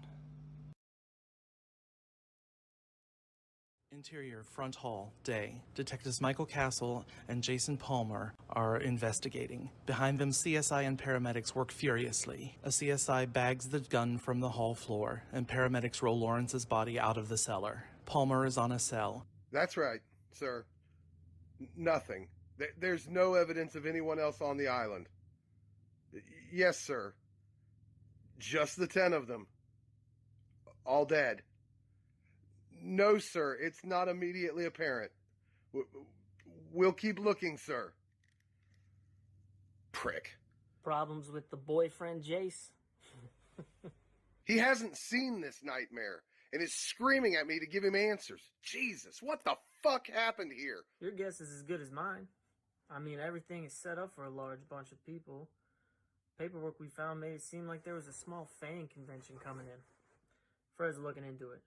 Interior front hall, day. Detectives Michael Castle and Jason Palmer are investigating. Behind them, CSI and paramedics work furiously. A CSI bags the gun from the hall floor, and paramedics roll Lawrence's body out of the cellar. Palmer is on a cell. That's right, sir. Nothing. There's no evidence of anyone else on the island. Yes, sir. Just the 10 of them. All dead. No, sir. It's not immediately apparent. We'll keep looking, sir. Prick. Problems with the boyfriend, Jace? He hasn't seen this nightmare and is screaming at me to give him answers. Jesus, what the fuck happened here? Your guess is as good as mine. I mean, everything is set up for a large bunch of people. Paperwork we found made it seem like there was a small fan convention coming in. Fred's looking into it.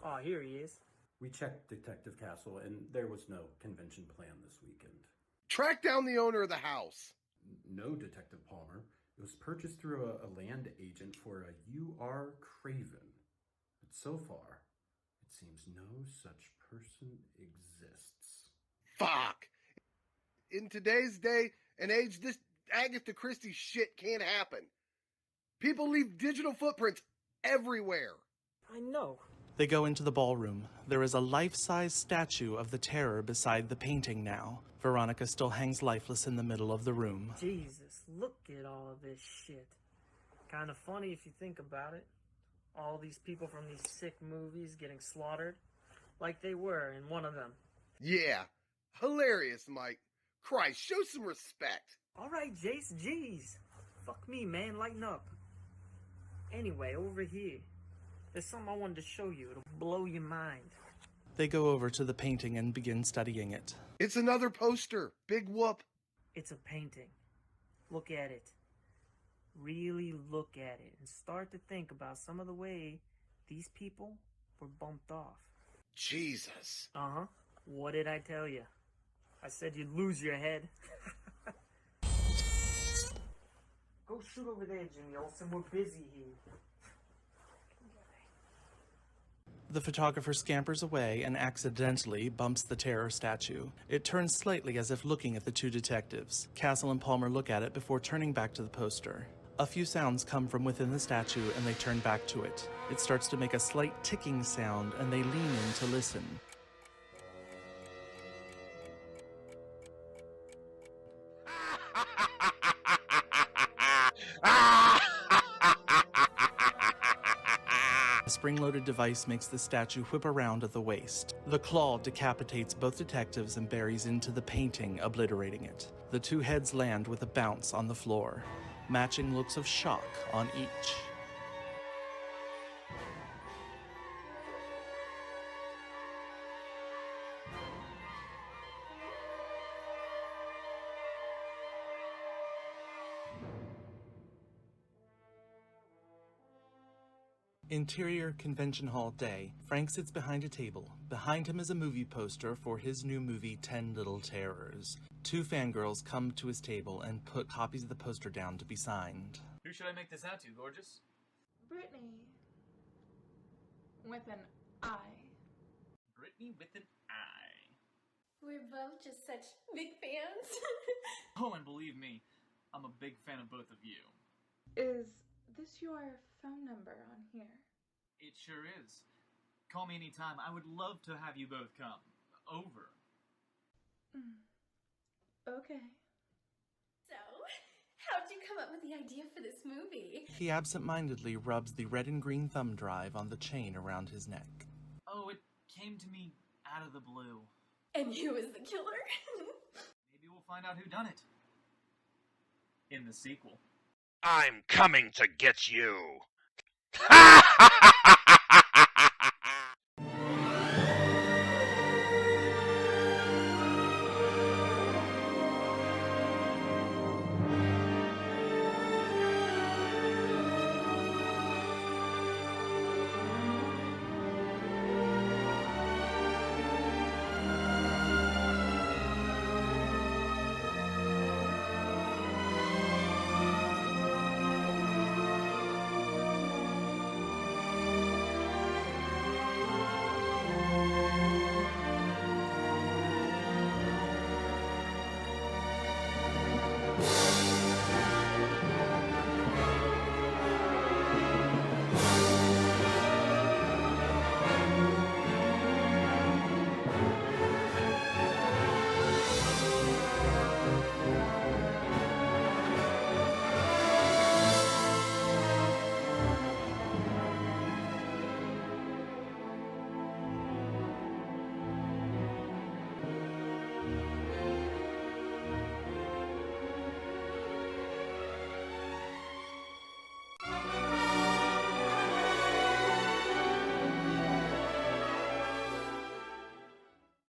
Oh, here he is. We checked Detective Castle, and there was no convention plan this weekend. Track down the owner of the house. No, Detective Palmer. It was purchased through a land agent for a U.R. Craven. But so far, it seems no such person exists. Fuck! In today's day and age, this Agatha Christie shit can't happen. People leave digital footprints everywhere. I know. They go into the ballroom. There is a life-size statue of the Terror beside the painting now. Veronica still hangs lifeless in the middle of the room. Jesus, look at all of this shit. Kind of funny if you think about it. All these people from these sick movies getting slaughtered like they were in one of them. Yeah. Hilarious, Mike. Christ, show some respect. All right, Jace, jeez. Fuck me, man, lighten up. Anyway, over here. There's something I wanted to show you. It'll blow your mind. They go over to the painting and begin studying it. It's another poster. Big whoop. It's a painting. Look at it. Really look at it and start to think about some of the way these people were bumped off. Jesus. Uh-huh. What did I tell you? I said you'd lose your head. Go shoot over there, Jimmy Olsen. We're busy here. The photographer scampers away and accidentally bumps the Terror statue. It turns slightly as if looking at the two detectives. Castle and Palmer look at it before turning back to the poster. A few sounds come from within the statue and they turn back to it. It starts to make a slight ticking sound and they lean in to listen. spring-loaded device makes the statue whip around at the waist. The claw decapitates both detectives and buries into the painting, obliterating it. The two heads land with a bounce on the floor, matching looks of shock on each. Interior Convention Hall day. Frank sits behind a table. Behind him is a movie poster for his new movie, 10 Little Terrors. Two fangirls come to his table and put copies of the poster down to be signed. Who should I make this out to, gorgeous? Brittany. With an I. Brittany with an I. We're both just such big fans. Oh, and believe me, I'm a big fan of both of you. Is this your phone number on here? It sure is. Call me anytime. I would love to have you both come over. Okay. So, how'd you come up with the idea for this movie? He absent-mindedly rubs the red and green thumb drive on the chain around his neck. Oh, it came to me out of the blue. And you was the killer? Maybe we'll find out who done it. In the sequel. I'm coming to get you. Ha ha ha!